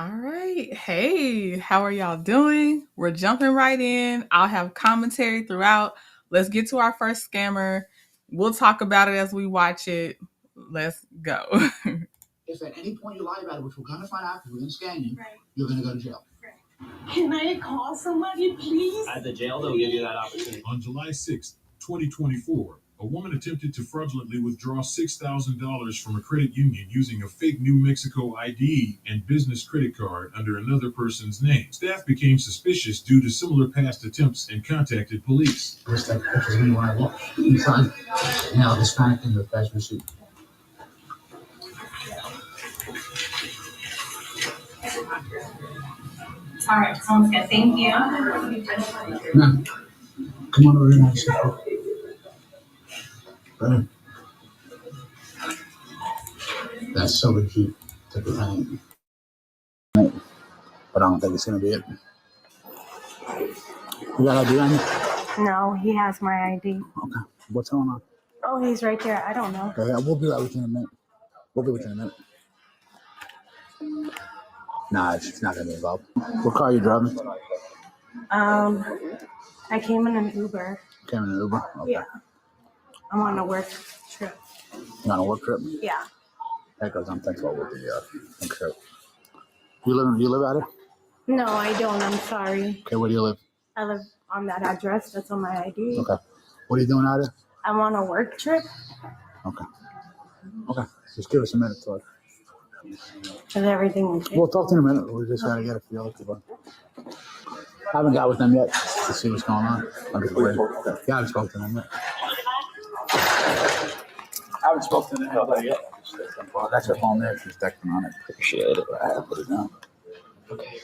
All right. Hey, how are y'all doing? We're jumping right in. I'll have commentary throughout. Let's get to our first scammer. We'll talk about it as we watch it. Let's go. If at any point you lie about it, which we're going to find out because we're going to scan you, you're going to go to jail. Can I call somebody, please? At the jail, they'll give you that opportunity. On July 6th, 2024, a woman attempted to fraudulently withdraw $6,000 from a credit union using a fake New Mexico ID and business credit card under another person's name. Staff became suspicious due to similar past attempts and contacted police. Just take pictures of me when I walk inside. Now, Hispanic in the fast receipt. All right, sounds good. Thank you. Now, come on over here and sit. Right. That's so cute. Take your time. But I don't think it's going to be it. You got ID on you? No, he has my ID. Okay. What's going on? Oh, he's right there. I don't know. Okay, we'll be right with you in a minute. We'll be with you in a minute. Nah, it's not going to be involved. What car are you driving? I came in an Uber. Came in an Uber? Okay. Yeah. I'm on a work trip. You on a work trip? Yeah. That goes on thankful with the trip. You live out here? No, I don't. I'm sorry. Okay, where do you live? I live on that address. That's on my ID. Okay. What are you doing out here? I'm on a work trip. Okay. Okay. Just give us a minute to it. Is everything okay? We'll talk to you in a minute. We're just trying to get a feel of it. I haven't got with them yet to see what's going on. Yeah, I haven't spoken to them yet. I haven't spoken to them yet. Well, that's her phone there. She's texting on it. Appreciate it. I put it down. Okay.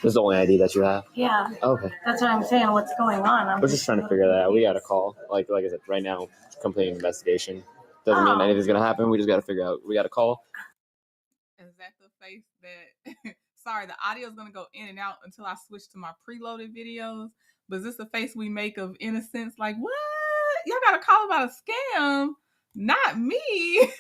This is the only ID that you have? Yeah. Okay. That's what I'm saying. What's going on? We're just trying to figure that out. We got a call. Like I said, right now, completing investigation. Doesn't mean anything's going to happen. We just got to figure out. We got a call. Is that the face that... Sorry, the audio is going to go in and out until I switch to my preloaded videos. But is this the face we make of innocence? Like, what? Y'all got to call about a scam. Not me.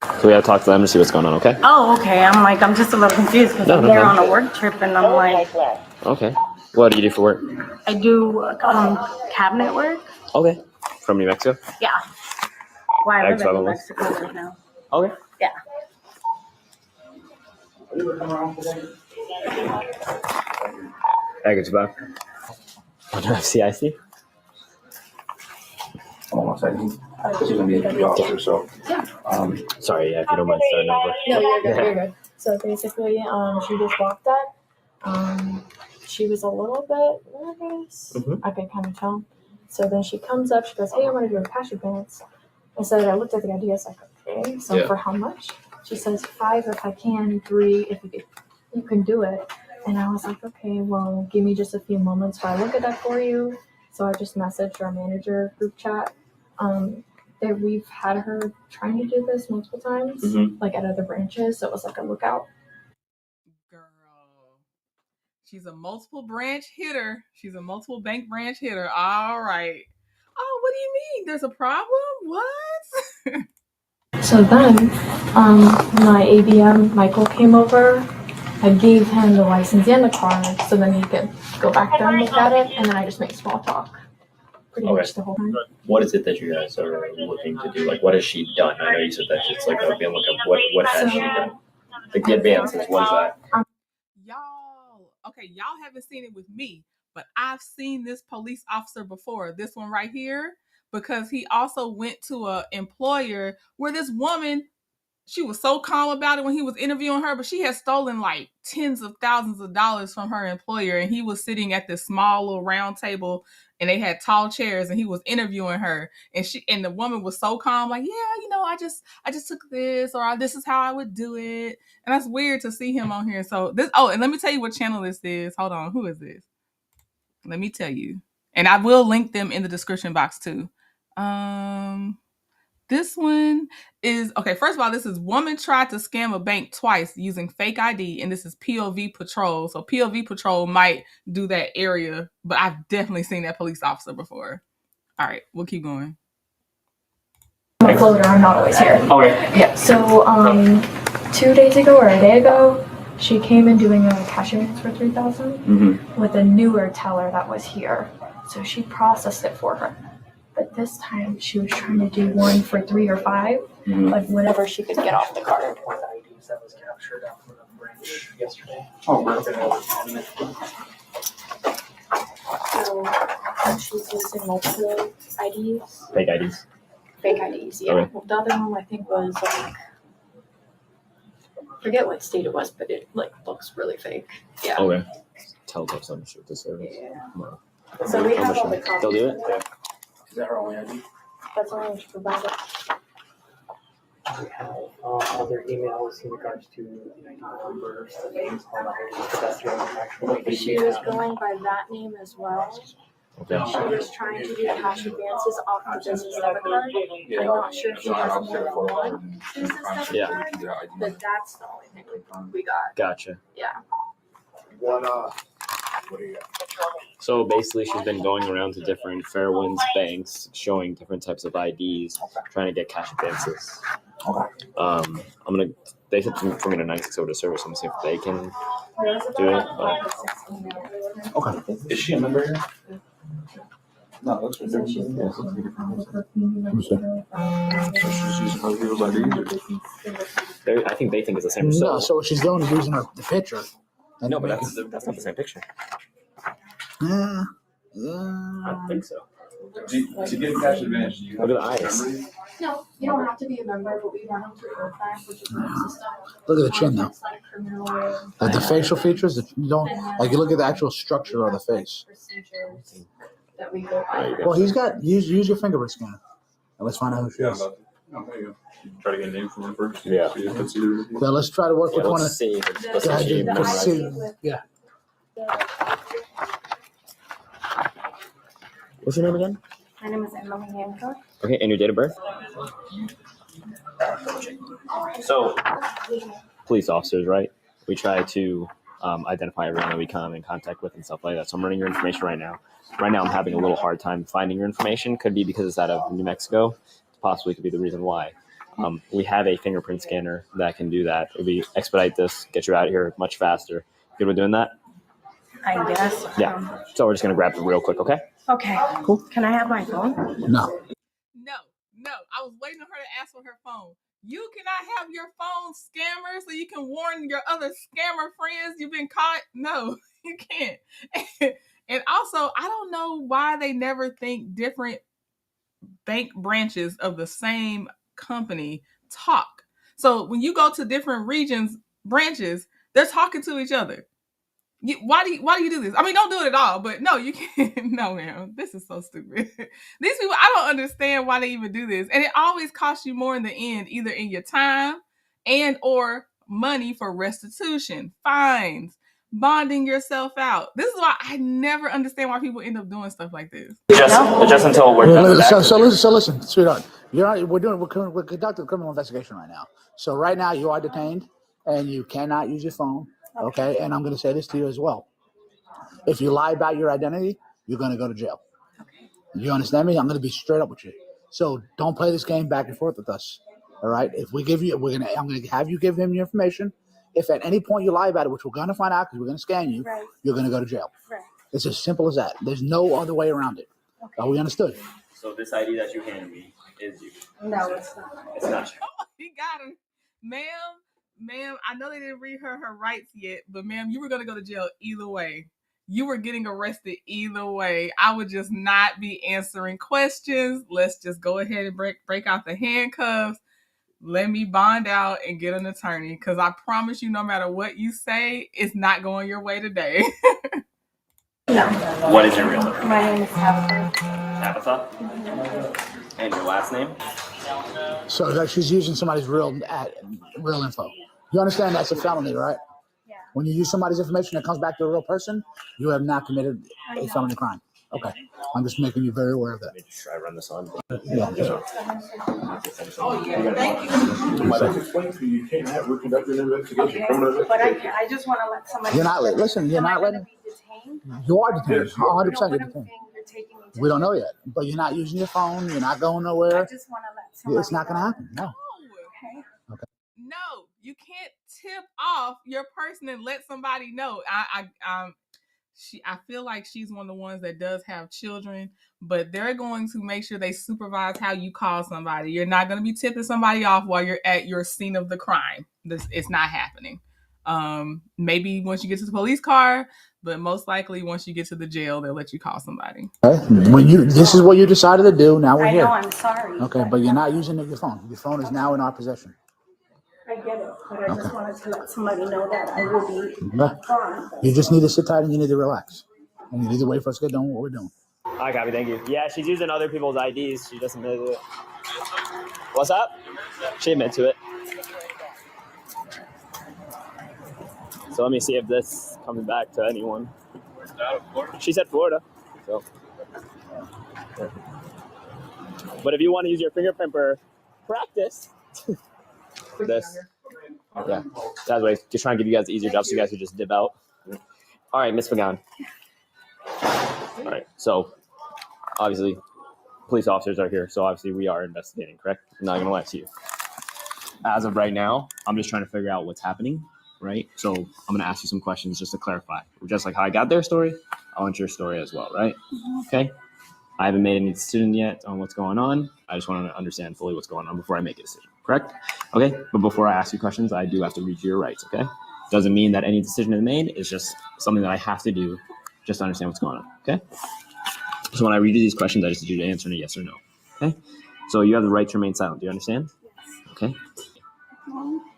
So we got to talk to them to see what's going on, okay? Oh, okay. I'm just a little confused because I'm there on a work trip and I'm like... Okay. What do you do for work? I do cabinet work. Okay. From New Mexico? Yeah. Well, I live in New Excellent. Mexico right now. Okay. Yeah. Package back. Under FCIC? Hold on 1 second. She's gonna be the officer, so. Sorry, yeah, if you don't mind starting over. No, you're good. You're good. So basically, she just walked up. She was a little bit nervous. I could kind of tell. So then she comes up. She goes, "Hey, I want to do a passion dance." I said, I looked at the idea. I was like, "Okay, so for how much?" She says, 5 if I can, 3 if you can do it. And I was like, okay, well, give me just a few moments while I look at that for you. So I just messaged our manager group chat. That we've had her trying to do this multiple times, like at other branches. So it was like a lookout. Girl. She's a multiple branch hitter. She's a multiple bank branch hitter. All right. Oh, what do you mean? There's a problem? What? So then, my ABM, Michael, came over. I gave him the license and the card so then he could go back there and look at it. And then I just make small talk pretty much the whole time. What is it that you guys are looking to do? Like, what has she done? I know you said that it's like a look up. What has she done? Like the advances, what is that? Y'all haven't seen it with me, but I've seen this police officer before, this one right here, because he also went to a employer where this woman, she was so calm about it when he was interviewing her, but she had stolen like tens of thousands of dollars from her employer, and he was sitting at this small little round table and they had tall chairs and he was interviewing her, and the woman was so calm, like, yeah, I just took this, or this is how I would do it. And that's weird to see him on here. So this, and let me tell you what channel this is. Hold on, who is this? Let me tell you. And I will link them in the description box too. This one is, okay, first of all, this is woman tried to scam a bank twice using fake ID, and this is POV Patrol. So POV Patrol might do that area, but I've definitely seen that police officer before. All right, we'll keep going. I'm a floater, I'm not always here. Okay. Yeah, so 2 days ago or a day ago, she came in doing a cash advance for $3,000 with a newer teller that was here. So she processed it for her. But this time she was trying to do one for 3 or 5, like whatever she could get off the card. One of the IDs that was captured out from the branch yesterday. Oh, right. So she's using multiple IDs. Fake IDs. Fake IDs, yeah. Okay. Well, the other one I think was like, forget what state it was, but it like looks really fake. Yeah. Okay. Tell them some shit to service. Yeah. No. So we have all the They'll do copies. it? Is that her only ID? That's all she provided. We have other emails in regards to the ID numbers, the names on the ID, but that's the only actual. She was going by that name as well. Okay. She was trying to do cash advances off the business debit card. I'm not sure if she has more than one business debit Yeah. card, but that's the only thing we got. Gotcha. Yeah. What do you got? So basically, she's been going around to different Fairwinds banks, showing different types of IDs, trying to get cash advances. Okay. They said for me to 960 over to service. I'm gonna see if they can do it. But Okay. Is she a member here? No, that's what they're using. She's using other people's IDs. I think they think it's the same. No, so what she's doing is using the picture. And No, but making- that's not the same picture. Yeah. I don't think so. To get a cash advantage, you Look at the eyes. No, you don't have to be a member, but we run them through OFAC, which is our system. Look at the chin though. It's like criminal. Like the facial features, you don't like. You look at the actual structure of the face. Procedures that we go by. Well, he's got use your fingerprint scanner, and let's find out who she is. Oh, there you go. Try to get a name from her first. Yeah. See if it's either. So let's try to work Yeah, with one of. let's see. if it's- The- let's Yeah, see if she the memorized ID. it. Yeah. What's your name again? My name is Emily Hancock. Okay, and your date of birth? So, police officers, right? We try to identify everyone that we come in contact with and stuff like that. So I'm running your information right now. Right now I'm having a little hard time finding your information. Could be because it's out of New Mexico. Possibly could be the reason why. We have a fingerprint scanner that can do that. We expedite this, get you out of here much faster. Good with doing that? I guess. Yeah. So we're just gonna grab it real quick, okay? Okay. Cool. Can I have my phone? No. No. I was waiting on her to ask for her phone. You cannot have your phone scammer so you can warn your other scammer friends you've been caught. No, you can't. And also, I don't know why they never think different bank branches of the same company talk. So when you go to different regions, branches, they're talking to each other. Why do you do this? I mean, don't do it at all, but no, you can't. No, man, this is so stupid. These people, I don't understand why they even do this. And it always costs you more in the end, either in your time and or money for restitution, fines, bonding yourself out. This is why I never understand why people end up doing stuff like this. Just until we're done. So listen, sweetheart. We're conducting a criminal investigation right now. So right now you are detained, and you cannot use your phone. Okay, and I'm going to say this to you as well. If you lie about your identity, you're going to go to jail. Okay. You understand me? I'm going to be straight up with you. So don't play this game back and forth with us. All right. If we give you, I'm going to have you give him your information. If at any point you lie about it, which we're going to find out because we're going to scan you, Right. you're going to go to jail. Right. It's as simple as that. There's no other way around it. Okay. Are we understood? So this ID that you handed me is you. No, it's not. It's not you. He got her. Ma'am, I know they didn't read her rights yet, but ma'am, you were going to go to jail either way. You were getting arrested either way. I would just not be answering questions. Let's just go ahead and break out the handcuffs. Let me bond out and get an attorney, because I promise you, no matter what you say, it's not going your way today. No. What is your real name? My name is Tabitha. Tabitha? And your last name? So that she's using somebody's real info. You understand that's a felony, right? Yeah. When you use somebody's information that comes back to a real person, you have not committed a felony crime. Okay. I'm just making you very aware of that. Let me just try to run this on. Yeah. You can't have. We're conducting an investigation. Okay. Criminal But investigation. I just want to let somebody. You're not listen. You're Am I not gonna letting. be detained? You are detained. Yes, you are. 100% No, you're but I'm detained. saying you're taking me to We don't know jail. yet, but you're not using your phone. You're not going I nowhere. just want to let somebody. It's not going to know. happen. No. Okay. No, you can't tip off your person and let somebody know. I feel like she's one of the ones that does have children, but they're going to make sure they supervise how you call somebody. You're not going to be tipping somebody off while you're at your scene of the crime. It's not happening. Maybe once you get to the police car, but most likely once you get to the jail, they'll let you call somebody. This is what you decided to do. Now we're I here. know, I'm sorry. Okay, but you're not using your phone. Your phone is now in our possession. I get it, but I just wanted to let somebody know that I will be Yeah. gone. You just need to sit tight and you need to relax. And you need to wait for us to get done with what we're doing. I copy. Thank you. Yeah, she's using other people's IDs. She just admitted it. What's up? She admitted to it. So let me see if this comes back to anyone. She said Florida. So. But if you want to use your fingerprint for practice, this. Yeah, that's way. Just trying to give you guys easier jobs so you guys could just dip out. All right, Miss Pagan. All right, so obviously police officers are here, so obviously we are investigating, correct? I'm not going to lie to you. As of right now, I'm just trying to figure out what's happening, right? So I'm going to ask you some questions just to clarify. Just like how I got their story, I want your story as well, right? Okay? I haven't made any decision yet on what's going on. I just want to understand fully what's going on before I make a decision, correct? Okay, but before I ask you questions, I do have to read you your rights, okay? Doesn't mean that any decision is made. It's just something that I have to do just to understand what's going on, okay? So when I read you these questions, I just need you to answer in a yes or no, okay? So you have the right to remain silent. Do you understand? Okay.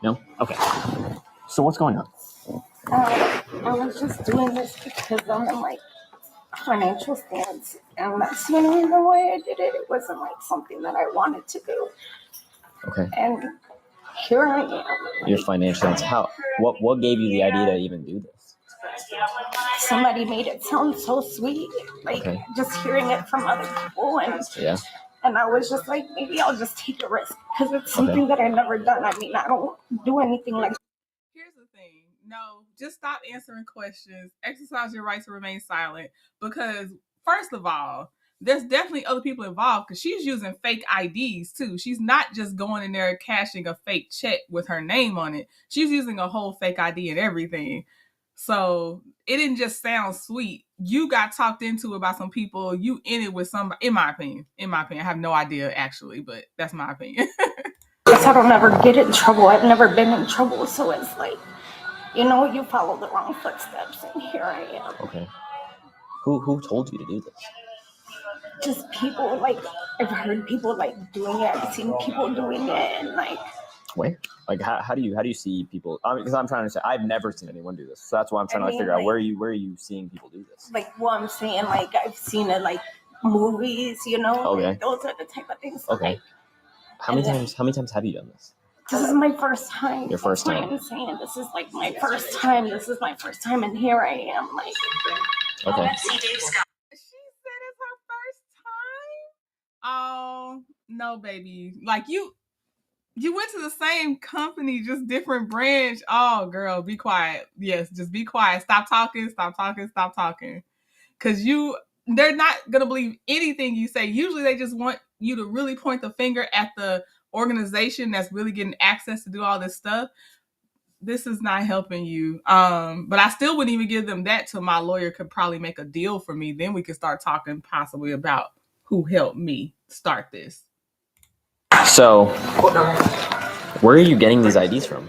No? Okay. So what's going on? I was just doing this because I'm in like financial stance, and that's the only reason why I did it. It wasn't like something that I wanted to do. Okay. And here I am. Your financial stance. How? What gave you the idea to even do this? Somebody made it sound so sweet, like just hearing it from other people, and yeah. And I was just like, maybe I'll just take a risk because it's something that I've never done. I mean, I don't do anything like. Here's the thing. No, just stop answering questions. Exercise your right to remain silent because, first of all, there's definitely other people involved because she's using fake IDs too. She's not just going in there cashing a fake check with her name on it. She's using a whole fake ID and everything. So it didn't just sound sweet. You got talked into about some people. You in it with somebody. In my opinion, I have no idea actually, but that's my opinion. I don't ever get in trouble. I've never been in trouble, so it's like, you follow the wrong footsteps, and here I am. Okay. Who told you to do this? Just people, like, I've heard people like doing it. I've seen people doing it, and like. Where? Like how do you see people? Because I'm trying to say I've never seen anyone do this, so that's why I'm trying to figure out where are you seeing people do this? Like, well, I'm saying, like, I've seen it like movies, Okay. Like, those are the type of things. Okay. Like, how many times have you done this? This is my first time. Your first time. I'm saying this is like my first time. This is my first time, and here I am. Like, okay. She said it's her first time. Oh no, baby! Like you went to the same company, just different branch. Oh, girl, be quiet. Yes, just be quiet. Stop talking. Because they're not going to believe anything you say. Usually they just want you to really point the finger at the organization that's really getting access to do all this stuff. This is not helping you. But I still wouldn't even give them that till my lawyer could probably make a deal for me. Then we could start talking possibly about who helped me start this. So, where are you getting these IDs from?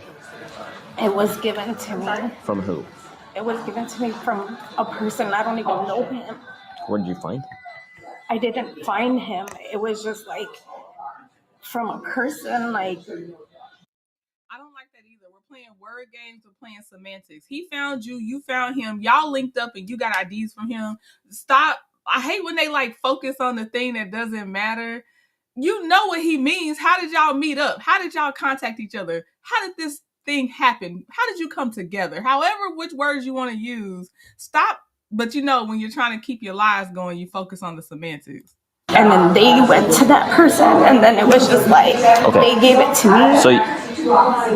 it was given to me. From who? It was given to me from a person. I don't even know him. Where did you find him? I didn't find him. It was just like from a person, like. I don't like that either. We're playing word games. We're playing semantics. He found you. You found him. Y'all linked up and you got IDs from him. Stop. I hate when they like focus on the thing that doesn't matter. You know what he means. How did y'all meet up? How did y'all contact each other? How did this thing happen? How did you come together? However, which words you want to use. Stop. But when you're trying to keep your lives going, you focus on the semantics. And then they went to that person, and then it was just like, They gave it to me. So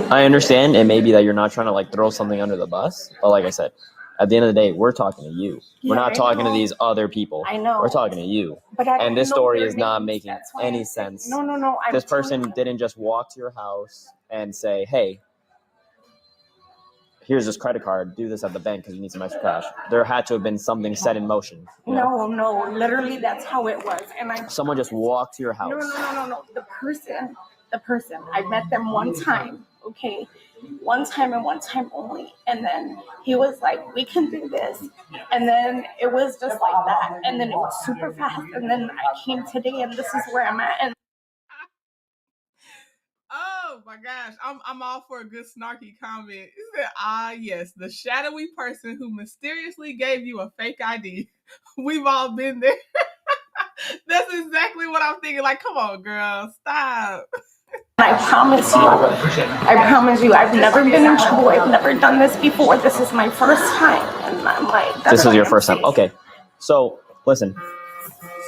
I understand it may be that you're not trying to like throw something under the bus, but like I said, at the end of the day, we're talking to you. We're not talking to these other people. I know. We're talking to you. And this story is not making any sense. No. This person didn't just walk to your house and say, hey, here's this credit card, do this at the bank because you need some extra cash. There had to have been something set in motion. No, literally that's how it was. And someone just walked to your house. No. The person, I met them one time, okay? One time and one time only. And then he was like, we can do this. And then it was just like that. And then it was super fast. And then I came today and this is where I'm at. And oh my gosh, I'm all for a good snarky comment. He said, yes, the shadowy person who mysteriously gave you a fake ID. We've all been there. That's exactly what I'm thinking. Like, come on, girl, stop. I promise you, I've never been in trouble. I've never done this before. This is my first time. And I'm like, this is your first time. Okay. So listen,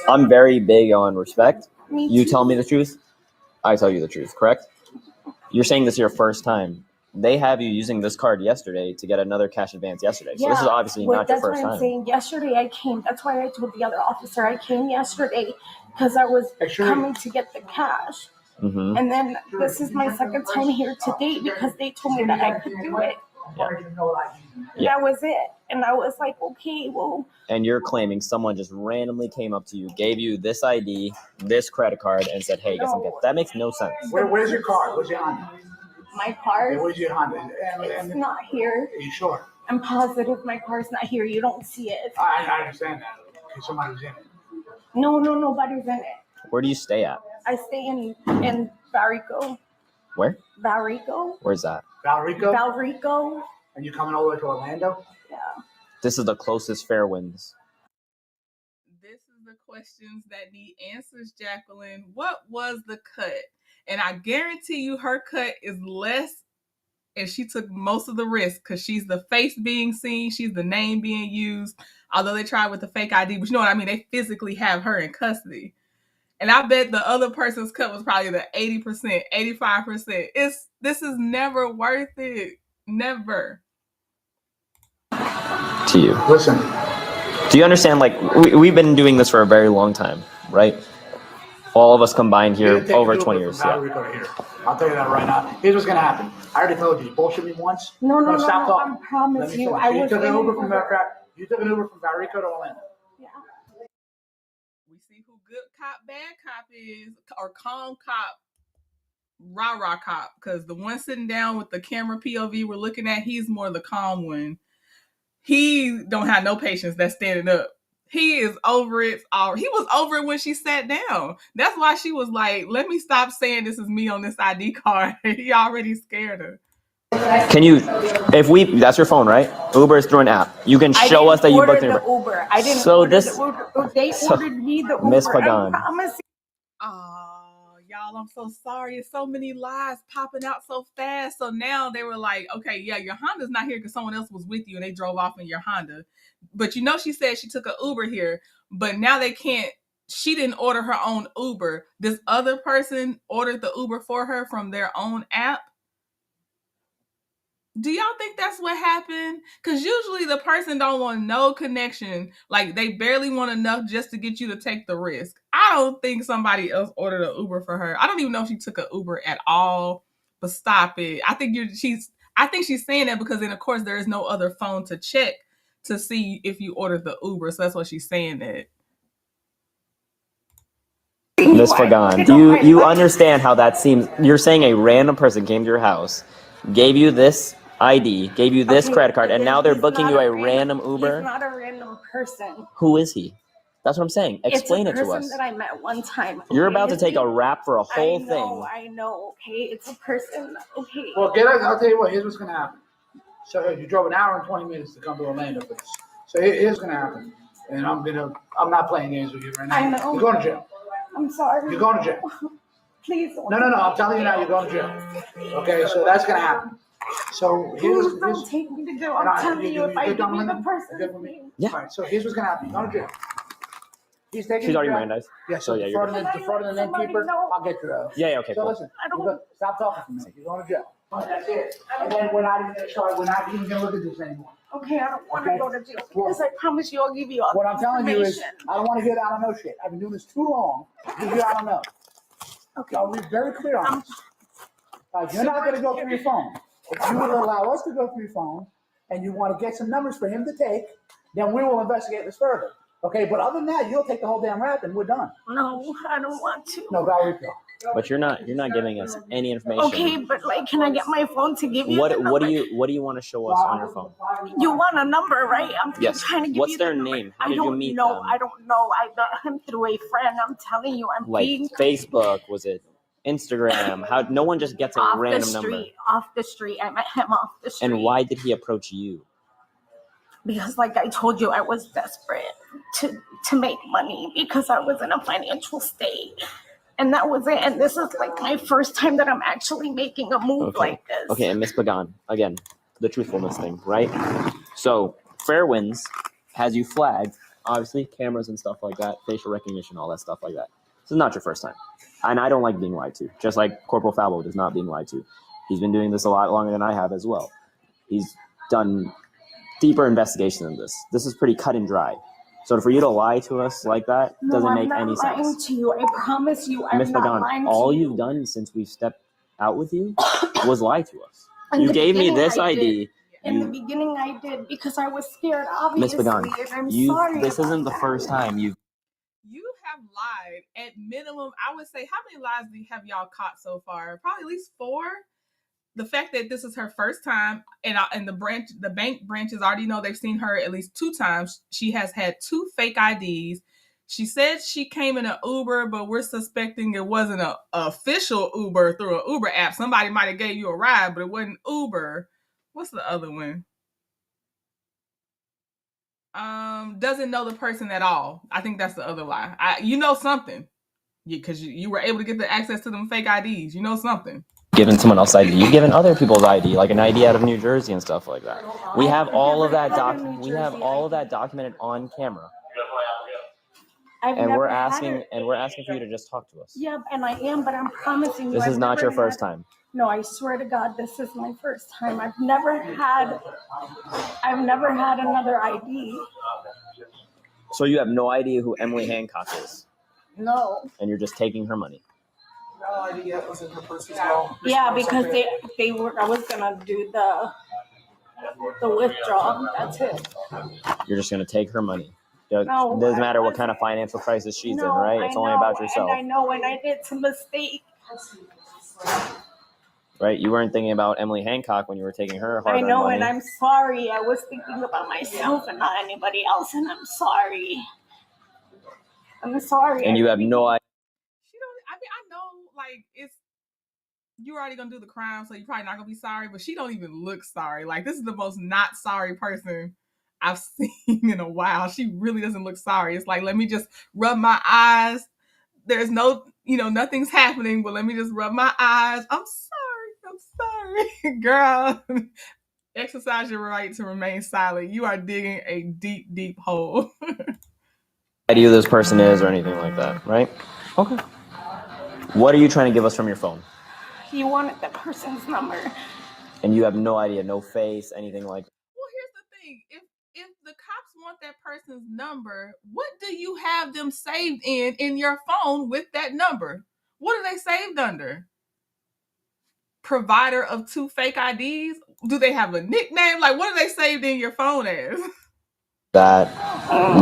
I'm very big on respect. You tell me the truth, I tell you the truth, correct? You're saying this is your first time. They have you using this card yesterday to get another cash advance yesterday. So this is obviously not your first time. That's what I'm saying. Yesterday I came. That's why I told the other officer I came yesterday because I was coming to get the cash. Mm-hmm. And then this is my second time here today because they told me that I could do it. Yeah. That was it. And I was like, okay, well. And you're claiming someone just randomly came up to you, gave you this ID, this credit card, and said, hey, get some gifts. That makes no sense. Where's your card? Where's your Honda? My card? Where's your Honda? It's not here. Are you sure? I'm positive my car's not here. You don't see it. I understand that. Okay, somebody's in it. No, nobody's in it. Where do you stay at? I stay in Valrico. Where? Valrico. Where's that? Valrico? Valrico. And you coming all the way to Orlando? Yeah. This is the closest Fairwinds. This is the questions that need answers, Jacqueline. What was the cut? And I guarantee you her cut is less, and she took most of the risk because she's the face being seen, she's the name being used, although they tried with the fake ID, but you know what I mean? They physically have her in custody. And I bet the other person's cut was probably the 80%, 85%. This is never worth it. Never. To you. Listen. Do you understand, like, we've been doing this for a very long time, right? All of us combined here over 20 years. Yeah. I'll tell you that right now. Here's what's going to happen. I already told you. You bullshit me once. No, stop talking. I promise you. You took an Uber from Valrico to Orlando. Yeah. We see who good cop, bad cop is, or calm cop, rah-rah cop. Because the one sitting down with the camera POV we're looking at, he's more the calm one. He don't have no patience that's standing up. He is over it. He was over it when she sat down. That's why she was like, let me stop saying this is me on this ID card. He already scared her. Can you, that's your phone, right? Uber is through an app. You can show us that you booked an Uber. I didn't so order this, the Uber. They ordered me the Uber. Miss Pagan. Oh, y'all, I'm so sorry. It's so many lies popping out so fast. So now they were like, okay, yeah, your Honda's not here because someone else was with you and they drove off in your Honda. But you know, she said she took an Uber here, but now they can't. She didn't order her own Uber. This other person ordered the Uber for her from their own app. Do y'all think that's what happened? Because usually the person don't want no connection. Like they barely want enough just to get you to take the risk. I don't think somebody else ordered an Uber for her. I don't even know if she took an Uber at all. But stop it. I think she's saying that because then of course there is no other phone to check to see if you ordered the Uber. So that's what she's saying that. Miss Fagan, do you understand how that seems? You're saying a random person came to your house, gave you this ID, gave you this credit card, and now they're booking you a random Uber? He's not a random person. Who is he? That's what I'm saying. Explain it to us. It's a person that I met one time. Okay? You're about to take a rap for a whole thing. I know, okay? It's a person, okay? Well, I'll tell you what, here's what's going to happen. So you drove an hour and 20 minutes to come to Orlando for this. So here's what's going to happen. And I'm not playing games with you right now. I know. You're going to jail. I'm sorry. You're going to jail. Please don't. No. I'm telling you now, you're going to jail. Okay, so that's going to happen. So please don't take me to jail. I'm telling you, if I give me the person. Yeah. All right, so here's what's going to happen. You're going to jail. She's already Mirandized. Yeah, so you're defrauding the innkeeper, I'll get you out. Yeah, okay, so cool. Listen, stop talking to me. You're going to jail. That's it. And then we're not even going to look at this anymore. Okay, I don't want to go to jail because I promise you I'll give you all what I'm telling you is, I don't want to get out of no shit. I've been doing this too long to get out of no. Okay. I'll be very clear on this. You're not going to go through your phone. If you will allow us to go through your phone and you want to get some numbers for him to take, then we will investigate this further. Okay, but other than that, you'll take the whole damn rap and we're done. No, I don't want to. No, Valerie, But you're not giving us any information. Okay, but like, can I get my phone to give you the number? What do you want to show us on your phone? You want a number, right? I'm Yes. trying to give What's you their the number. name? How did you meet them? I don't know. I met him through a friend. I'm telling you, I'm Like being Facebook? Was it Instagram? How? No one just gets a off random the number. street. Off the street. I met him off the street. And why did he approach you? Because, like I told you, I was desperate to make money because I was in a financial state. And that was it. And this is like my first time that I'm actually making a move like this. Okay, and Miss Pagan, again, the truthfulness thing, right? So Fairwinds has you flagged, obviously, cameras and stuff like that, facial recognition, all that stuff like that. This is not your first time. And I don't like being lied to, just like Corporal Falbo does not being lied to. He's been doing this a lot longer than I have as well. He's done deeper investigation than this. This is pretty cut and dry. So for you to lie to us like that doesn't make any sense. I'm not lying to you. I promise you, I'm Miss not Pagan, lying to all you. you've done since we've stepped out with you was lie to us. In You the gave me beginning, this I ID. did. In the beginning, I did because I was scared, obviously. Miss Pagan, and I'm sorry. this about isn't the that. first time you've. You have lied at minimum. I would say, how many lies have y'all caught so far? Probably at least 4. The fact that this is her first time, and the bank branches already know they've seen her at least 2 times. She has had 2 fake IDs. She said she came in an Uber, but we're suspecting it wasn't an official Uber through an Uber app. Somebody might have gave you a ride, but it wasn't Uber. What's the other one? Doesn't know the person at all. I think that's the other lie. You know something, because you were able to get the access to them fake IDs. You know something. Given someone else's ID. You've given other people's ID, like an ID out of New Jersey and stuff like that. We have all of that documented on camera. And we're asking for you to just talk to us. Yeah, and I am, but I'm promising you. This is not your first time. No, I swear to God, this is my first time. I've never had another ID. So you have no idea who Emily Hancock is? No. And you're just taking her money? no idea it was in her purse as well. Yeah, because they were. I was gonna do the withdrawal. That's it. You're just gonna take her money. It No, doesn't matter what kind of financial crisis she's in, right? It's only about yourself. And I know, and I did some mistake. Right? You weren't thinking about Emily Hancock when you were taking her hard-earned I know, money. and I'm sorry. I was thinking about myself and not anybody else, and I'm sorry. I'm sorry. And you have no idea. She don't. I mean, I know, like, it's you're already gonna do the crime, so you're probably not gonna be sorry. But she don't even look sorry. Like, this is the most not sorry person I've seen in a while. She really doesn't look sorry. It's like, let me just rub my eyes. There's no, nothing's happening, but let me just rub my eyes. I'm sorry, girl. Exercise your right to remain silent. You are digging a deep, deep hole. Idea who this person is or anything like that, right? Okay. What are you trying to give us from your phone? He wanted the person's number. And you have no idea, no face, anything like that? Well, here's the thing. If the cops want that person's number, what do you have them saved in your phone with that number? What are they saved under? Provider of 2 fake IDs? Do they have a nickname? Like, what are they saved in your phone as? That,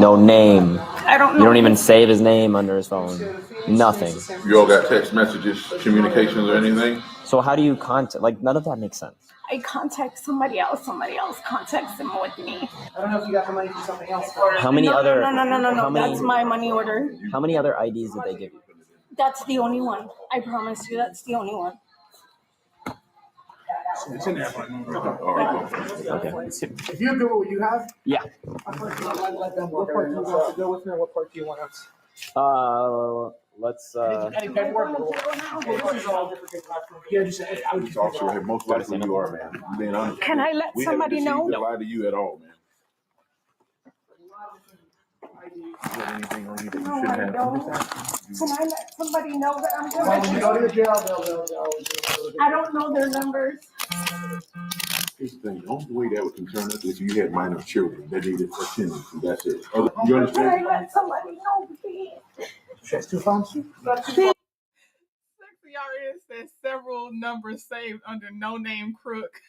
no name. I don't know. You don't even save his name under his phone. Nothing. You all got text messages, communications, or anything? So how do you contact? Like, none of that makes sense. I contact somebody else contacts them with me. I don't know if you got the money for something else. How many other? No. That's my money order. How many other IDs did they give you? That's the only one. I promise you, that's the only one. It's in there. Okay. If you're good with what you have, Yeah. let them. What part do you want to go with me, or what part do you want us? Let's. Any paperwork? This is all different. Yeah, just I would just. Officer, most likely you are, man. I'm being honest. Can I let somebody know? We haven't lie to you at all, man. You have anything on you that you No, shouldn't I have? don't. Can I let somebody know that I'm When you going go to? to the jail, they'll. I don't know their numbers. Here's the thing, the only way that would concern us is you had minor children that needed attendance, and that's it. You Can I understand? let somebody know, please? She has 2 phones. Sexy SERN says several numbers saved under no name crook.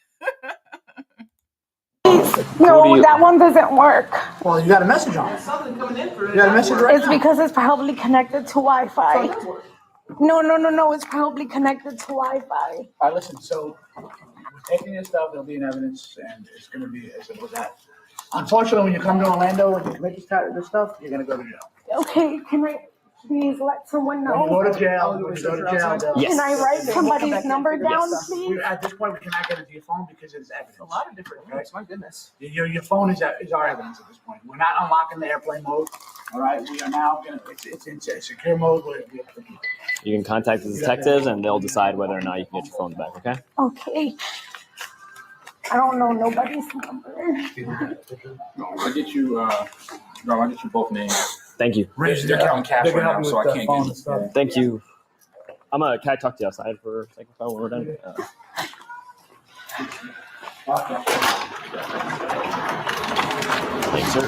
No, that one doesn't work. Well, you got a message on it. Something coming in for it. You got a message right It's now. because it's probably connected to Wi-Fi. So it does work. No. It's probably connected to Wi-Fi. All right, listen. So we're taking this stuff. It'll be in evidence, and it's going to be as simple as that. Unfortunately, when you come to Orlando and you commit this stuff, you're going to go to jail. Okay, can I please let someone When you know? go to jail, Yes. Can I write somebody's number down, please? At this point, we cannot get into your phone because it's evidence. A lot of different things. My goodness. Your phone is our evidence at this point. We're not unlocking the airplane mode. All right, we are now going to. It's in secure mode. You can contact the detectives, and they'll decide whether or not you can get your phone back. Okay. Okay. I don't know nobody's number. I'll get you. I'll get you both names. Thank you. They're counting cash right now, so I can't get it. Thank you. Can I talk to you outside for a second when we're done? Thanks, sir.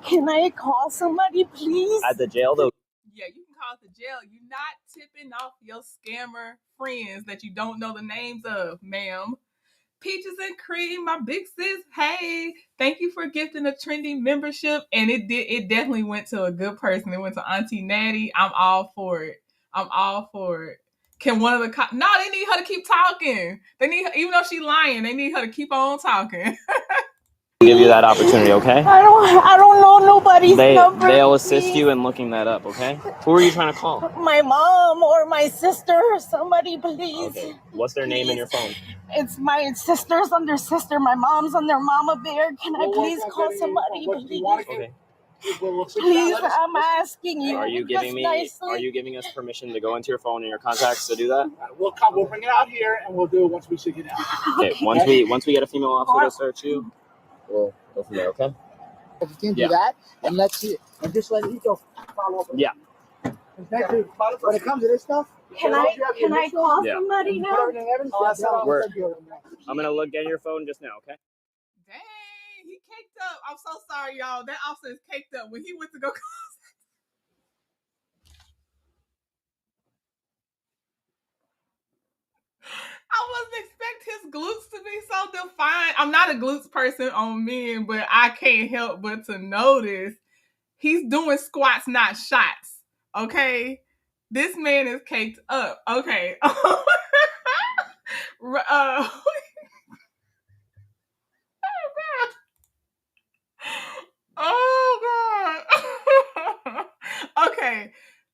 Can I call somebody, please? At the jail, though. Yeah, you can call the jail. You're not tipping off your scammer friends that you don't know the names of, ma'am. Peaches and Cream, my big sis. Hey, thank you for gifting a trendy membership. And it definitely went to a good person. It went to Auntie Natty. I'm all for it. Can one of the no, they need her to keep talking. They need her, even though she's lying, they need her to keep on talking. Give you that opportunity, okay? I don't know nobody's number. They'll assist you in looking that up, okay? Who are you trying to call? My mom or my sister or somebody, please. Okay. What's their name in your phone? It's my sister's under sister. My mom's under Mama Bear. Can I please call somebody, please? Okay. Please, I'm asking you. Are you giving us permission to go into your phone and your contacts to do that? We'll bring it out here and we'll do it once we sit you down. Okay. Once we get a female officer to search you, we'll go from there. Okay. If you can do that, and let's see, and just let Ito follow up. Yeah. When it comes to this stuff, Can I call somebody now? I'm gonna get your phone just now. Okay. Dang, he caked up. I'm so sorry, y'all. That officer is caked up. When he went to go I wasn't expect his glutes to be so defined. I'm not a glutes person on men, but I can't help but to notice he's doing squats, not shots. Okay? This man is caked up. Okay. Oh God. Okay.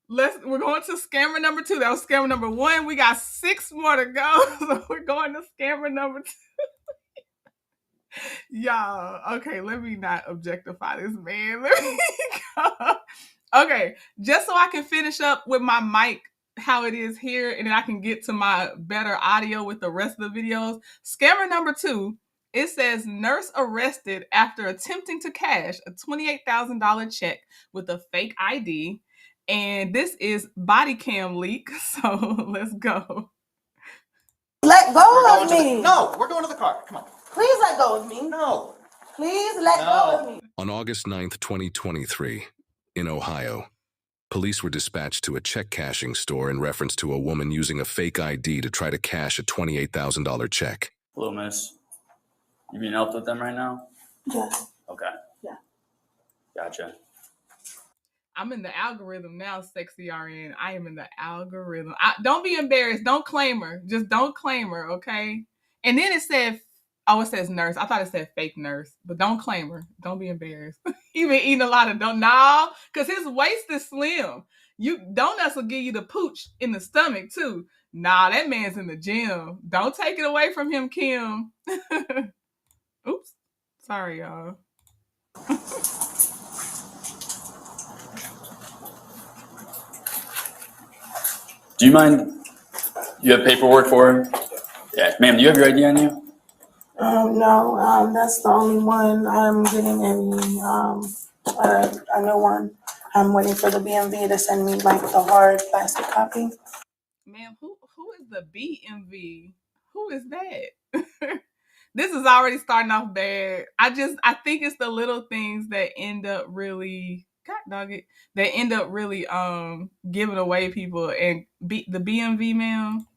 We're going to scammer number 2. That was scammer number 1. We got 6 more to go. So we're going to scammer number 2. Y'all, okay, let me not objectify this man. Let me go. Okay, just so I can finish up with my mic how it is here, and then I can get to my better audio with the rest of the videos. Scammer number 2, it says nurse arrested after attempting to cash a $28,000 check with a fake ID. And this is body cam leak, so let's go. Let go of me. No, we're going to the car. Come on. Please let go of me. No. Please let go of me. On August 9th, 2023, in Ohio, police were dispatched to a check cashing store in reference to a woman using a fake ID to try to cash a $28,000 check. Hello, miss. You being helped with them right now? Yeah. Okay. Yeah. Gotcha. I'm in the algorithm now, sexy RN. I am in the algorithm. Don't be embarrassed. Don't claim her. Just don't claim her, okay? And then it says nurse. I thought it said fake nurse, but don't claim her. Don't be embarrassed. He been eating a lot of because his waist is slim. Donuts will give you the pooch in the stomach too. Nah, that man's in the gym. Don't take it away from him, Kim. Oops. Sorry, y'all. Do you mind? You have paperwork for her? Yeah, ma'am. Do you have your ID on you? No. That's the only one. I'm getting a new one. I'm waiting for the BMV to send me like the hard plastic copy. Man, who is the BMV? Who is that? This is already starting off bad. I think it's the little things that end up really God dog it. They end up really giving away people and the BMV man.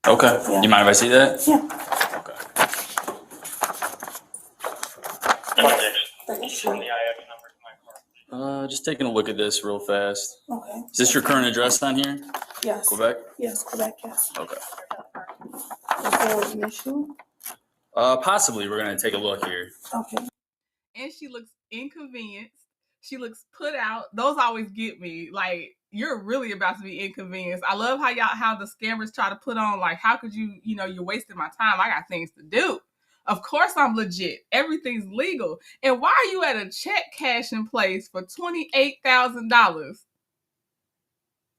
Okay. Yeah. You mind if I see that? Yeah. Just taking a look at this real fast. Okay. Is this your current address on here? Yes. Quebec? Yes, Quebec, yes. Okay. Is there an issue? Possibly. We're gonna take a look here. Okay. And she looks inconvenienced. She looks put out. Those always get me. Like, you're really about to be inconvenienced. I love how the scammers try to put on, like, how could you, you're wasting my time. I got things to do. Of course I'm legit. Everything's legal. And why are you at a check cashing place for $28,000?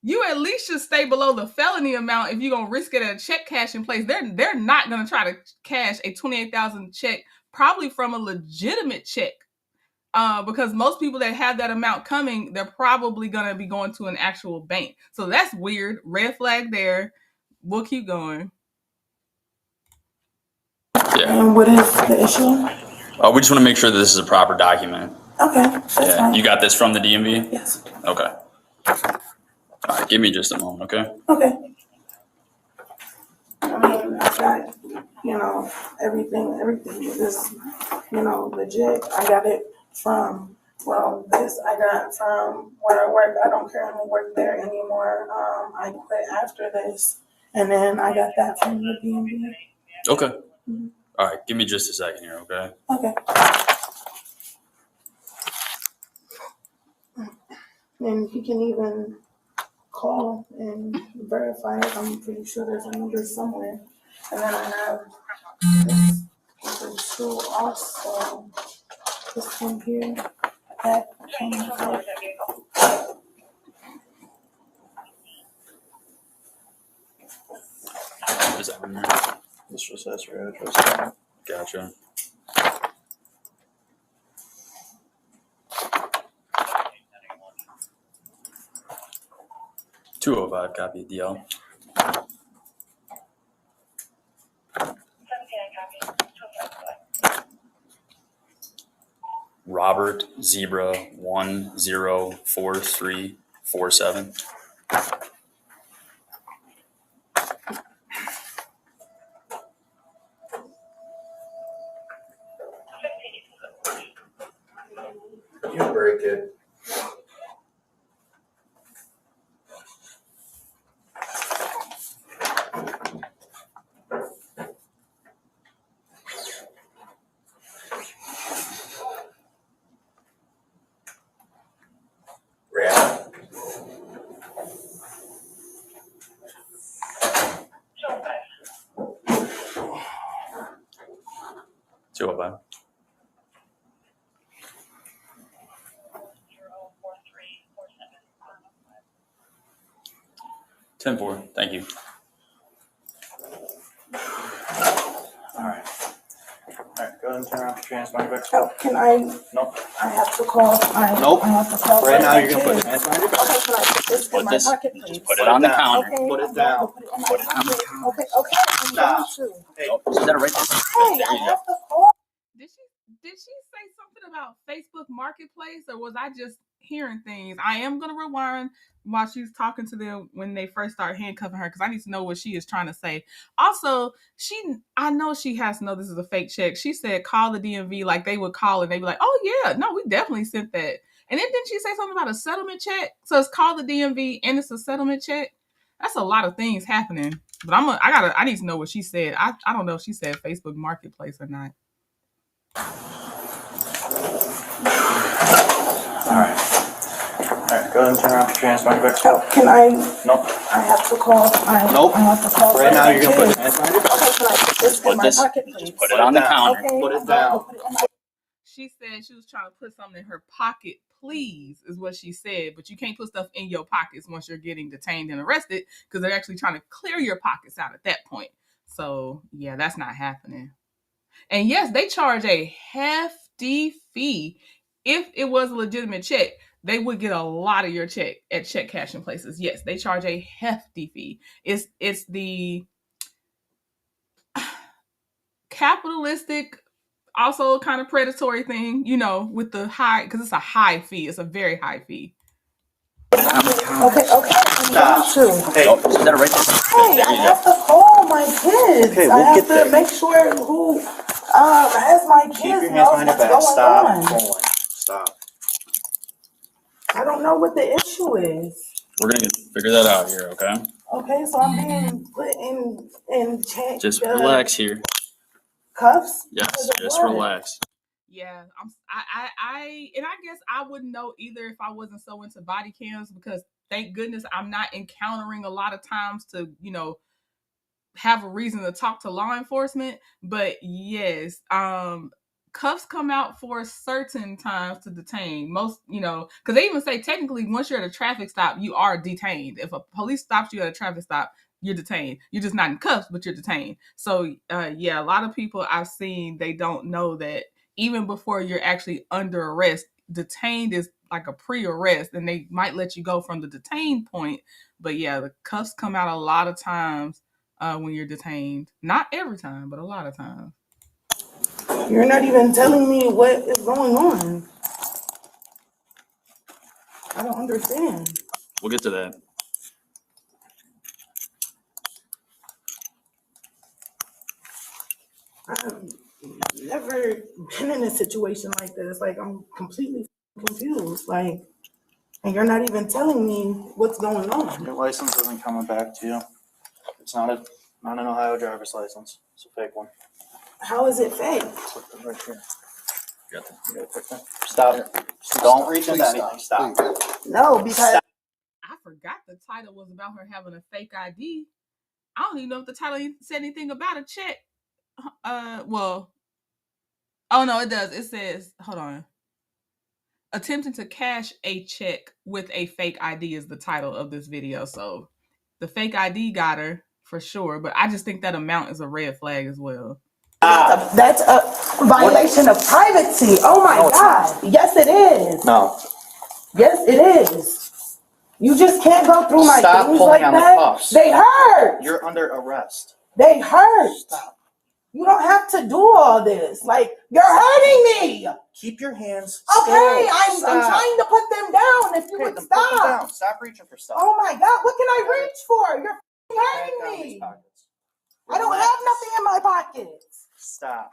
You at least should stay below the felony amount if you're gonna risk it at a check cashing place. They're not gonna try to cash a $28,000 check, probably from a legitimate check. Because most people that have that amount coming, they're probably gonna be going to an actual bank. So that's weird. Red flag there. We'll keep going. Yeah. And what is the issue? We just want to make sure that this is a proper document. Okay, that's fine. You got this from the DMV? Yes. Okay. All right, give me just a moment, okay? Okay. I mean, I got, everything is, legit. I got it from, this I got from where I work. I don't currently work there anymore. I quit after this. And then I got that from the DMV. Okay. All right, give me just a second here, okay? Okay. And you can even call and verify it. I'm pretty sure there's a number somewhere. And then I have this tool also, this one here, that comes out. Is that in there? This just says your address. Gotcha. $205 copy DL. Robert Zebra 104347. You break it. $205. 10-4. Thank you. All right, go ahead and turn around, put your hands behind your back. Oh, can I? Nope. I have to call. Nope. I have to call. Right now, you're gonna put your hands behind your back. Okay, can I put this in my pocket, please? Put it on the counter. Okay. Put it down. Put it in my pocket. Okay. I'm Stop. going to. Hey, Is that right there? Hey, I have to call. Did she say something about Facebook Marketplace, or was I just hearing things? I am gonna rewind while she's talking to them when they first start handcuffing her, because I need to know what she is trying to say. Also, I know she has to know this is a fake check. She said call the DMV, like they would call and they'd be like, oh yeah, no, we definitely sent that. And then didn't she say something about a settlement check? So it's called the DMV and it's a settlement check. That's a lot of things happening. But I need to know what she said. I don't know if she said Facebook Marketplace or not. all right, go ahead and turn around, put your hands behind your back. Oh, can I? Nope. I have to call. Nope. I have to call. Right now, you're gonna put your hands behind your back. Okay, can I put this in my pocket, please? Put it on the counter. Okay. Put it down. She said she was trying to put something in her pocket, please, is what she said. But you can't put stuff in your pockets once you're getting detained and arrested, because they're actually trying to clear your pockets out at that point. So, yeah, that's not happening. And yes, they charge a hefty fee. If it was a legitimate check, they would get a lot of your check at check cashing places. Yes, they charge a hefty fee. It's the capitalistic Also a kind of predatory thing, you know, with the high, because it's a high fee. It's a very high fee. Okay, I'm going to. Hey, is that right there? Hey, I have to call my kids. Okay, I we'll have get to there. make sure who has my kids. Keep your hands knows behind your what's back. going Stop on. pulling. Stop. I don't know what the issue is. We're gonna figure that out here, okay? Okay, so I'm being put in check. Just relax here. Cuffs? Yes, just relax. Yeah, I guess I wouldn't know either if I wasn't so into body cams, because thank goodness I'm not encountering a lot of times to, you know, have a reason to talk to law enforcement. But yes, cuffs come out for certain times to detain. Most, you know, because they even say technically once you're at a traffic stop, you are detained. If a police stops you at a traffic stop, you're detained. You're just not in cuffs, but you're detained. So yeah, a lot of people I've seen, they don't know that even before you're actually under arrest, detained is like a pre-arrest, and they might let you go from the detained point. But yeah, the cuffs come out a lot of times when you're detained. Not every time, but a lot of times. You're not even telling me what is going on. I don't understand. We'll get to that. I've never been in a situation like this. Like, I'm completely confused. Like, and you're not even telling me what's going on. Your license isn't coming back to you. It's not an Ohio driver's license. It's a fake one. How is it fake? Right here. Got that. You got a picture? Stop. Don't reach into anything. Stop. No, because I forgot the title was about her having a fake ID. I don't even know if the title said anything about a check. Well, oh no, it does. It says, hold on. Attempting to cash a check with a fake ID is the title of this video. So the fake ID got her for sure, but I just think that amount is a red flag as well. that's a violation of privacy. Oh my God. Yes, it is. No. Yes, it is. You just can't go through my Stop things pulling like on that. the cuffs. They hurt. You're under arrest. They hurt. Stop. You don't have to do all this. Like, you're hurting me. Keep your hands Okay, still. I'm trying to put them down. If you Okay, would then put them stop. down. Stop reaching for stuff. Oh my God, what can I reach for? You're Back hurting down these me. pockets. I don't have nothing in my pockets. Stop.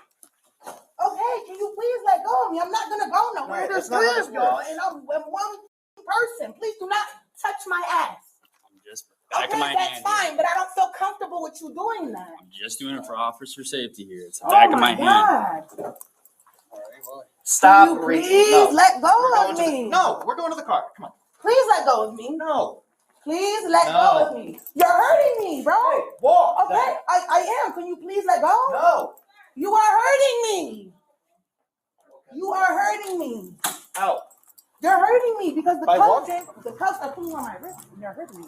Okay, can you please let go of me? I'm not gonna go nowhere. No, There's that's not three how of this y'all, works. and I'm one person. Please do not touch my ass. I'm just back of my that's hand. fine, Here. but I don't feel comfortable with you doing that. I'm just doing it for officer safety here. It's the Oh back of my my hand. God. Stop Can you reaching. please No. let go We're going of to the- me? No, we're going to the car. Come on. Please let go of me. No. Please let No. go of me. You're hurting me, bro. Hey, walk. Okay, I am. Can you please let go? No. You are hurting me. You are hurting me. Out. You're hurting me because the By cuffs, walking? the cuffs are pulling on my wrist. You're hurting me.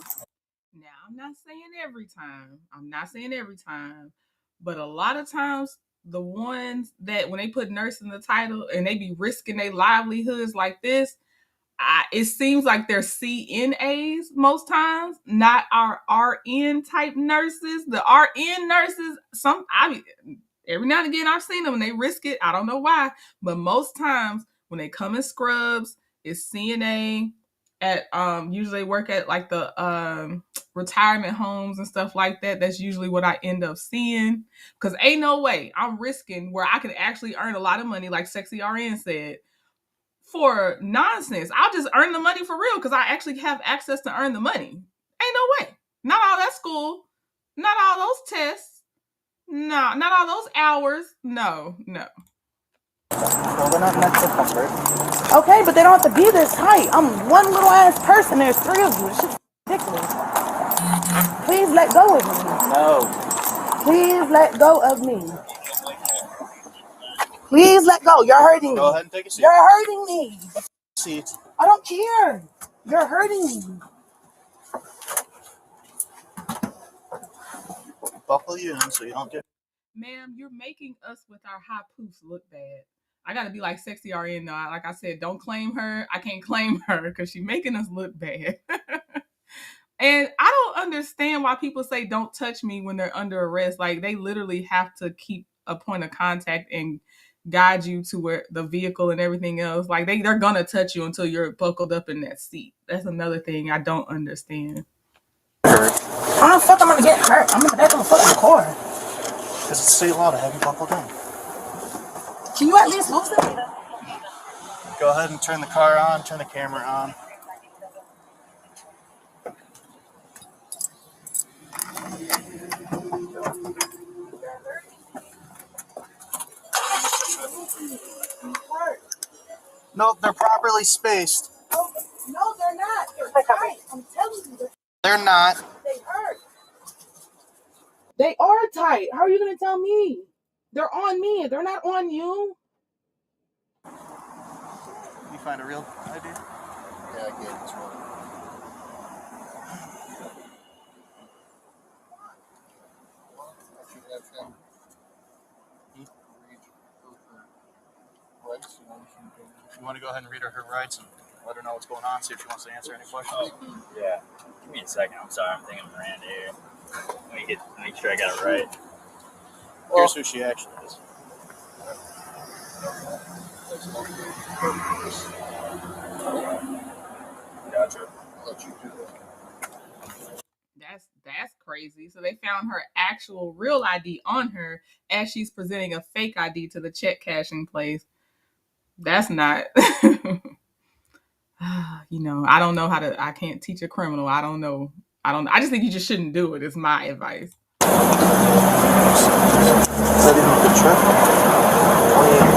Now, I'm not saying every time. But a lot of times, the ones that when they put nurse in the title and they be risking their livelihoods like this, it seems like they're CNAs most times, not our RN type nurses. The RN nurses, every now and again I've seen them and they risk it. I don't know why, but most times when they come in scrubs, it's CNA at usually work at like the retirement homes and stuff like that. That's usually what I end up seeing, because ain't no way I'm risking where I could actually earn a lot of money, like Sexy RN said, for nonsense. I'll just earn the money for real because I actually have access to earn the money. Ain't no way. Not all that school. Not all those tests. No, not all those hours. No. Well, they're not meant for comfort. Okay, but they don't have to be this tight. I'm one little ass person. There's three of you. It's just ridiculous. Please let go of me. No. Please let go of me. Please let go. You're hurting me. Go ahead and take a seat. You're hurting me. Seat. I don't care. You're hurting me. Buckle you in so you don't get. Ma'am, you're making us with our high poofs look bad. I gotta be like Sexy RN though. Like I said, don't claim her. I can't claim her because she's making us look bad. And I don't understand why people say don't touch me when they're under arrest. Like they literally have to keep a point of contact and guide you to where the vehicle and everything else. Like they're gonna touch you until you're buckled up in that seat. That's another thing I don't understand. How the fuck I'm gonna get hurt? I'm in the back of the fucking car. Because it's state law to have you buckled in. Can you at least lose it? Go ahead and turn the car on, turn the camera on. No, they're properly spaced. No, they're not. They're tight. I'm telling you. They're not. They hurt. They are tight. How are you gonna tell me? They're on me. They're not on you. You find a real ID? Yeah, I gave it to him. You want to go ahead and read her rights and let her know what's going on, see if she wants to answer any questions? Yeah. Give me a second. I'm sorry. I'm thinking Miranda here. Make sure I got it right. Here's who she actually is. Gotcha. That's crazy. So they found her actual real ID on her as she's presenting a fake ID to the check cashing place. That's not I don't know I can't teach a criminal. I don't know. I just think you just shouldn't do it. Is my advice. Is that even a good check?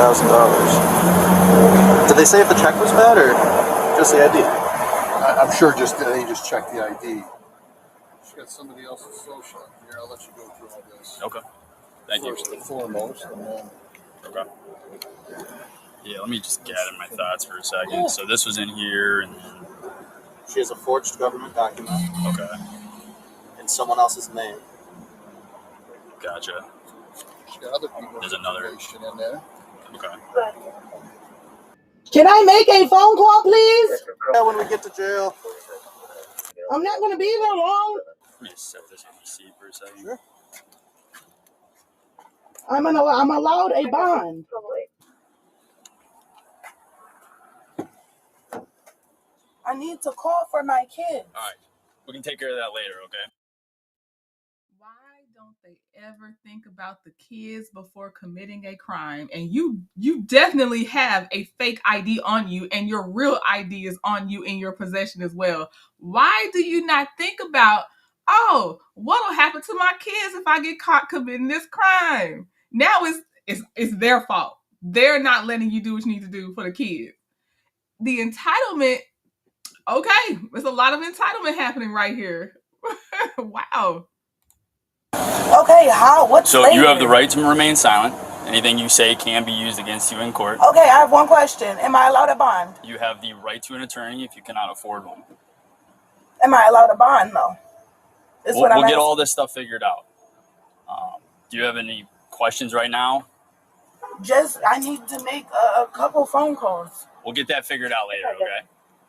$28,000. Did they say if the check was bad or just the ID? I'm sure they just checked the ID. She got somebody else's social here. I'll let you go through all this. Okay. Thank you. First and foremost, and then. Okay. Yeah, let me just gather my thoughts for a second. Yeah. So this was in here, and then she has a forged government document. Okay. In someone else's name. Gotcha. She got other people's There's another information in there. Okay. Can I make a phone call, please? Yeah, when we get to jail. I'm not gonna be there long. Let me just set this on the seat for a second. Sure. I'm allowed a bond. I need to call for my kids. All right. We can take care of that later, okay? Why don't they ever think about the kids before committing a crime? And you definitely have a fake ID on you, and your real ID is on you in your possession as well. Why do you not think about, what'll happen to my kids if I get caught committing this crime? Now it's their fault. They're not letting you do what you need to do for the kids. The entitlement, okay, there's a lot of entitlement happening right here. Wow. Okay, how? What's So later? you have the right to remain silent. Anything you say can be used against you in court. Okay, I have one question. Am I allowed a bond? You have the right to an attorney if you cannot afford one. Am I allowed a bond, though? We'll get all this stuff figured out. Do you have any questions right now? I need to make a couple phone calls. We'll get that figured out later, okay?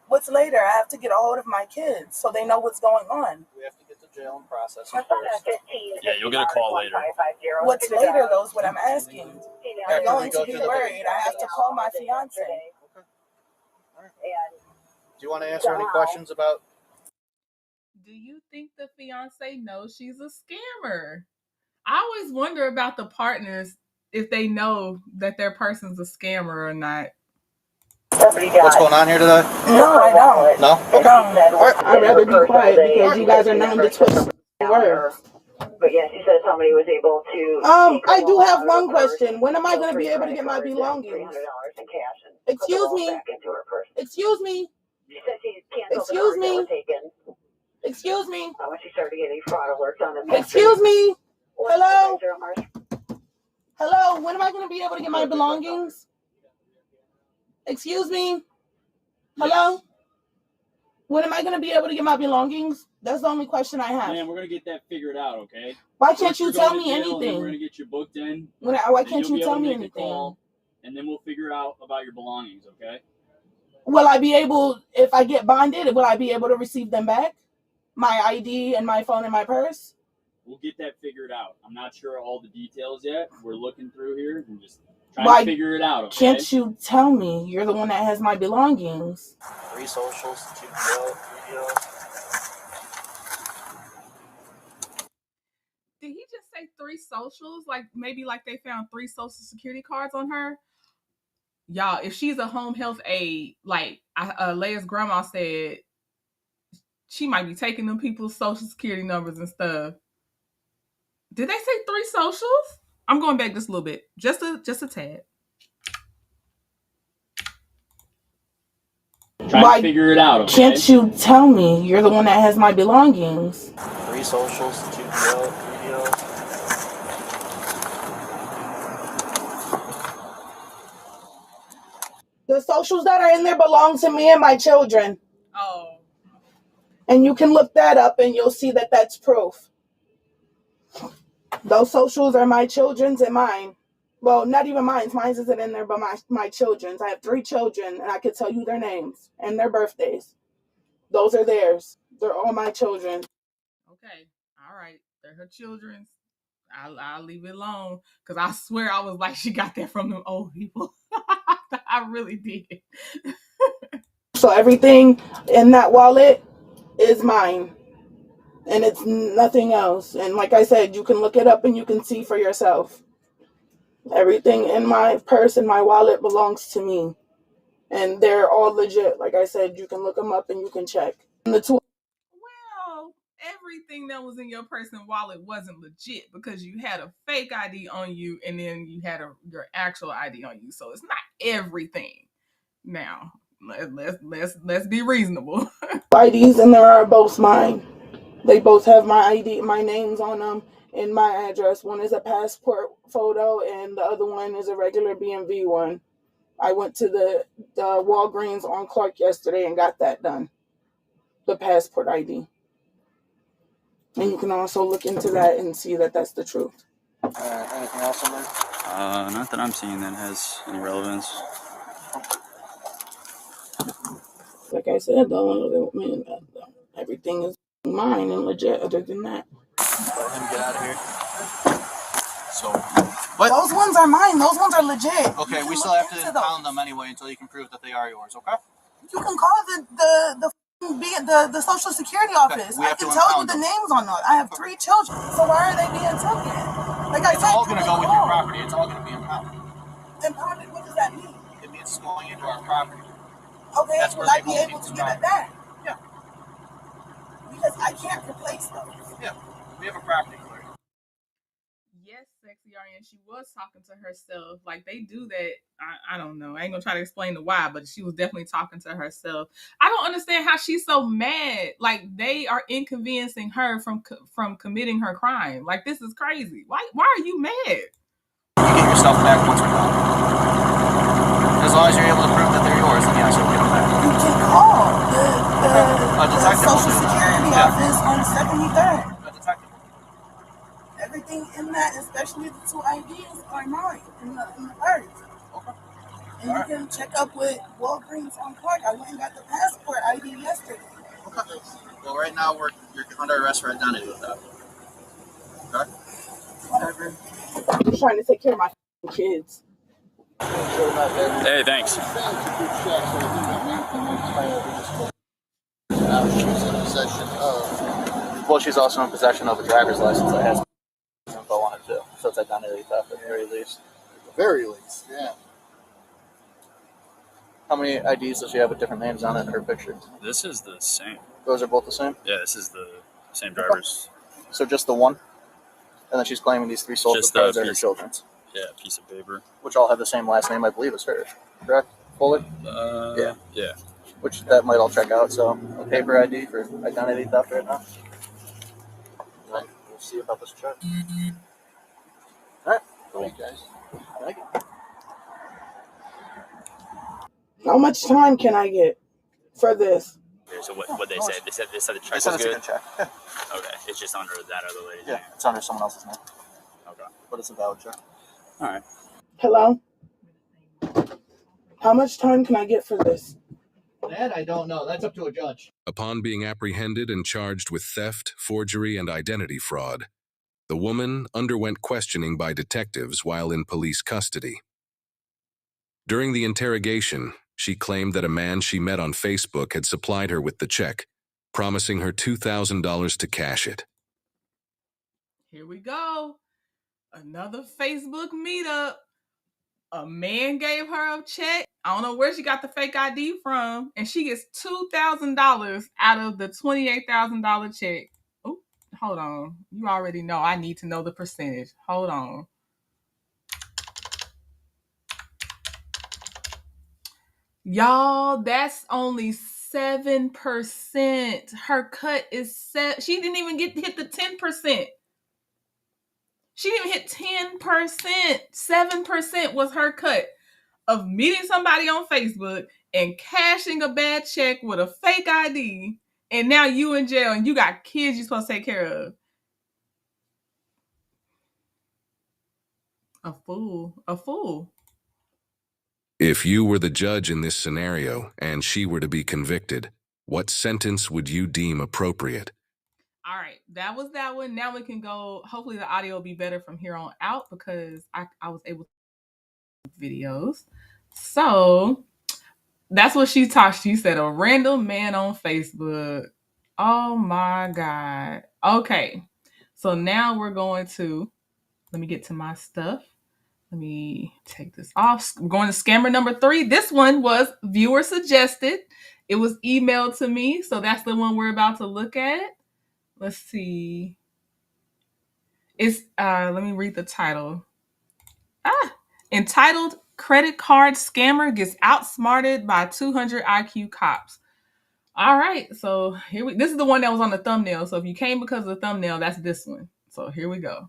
What's later? I have to get a hold of my kids so they know what's going on. We have to get to jail and process it first. Yeah, you'll get a call later. What's later, though, is what I'm asking. I'm going to be worried. I have to call my fiance. Okay. All right. Do you want to answer any questions about? Do you think the fiance knows she's a scammer? I always wonder about the partners if they know that their person's a scammer or not. What's going on here today? No, I don't. No? Okay. I'd rather be quiet because you guys are known to twist words. But yeah, she said somebody was able to. I do have one question. When am I going to be able to get my belongings? $300 in cash. Excuse me. Excuse me. She said she canceled the cars that were taken. Excuse me. When she started getting fraud alerts on them. Excuse me. Hello. Hello. When am I going to be able to get my belongings? Excuse me. Hello. When am I going to be able to get my belongings? That's the only question I have. Man, we're going to get that figured out, okay? Why can't you tell me anything? We're going to get you booked in. Why can't you tell me anything? And then we'll figure out about your belongings, okay? Will I be able, if I get bonded, will I be able to receive them back? My ID and my phone and my purse? We'll get that figured out. I'm not sure all the details yet. We're looking through here and just Trying to figure it out, okay? Can't you tell me? You're the one that has my belongings. 3 socials, 2 PO, 3 PO. Did he just say 3 socials? Like maybe like they found 3 social security cards on her? Y'all, if she's a home health aide, like Leia's grandma said, she might be taking them people's social security numbers and stuff. Did they say 3 socials? I'm going back just a little bit, just a tad. Trying to figure it out, okay? Can't you tell me? You're the one that has my belongings. 3 socials, 2 PO, 3 PO. The socials that are in there belong to me and my children. Oh. And you can look that up and you'll see that that's proof. Those socials are my children's and mine. Well, not even mine. Mine isn't in there, but my children's. I have 3 children, and I could tell you their names and their birthdays. Those are theirs. They're all my children. Okay. All right. They're her children's. I'll leave it alone. Because I swear I was like, she got that from them old people. I really did. So everything in that wallet is mine. And it's nothing else. And like I said, you can look it up and you can see for yourself. Everything in my purse and my wallet belongs to me. And they're all legit. Like I said, you can look them up and you can check. And the 2 Well, everything that was in your purse and wallet wasn't legit because you had a fake ID on you and then you had your actual ID on you. So it's not everything. Now, let's be reasonable. IDs and there are both mine. They both have my ID, my names on them, and my address. One is a passport photo, and the other one is a regular BMV one. I went to the Walgreens on Clark yesterday and got that done. The passport ID. And you can also look into that and see that that's the truth. Anything else on there? Not that I'm seeing that has any relevance. Like I said, everything is mine and legit other than that. Let him get out of here. So, what? Those ones are mine. Those ones are legit. Okay, we still have to impound them anyway until you can prove that they are yours, okay? You can call the Social Security office. I can tell you the names on those. I have 3 children. So why are they being taken? Like I said, it's all going to go with your property. It's all going to be impounded. Impounded? What does that mean? It means it's going into our property. Okay, that's will I be able to give it back? Yeah. Because I can't replace those. Yeah, we have a property clerk. Yes, Sexy Ariane, she was talking to herself. Like they do that. I don't know. I ain't gonna try to explain the why, but she was definitely talking to herself. I don't understand how she's so mad. Like they are inconveniencing her from committing her crime. Like this is crazy. Why are you mad? You get your stuff back once we're done. As long as you're able to prove that they're yours, then yes, you'll get them back. You can call the Social Security office on 73rd. A detective. Everything in that, especially the 2 IDs, are mine in the purse. Okay. And you can check up with Walgreens on Clark. I went and got the passport ID yesterday. Okay. Well, right now you're under arrest for identity with that. Okay. Whatever. I'm trying to take care of my kids. Hey, thanks. She's in possession of. Well, she's also in possession of a driver's license that has info on it too. So it's identity theft at the very least. At the very least, yeah. How many IDs does she have with different names on it in her picture? This is the same. Those are both the same? Yeah, this is the same driver's. So just the one? And then she's claiming these 3 social cards are her children's. Yeah, piece of paper. Which all have the same last name, I believe, as hers. Correct? Fully? Yeah. Which that might all check out. So a paper ID for identity theft right now. Right. We'll see about this check. All right. Cool. Thank you, guys. Thank you. How much time can I get for this? Okay, so what they say? They said the check They said was it's a good? good check. Yeah. Okay, it's just under that other lady's Yeah, name. it's under someone else's name. Okay. But it's a valid check. All right. Hello? How much time can I get for this? That I don't know. That's up to a judge. Upon being apprehended and charged with theft, forgery, and identity fraud, the woman underwent questioning by detectives while in police custody. During the interrogation, she claimed that a man she met on Facebook had supplied her with the check, promising her $2,000 to cash it. Here we go. Another Facebook meetup. A man gave her a check. I don't know where she got the fake ID from, and she gets $2,000 out of the $28,000 check. Oh, hold on. You already know I need to know the percentage. Hold on. Y'all, that's only 7%. Her cut is she didn't even hit the 10%. She didn't even hit 10%. 7% was her cut of meeting somebody on Facebook and cashing a bad check with a fake ID. And now you in jail and you got kids you're supposed to take care of. A fool. A fool. If you were the judge in this scenario and she were to be convicted, what sentence would you deem appropriate? All right, that was that one. Now we can go. Hopefully the audio will be better from here on out because I was able to videos. So that's what she talked. She said a random man on Facebook. Oh my God. Okay. So now we're going to, let me get to my stuff. Let me take this off. We're going to scammer number 3. This one was viewer suggested. It was emailed to me. So that's the one we're about to look at. Let's see. It's let me read the title. Entitled Credit Card Scammer Gets Outsmarted by 200 IQ Cops. All right, so this is the one that was on the thumbnail. So if you came because of the thumbnail, that's this one. So here we go.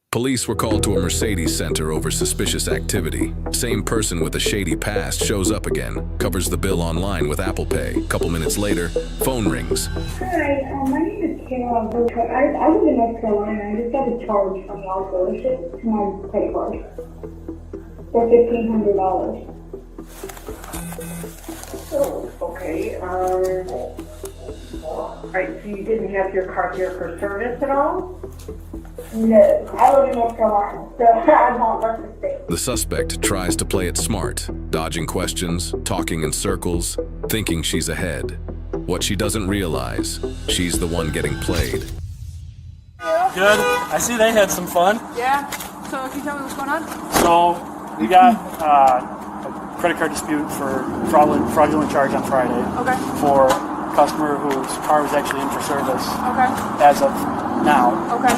Police were called to a Mercedes center over suspicious activity. Same person with a shady past shows up again, covers the bill online with Apple Pay. Couple minutes later, phone rings. Hi, my name is Kayla. I live in North Carolina. I just got a charge from y'all dealership to my credit card for $1,500. Oh, okay. Right, so you didn't have your car here for service at all? No, I live in North Carolina, so I won't let the state. The suspect tries to play it smart, dodging questions, talking in circles, thinking she's ahead. What she doesn't realize, she's the one getting played. Good. I see they had some fun. Yeah. So can you tell me what's going on? So we got a credit card dispute for fraudulent charge on Friday. Okay. For a customer whose car was actually in for service. Okay. As of now. Okay.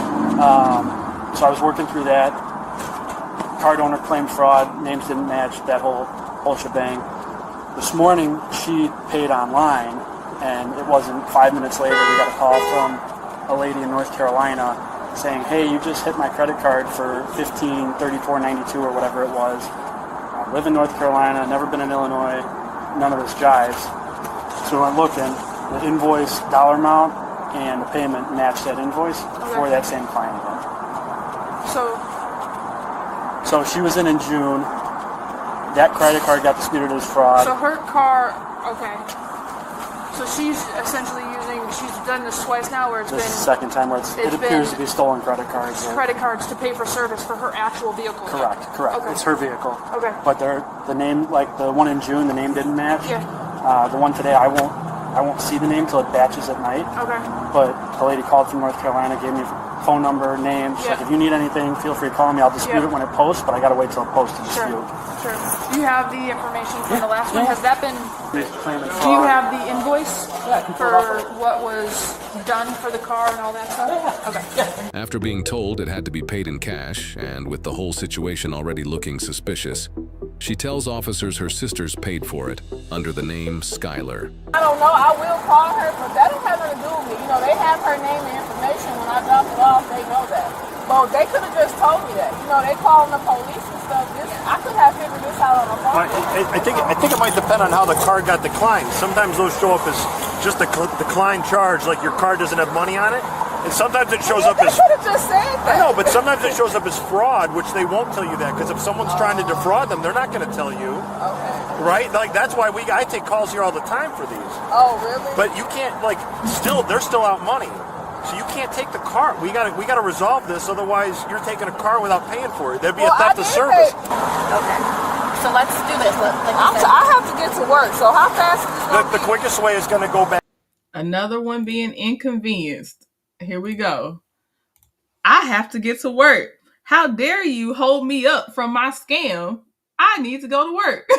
So I was working through that. Card owner claimed fraud. Names didn't match. That whole shebang. This morning she paid online, and it wasn't 5 minutes later we got a call from a lady in North Carolina saying, "Hey, you just hit my credit card for $1534.92 or whatever it was. I live in North Carolina, never been in Illinois, none of this jives." So we went looking, the invoice dollar amount and the payment matched that invoice for that same client again. So she was in June. That credit card got disputed as fraud. So her car, okay. So she's essentially she's done this twice now where it's this been... is the second time where it appears to be stolen credit cards. Credit cards to pay for service for her actual vehicle. Correct. Okay. It's her vehicle. Okay. But the name, like the one in June, the name didn't match. Yeah. The one today, I won't see the name till it batches at night. Okay. But the lady called from North Carolina, gave me phone number, name. She's like, if you need anything, feel free to call me. I'll dispute it when it posts, but I gotta wait till it posts to dispute. Sure. Do you have the information from the last one? Has that been... Do you have the invoice for what was done for the car and all that stuff? Okay. After being told it had to be paid in cash, and with the whole situation already looking suspicious, she tells officers her sisters paid for it under the name Skylar. I don't know. I will call her, but that don't have nothing to do with me. You know, they have her name and information. When I drop it off, they know that. Well, they could have just told me that. You know, they calling the police and stuff. I could have figured this out on the phone. I think it might depend on how the card got declined. Sometimes those show up as just a declined charge, like your card doesn't have money on it. And sometimes it shows up as... They could have just said that. I know, but sometimes it shows up as fraud, which they won't tell you that, because if someone's trying to defraud them, they're not going to tell you. Okay. Right? Like, that's why I take calls here all the time for these. Oh, really? But you can't, they're still out money. So you can't take the car. We gotta resolve this. Otherwise, you're taking a car without paying for it. That'd be a theft of service. Okay. So let's do this. I have to get to work. So how fast is this? The quickest way is going to go back. Another one being inconvenienced. Here we go. I have to get to work. How dare you hold me up from my scam? I need to go to work.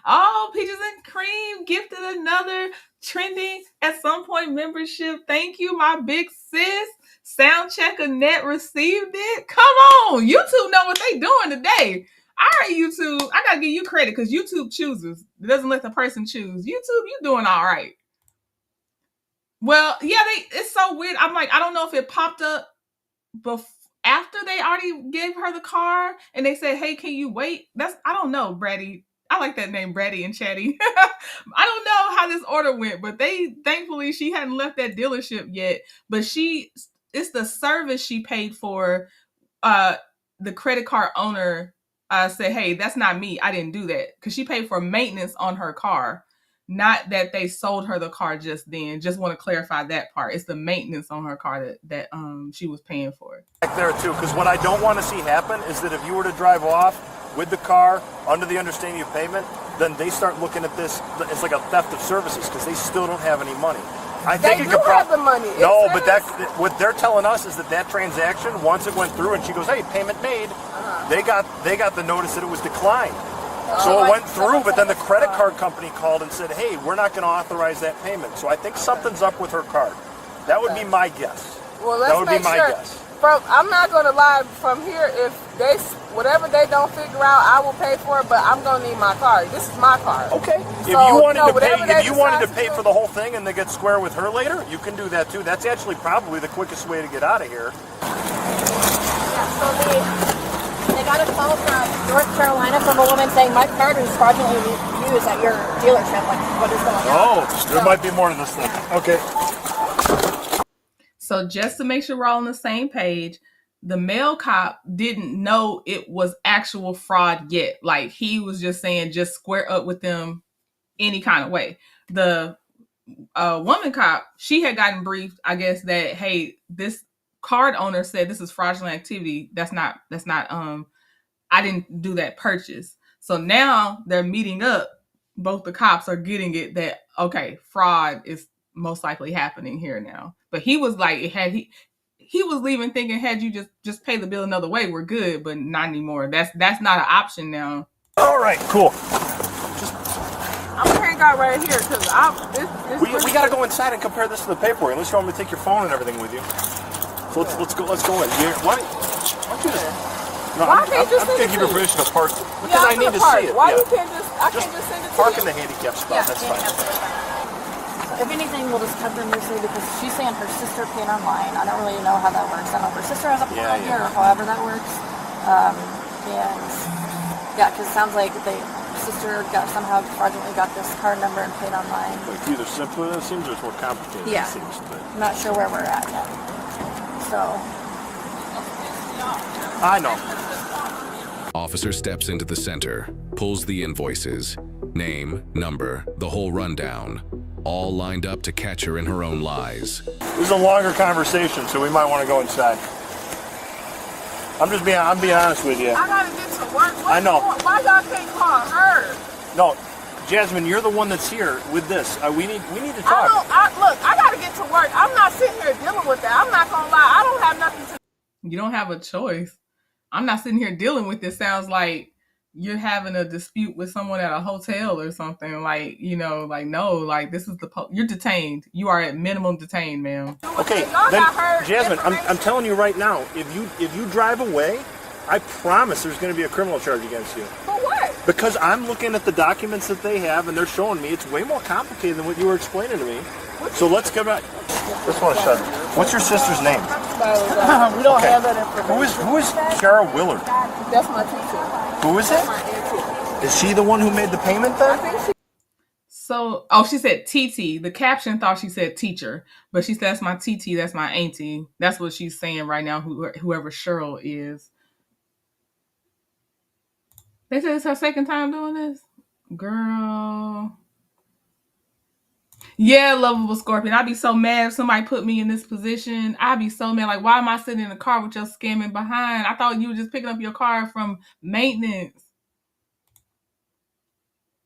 Oh, Peaches and Cream gifted another trending at some point membership. Thank you, my big sis. Soundchecker Net received it. Come on. YouTube know what they doing today. All right, YouTube. I got to give you credit because YouTube chooses. It doesn't let the person choose. YouTube, you doing all right. Well, yeah, it's so weird. I'm like, I don't know if it popped up after they already gave her the car and they said, hey, can you wait? I don't know, Brady. I like that name, Brady and Chatty. I don't know how this order went, but thankfully she hadn't left that dealership yet. But it's the service she paid for. The credit card owner said, hey, that's not me. I didn't do that. Because she paid for maintenance on her car. Not that they sold her the car just then. Just want to clarify that part. It's the maintenance on her car that she was paying for. Back there too, because what I don't want to see happen is that if you were to drive off with the car under the understanding of payment, then they start looking at this as like a theft of services because they still don't have any money. I think they do have the money. No, but what they're telling us is that transaction, once it went through and she goes, hey, payment made, they got the notice that it was declined. So it went through, but then the credit card company called and said, hey, we're not going to authorize that payment. So I think something's up with her card. That would be my guess. Well, let's that would be my guess. I'm not going to lie, from here, if whatever they don't figure out, I will pay for it, but I'm going to need my card. This is my card. Okay. So, if you wanted to pay for the whole thing and they get square with her later, you can do that too. That's actually probably the quickest way to get out of here. Yeah, so they got a call from North Carolina from a woman saying my card was fraudulently used at your dealership. Like, what is going on? Oh, there might be more to this thing. Okay. So just to make sure we're all on the same page, the male cop didn't know it was actual fraud yet. Like, he was just saying, just square up with them any kind of way. The woman cop, she had gotten briefed, I guess, that, hey, this card owner said this is fraudulent activity. That's not, I didn't do that purchase. So now they're meeting up. Both the cops are getting it that, okay, fraud is most likely happening here now. But he was like, he was leaving thinking, had you just pay the bill another way, we're good, but not anymore. That's not an option now. All right, cool. I'm gonna hang out right here because we gotta go inside and compare this to the paperwork. Unless you want me to take your phone and everything with you. So let's go in. Why don't you just? No, I'm going to give you permission to park because I need to see it. Why you can't I can't just send it to park you? in the handicap spot. That's fine. If anything, we'll just cut them loosely because she's saying her sister paid online. I don't really know how that works. I don't know if her sister has a plan here or however that works. Because it sounds like the sister somehow fraudulently got this card number and paid online. It's either simpler than it seems or it's more complicated than it seems. I'm not sure where we're at yet. So. I know. Officer steps into the center, pulls the invoices, name, number, the whole rundown, all lined up to catch her in her own lies. This is a longer conversation, so we might want to go inside. I'm being honest with you. I gotta get to work. I know. Why y'all can't call her? No, Jasmine, you're the one that's here with this. We need to talk. Look, I gotta get to work. I'm not sitting here dealing with that. I'm not gonna lie. I don't have nothing to. You don't have a choice. I'm not sitting here dealing with this. Sounds like you're having a dispute with someone at a hotel or something. Like, no, this is you're detained. You are at minimum detained, ma'am. Okay, then Jasmine, I'm telling you right now, if you drive away, I promise there's going to be a criminal charge against you. For what? Because I'm looking at the documents that they have and they're showing me it's way more complicated than what you were explaining to me. So let's go back. This one shut. What's your sister's name? We don't have that information. Who is Kiara Willard? That's my teacher. Who is it? Is she the one who made the payment then? So, she said TT. The caption thought she said teacher, but she said that's my TT, that's my auntie. That's what she's saying right now, whoever Cheryl is. They said it's her second time doing this? Girl. Yeah, lovable Scorpion. I'd be so mad if somebody put me in this position. I'd be so mad. Like, why am I sitting in the car with your scamming behind? I thought you were just picking up your car from maintenance.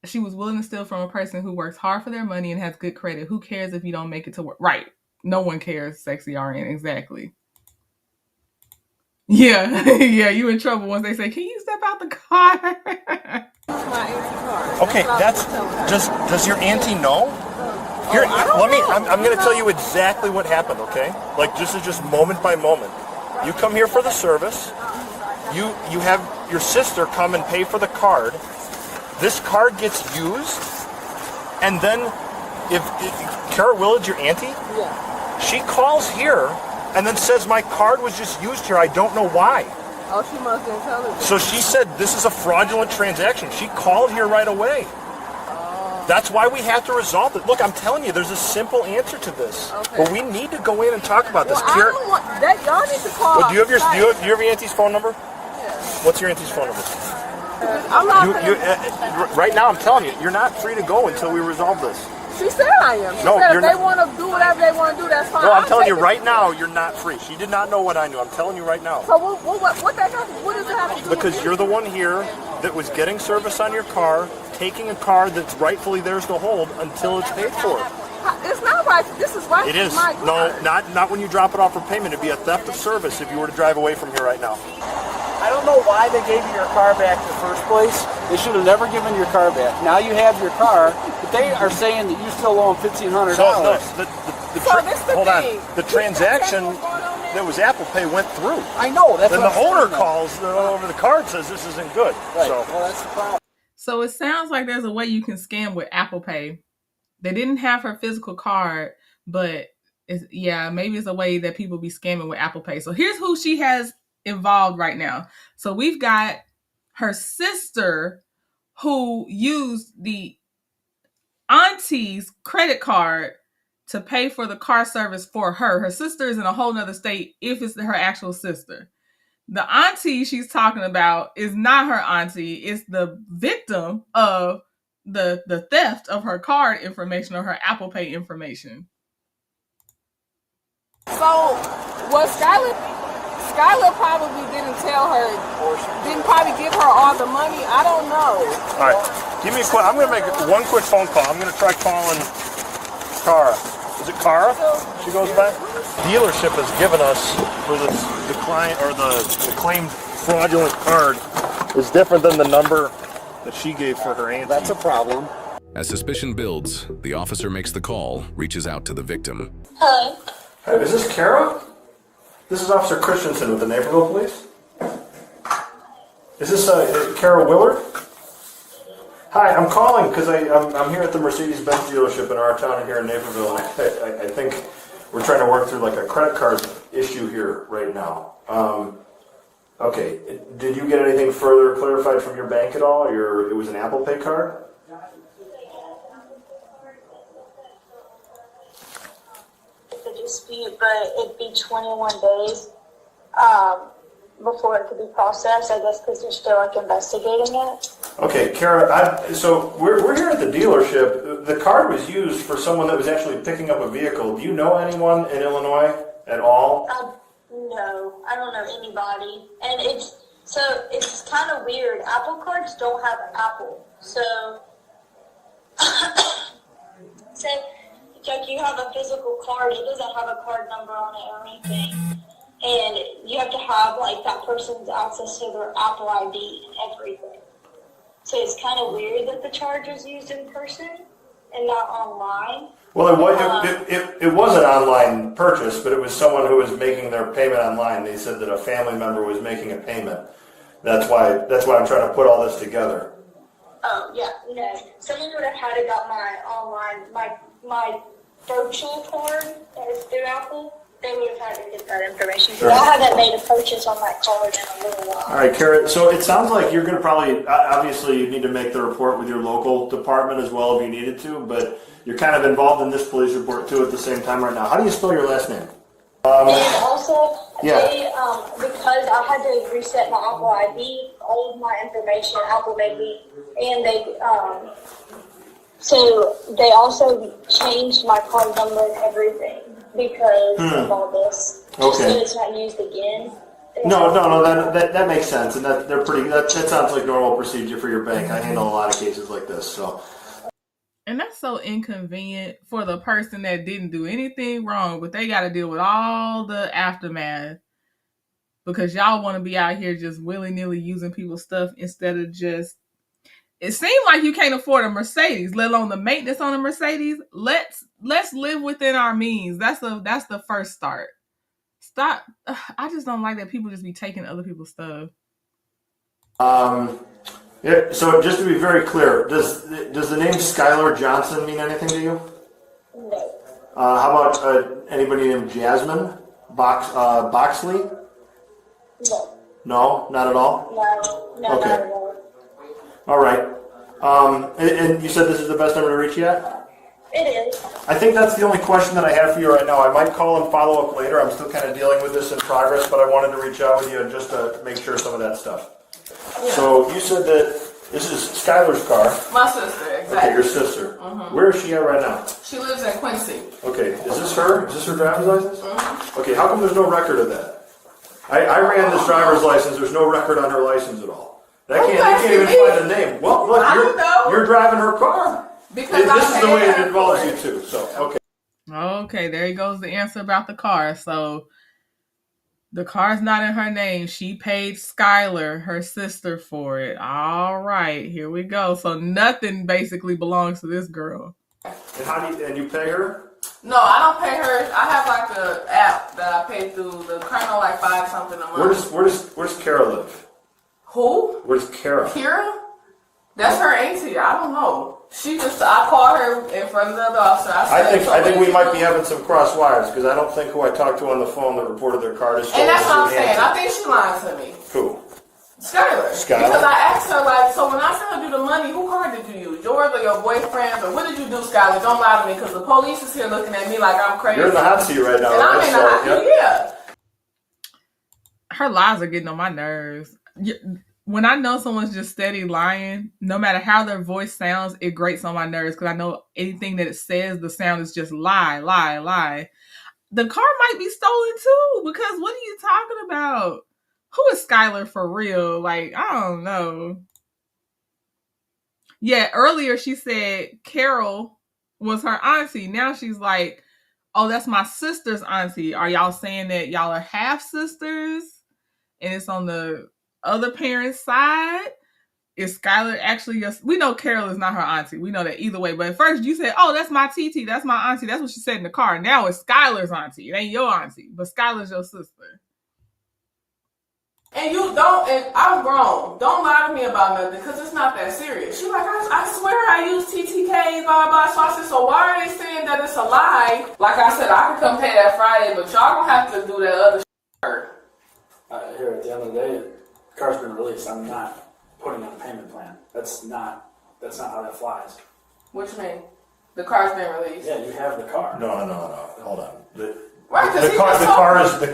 She was willing to steal from a person who works hard for their money and has good credit. Who cares if you don't make it to work? Right. No one cares, sexy RN. Exactly. Yeah. Yeah, you in trouble once they say, can you step out the car? Okay, that's just, does your auntie know? Here, I'm going to tell you exactly what happened, okay? Like, this is just moment by moment. You come here for the service. You have your sister come and pay for the card. This card gets used. And then, if Kara Willard, your auntie, Yeah. she calls here and then says, my card was just used here. I don't know why. Oh, she must have told her. So she said, this is a fraudulent transaction. She called here right away. That's why we have to resolve it. Look, I'm telling you, there's a simple answer to this. Okay. But we need to go in and talk about this. Well, I don't want that. Y'all need to call. Well, do you have your auntie's phone number? Yeah. What's your auntie's phone number? I'm not. Right now, I'm telling you, you're not free to go until we resolve this. She said I am. She No, said you're if they not. want to do whatever they want to do, that's fine. No, I'm telling you right now, you're not free. She did not know what I knew. I'm telling you right now. So what that got? What does it have to do? Because with you're the one here that was getting service on your car, taking a car that's rightfully theirs to hold until it's paid for. It's not right. This is right. It is. No, not when you drop it off for payment. It'd be a theft of service if you were to drive away from here right now. I don't know why they gave you your car back in the first place. They should have never given your car back. Now you have your car, but they are saying that you still owe them $1,500. So hold on. The transaction that was Apple Pay went through. I know. That's then what the I'm owner saying, calls over the card, says this isn't good. Right. So well, that's the problem. So it sounds like there's a way you can scam with Apple Pay. They didn't have her physical card, but maybe it's a way that people be scamming with Apple Pay. So here's who she has involved right now. So we've got her sister who used the auntie's credit card to pay for the car service for her. Her sister is in a whole nother state if it's her actual sister. The auntie she's talking about is not her auntie. It's the victim of the theft of her card information or her Apple Pay information. So, what Skylar probably didn't tell her, didn't probably give her all the money. I don't know. all right, give me a quick. I'm going to make one quick phone call. I'm going to try calling Cara. Is it Cara? She goes back. Dealership has given us for the client or the claimed fraudulent card is different than the number that she gave for her auntie. That's a problem. As suspicion builds, the officer makes the call, reaches out to the victim. Hi, is this Kara? This is Officer Christensen with the Naperville Police. Is this Kara Willard? Hi, I'm calling because I'm here at the Mercedes-Benz dealership in our town here in Naperville. And I think we're trying to work through like a credit card issue here right now. Okay, did you get anything further clarified from your bank at all? It was an Apple Pay card? The dispute, but it'd be 21 days before it could be processed, I guess, because they're still like investigating it. Okay, Kara, so we're here at the dealership. The card was used for someone that was actually picking up a vehicle. Do you know anyone in Illinois at all? No, I don't know anybody. And it's kind of weird. Apple cards don't have Apple. So, like you have a physical card, it doesn't have a card number on it or anything. And you have to have like that person's access to their Apple ID and everything. So it's kind of weird that the charge is used in person and not online. Well, it was an online purchase, but it was someone who was making their payment online. They said that a family member was making a payment. That's why I'm trying to put all this together. Oh yeah, no. Someone would have had to got my online my virtual card that is through Apple. They would have had to get that information. Sure. I haven't made a purchase on that card in a little while. All right, Kara, so it sounds like you're going to probably, obviously you need to make the report with your local department as well if you needed to, but you're kind of involved in this police report too at the same time right now. How do you spell your last name? And also, Yeah. they, because I had to reset my Apple ID, all of my information, Apple made me, and So they also changed my card number and everything because of all this. Just so it's not used again. No, that makes sense, and they're pretty. That sounds like normal procedure for your bank. I handle a lot of cases like this, so. And that's so inconvenient for the person that didn't do anything wrong, but they got to deal with all the aftermath because y'all want to be out here just willy-nilly using people's stuff instead of just. It seemed like you can't afford a Mercedes, let alone the maintenance on a Mercedes. Let's live within our means. That's the first start. Stop. I just don't like that people just be taking other people's stuff. Yeah, so just to be very clear, does the name Skylar Johnson mean anything to you? No. How about anybody named Jasmine Boxley? No. No, not at all? No, okay. not at all. All right. And you said this is the best number to reach yet? It is. I think that's the only question that I have for you right now. I might call and follow up later. I'm still kind of dealing with this in progress, but I wanted to reach out with you just to make sure some of that stuff. Yeah. So you said that this is Skylar's car. My sister, exactly. Okay, your sister. Mm-hmm. Where is she at right now? She lives in Quincy. Okay, is this her? Is this her driver's license? Mm-hmm. Okay, how come there's no record of that? I ran this driver's license. There's no record on her license at all. You can't even find a name. Well, look, you're driving her car. Because this is the way it involves you too. So, okay. Okay, there goes the answer about the car. So the car's not in her name. She paid Skylar, her sister, for it. All right, here we go. So nothing basically belongs to this girl. And you pay her? No, I don't pay her. I have like an app that I pay through the Colonel, like $5 something a month. Where's Kara live? Who? Where's Kara? Kira? That's her auntie. I don't know. I called her in front of the other officer. I think we might be having some cross wires because I don't think who I talked to on the phone that reported their card is. And that's what I'm saying. I think she lied to me. Who? Skylar. Because I asked her, like, so when I sent you the money, who card did you use? Yours or your boyfriend's? Or what did you do, Skylar? Don't lie to me because the police is here looking at me like I'm crazy. You're in the hot seat right now. And right? I'm in the hot seat, yeah. Her lies are getting on my nerves. When I know someone's just steady lying, no matter how their voice sounds, it grates on my nerves because I know anything that it says, the sound is just lie, lie, lie. The car might be stolen too because what are you talking about? Who is Skylar for real? Like, I don't know. Yeah, earlier she said Carol was her auntie. Now she's like, oh, that's my sister's auntie. Are y'all saying that y'all are half sisters and it's on the other parent's side? Is Skylar actually we know Carol is not her auntie. We know that either way. But at first you said, oh, that's my TT. That's my auntie. That's what she said in the car. Now it's Skylar's auntie. It ain't your auntie, but Skylar's your sister. And you don't, and I'm grown. Don't lie to me about nothing because it's not that serious. She's like, I swear I use TTK, blah, blah. So I said, so why are they saying that it's a lie? Like I said, I can come pay that Friday, but y'all gonna have to do that other shit. Here, at the end of the day, the car's been released. I'm not putting on a payment plan. That's not how that flies. What you mean? The car's been released? Yeah, you have the car. No. Hold on. The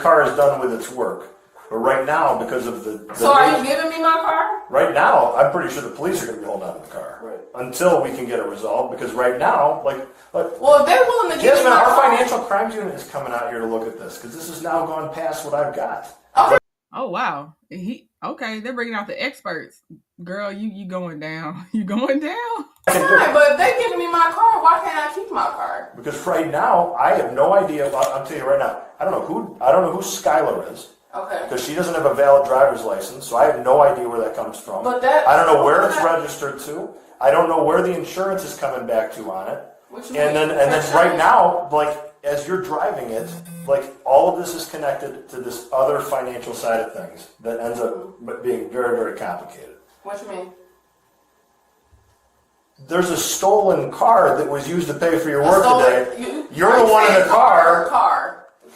car is done with its work. But right now, because of the so are you giving me my car? Right now, I'm pretty sure the police are going to be holding on to the car. Right. Until we can get it resolved. Because right now, well, if they're willing to give me my our car. financial crimes unit is coming out here to look at this. Because this has now gone past what I've got. Okay. Oh, wow. Okay, they're bringing out the experts. Girl, you going down. You going down? Fine, but if they're giving me my car, why can't I keep my car? Because right now, I have no idea. I'm telling you right now, I don't know who Skylar is. Okay. Because she doesn't have a valid driver's license, so I have no idea where that comes from. I don't know where it's registered to. I don't know where the insurance is coming back to on it. And then right now, like as you're driving it, like all of this is connected to this other financial side of things that ends up being very, very complicated. What you mean? There's a stolen card that was used to pay for your work today. You're the one in the car.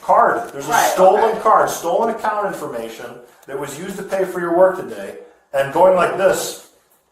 Card. There's a stolen card, stolen account information that was used to pay for your work today, and going like this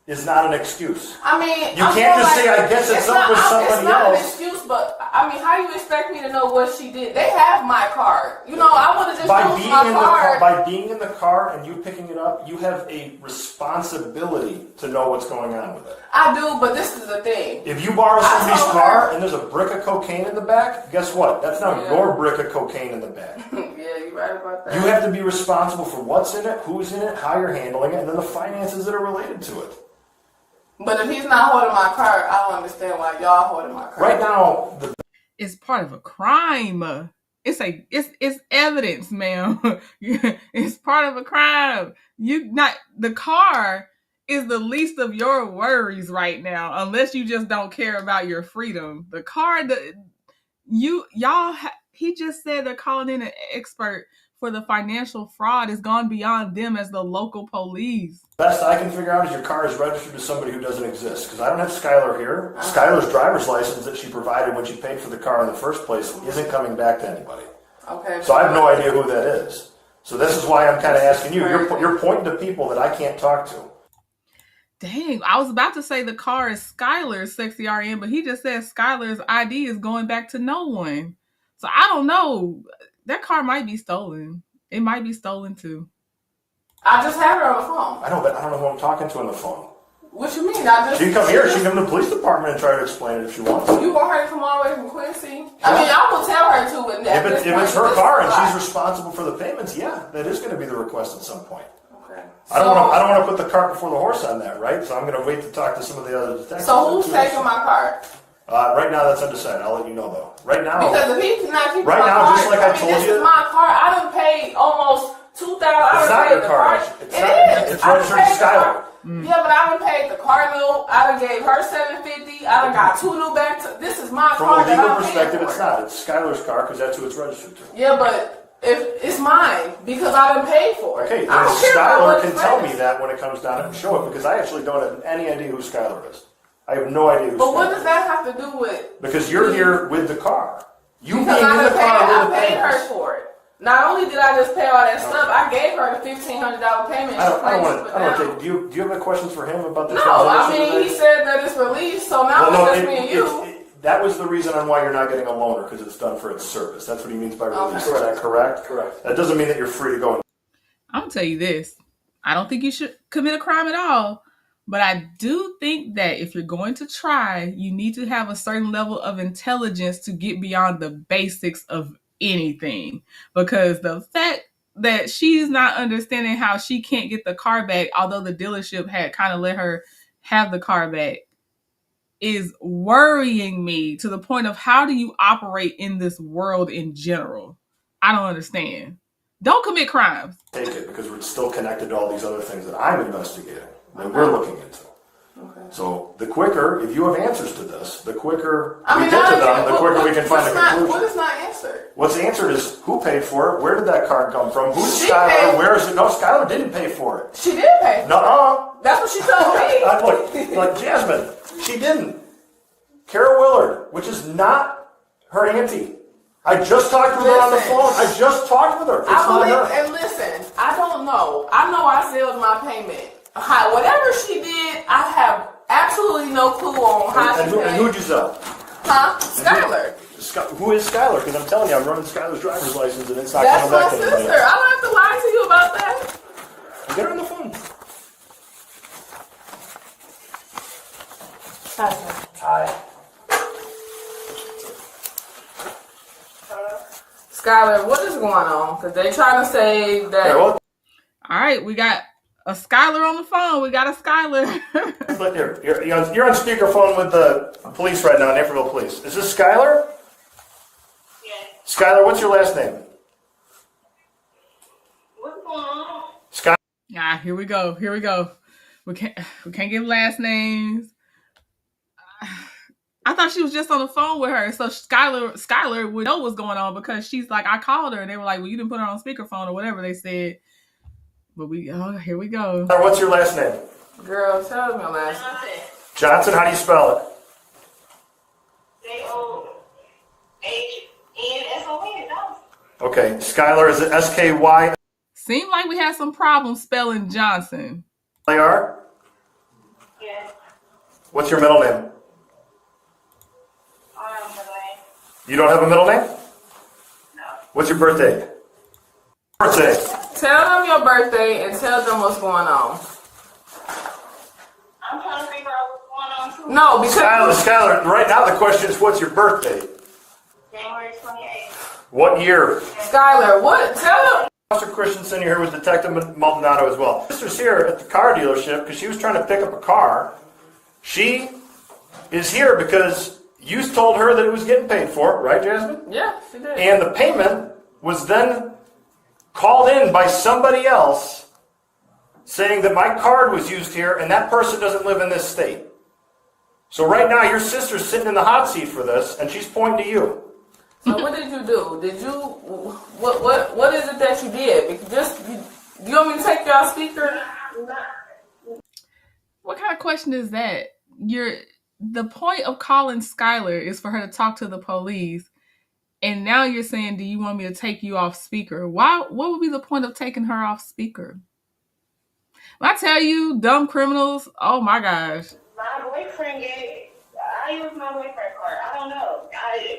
is not an excuse. I mean, you can't just say, I guess it's up with somebody else. It's not an excuse, but I mean, how you expect me to know what she did? They have my card. You know, I would have just used my card. By being in the car and you picking it up, you have a responsibility to know what's going on with it. I do, but this is the thing. If you borrow somebody's car and there's a brick of cocaine in the back, guess what? That's not your brick of cocaine in the back. Yeah, you're right about that. You have to be responsible for what's in it, who's in it, how you're handling it, and then the finances that are related to it. But if he's not holding my card, I don't understand why y'all holding my card. Right now, it's part of a crime. It's evidence, ma'am. It's part of a crime. The car is the least of your worries right now, unless you just don't care about your freedom. The car, he just said they're calling in an expert for the financial fraud. Has gone beyond them as the local police. Best I can figure out is your car is registered to somebody who doesn't exist. Because I don't have Skylar here. Skylar's driver's license that she provided when she paid for the car in the first place isn't coming back to anybody. Okay. So I have no idea who that is. So this is why I'm kind of asking you. You're pointing to people that I can't talk to. Dang, I was about to say the car is Skylar's sexy RN, but he just said Skylar's ID is going back to no one. So I don't know. That car might be stolen. It might be stolen too. I just have her on the phone. I know, but I don't know who I'm talking to on the phone. What you mean? She can come here. She can come to the police department and try to explain it if she wants. You want her to come all the way from Quincy? I mean, I will tell her to. If it's her car and she's responsible for the payments, yeah, that is going to be the request at some point. Okay. I don't want to put the cart before the horse on that, right? So I'm going to wait to talk to some of the other detectives. So who's taking my card? Right now, that's undecided. I'll let you know though. Right now, because if he's not keeping right my now, card, just like I told this you, is my car. I done paid almost $2,000. It's not your car. It's registered to Skylar. Yeah, but I done paid the car note. I done gave her $750. I done got 2 new bags. This is my From car. a legal perspective, it's not. It's Skylar's car because that's who it's registered to. Yeah, but if it's mine because I done paid for it. Okay, then Skylar can tell me that when it comes down and show it because I actually don't have any idea who Skylar is. I have no idea who Skylar is. But what does that have to do with? Because you're here with the car. You being because in the car with the I paid her payments. for it. Not only did I just pay all that stuff, I gave her the $1,500 payment. I don't want to. Do you have any questions for him about this? No, I mean he said that it's released, so now it's just me and you. That was the reason on why you're not getting a loaner because it's done for its service. That's what he means by release. Is that correct? Correct. That doesn't mean that you're free to go. I'm gonna tell you this. I don't think you should commit a crime at all. But I do think that if you're going to try, you need to have a certain level of intelligence to get beyond the basics of anything. Because the fact that she's not understanding how she can't get the car back, although the dealership had kind of let her have the car back, is worrying me to the point of how do you operate in this world in general? I don't understand. Don't commit crimes. Take it because we're still connected to all these other things that I'm investigating. That we're looking into. Okay. So the quicker, if you have answers to this, the quicker we get to them, the quicker we can find a conclusion. What is not answered? What's answered is who paid for it, where did that card come from, who's Skylar, where is it? No, Skylar didn't pay for it. She did pay for it. No. That's what she told me. Like Jasmine, she didn't. Kara Willard, which is not her auntie. I just talked with her on the phone. I just talked with her. It's not her. And listen, I don't know. I know I sealed my payment. Whatever she did, I have absolutely no clue on how she paid. And who'd you sell? Huh? Skylar. Who is Skylar? Because I'm telling you, I'm running Skylar's driver's license and it's not coming back to That's my sister. I don't have to lie to you about that. Get her on the phone. Hi. Skylar, what is going on? Because they trying to say that. All right, we got a Skylar on the phone. We got a Skylar. Look, you're on speakerphone with the police right now, Naperville Police. Is this Skylar? Yes. Skylar, what's your last name? What's going on? Skylar. Ah, here we go. We can't give last names. I thought she was just on the phone with her, so Skylar would know what's going on because she's like, I called her and they were like, well, you didn't put her on speakerphone or whatever they said. But here we go. What's your last name? Girl, tell me my last name. Johnson, how do you spell it? Johnsson. Okay, Skylar, is it S-K-Y? Seemed like we had some problems spelling Johnson. They are? Yes. What's your middle name? I don't have a middle name. You don't have a middle name? No. What's your birthday? Birthday. Tell them your birthday and tell them what's going on. I'm trying to figure out what's going on too. No, because Skylar, right now the question is, what's your birthday? January 28th. What year? Skylar, what? Tell them. Officer Christensen here with Detective Maldonado as well. Sister's here at the car dealership because she was trying to pick up a car. She is here because you told her that it was getting paid for, right, Jasmine? Yeah, she did. And the payment was then called in by somebody else saying that my card was used here and that person doesn't live in this state. So right now your sister's sitting in the hot seat for this and she's pointing to you. So what did you do? Did you what is it that you did? You want me to take y'all speaker? What kind of question is that? The point of calling Skylar is for her to talk to the police, and now you're saying, do you want me to take you off speaker? What would be the point of taking her off speaker? When I tell you, dumb criminals, oh my gosh. My boyfriend I use my boyfriend card. I don't know.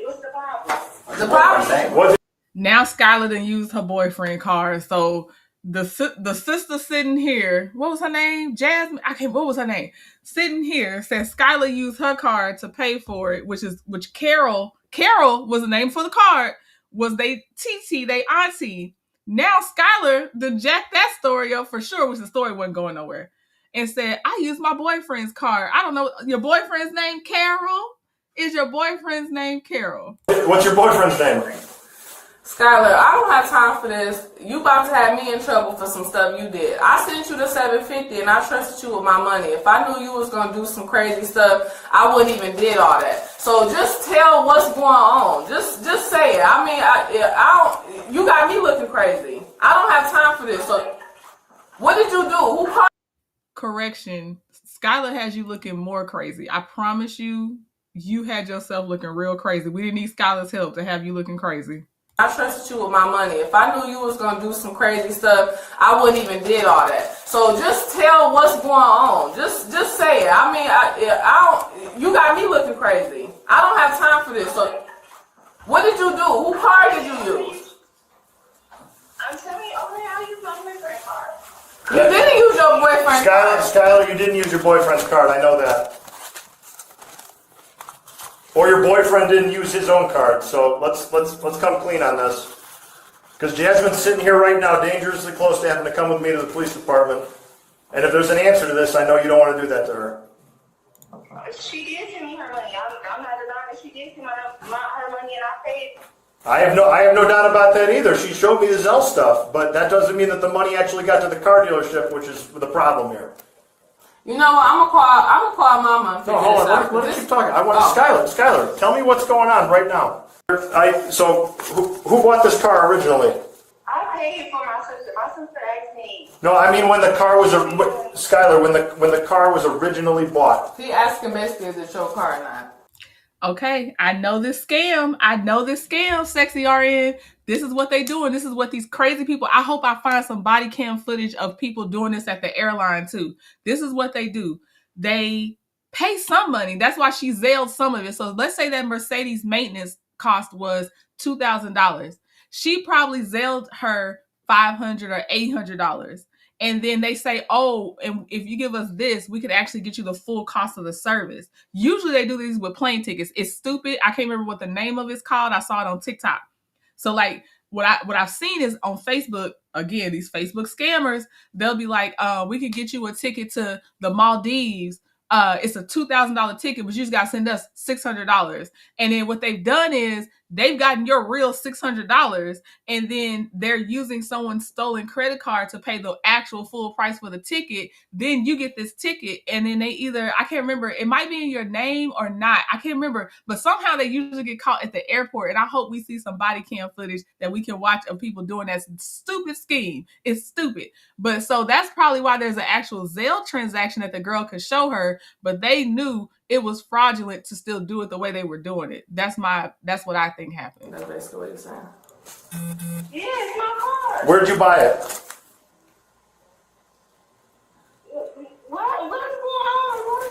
What's the problem? The problem. Now Skylar done used her boyfriend card, so the sister sitting here, what was her name? Jasmine? What was her name? Sitting here says Skylar used her card to pay for it, which Carol was the name for the card, was they TT, they auntie. Now Skylar done jacked that story up for sure, which the story wasn't going nowhere, and said, I used my boyfriend's card. I don't know, your boyfriend's name Carol? Is your boyfriend's name Carol? What's your boyfriend's name? Skylar, I don't have time for this. You about to have me in trouble for some stuff you did. I sent you the $750 and I trusted you with my money. If I knew you was gonna do some crazy stuff, I wouldn't even did all that. So just tell what's going on. Just say it. I mean, I don't. You got me looking crazy. I don't have time for this. So what did you do? Who part? Correction. Skylar has you looking more crazy. I promise you, you had yourself looking real crazy. We didn't need Skylar's help to have you looking crazy. I trusted you with my money. If I knew you was gonna do some crazy stuff, I wouldn't even did all that. So just tell what's going on. Just say it. I mean, I don't. You got me looking crazy. I don't have time for this. So what did you do? Who card did you use? I'm telling you, I use my boyfriend card. You didn't use your boyfriend's card. Skylar, you didn't use your boyfriend's card. I know that. Or your boyfriend didn't use his own card. So let's come clean on this. Because Jasmine's sitting here right now, dangerously close to having to come with me to the police department. And if there's an answer to this, I know you don't want to do that to her. She did send me her money. I'm not denying that she did send her money and I paid. I have no doubt about that either. She showed me the Zelle stuff, but that doesn't mean that the money actually got to the car dealership, which is the problem here. You know what? I'm gonna call Mama. No, hold on. Let me keep talking. I want Skylar, tell me what's going on right now. So who bought this car originally? I paid for my sister. My sister asked me. No, I mean when the car was Skylar, when the car was originally bought. He asking basically, is it your car or not? Okay, I know this scam, sexy RN. This is what they doing. This is what these crazy people, I hope I find some body cam footage of people doing this at the airline too. This is what they do. They pay some money. That's why she Zelled some of it. So let's say that Mercedes maintenance cost was $2,000. She probably Zelled her $500 or $800. And then they say, oh, and if you give us this, we could actually get you the full cost of the service. Usually they do these with plane tickets. It's stupid. I can't remember what the name of it's called. I saw it on TikTok. So like what I've seen is on Facebook, again, these Facebook scammers, they'll be like, we could get you a ticket to the Maldives. It's a $2,000 ticket, but you just got to send us $600. And then what they've done is they've gotten your real $600, and then they're using someone's stolen credit card to pay the actual full price for the ticket. Then you get this ticket, and then they either, I can't remember, it might be in your name or not. I can't remember, but somehow they usually get caught at the airport. And I hope we see some body cam footage that we can watch of people doing that stupid scheme. It's stupid. But so that's probably why there's an actual Zelle transaction that the girl could show her, but they knew it was fraudulent to still do it the way they were doing it. That's what I think happened. That's basically what you're saying. Yeah, it's my card. Where'd you buy it? What is going on?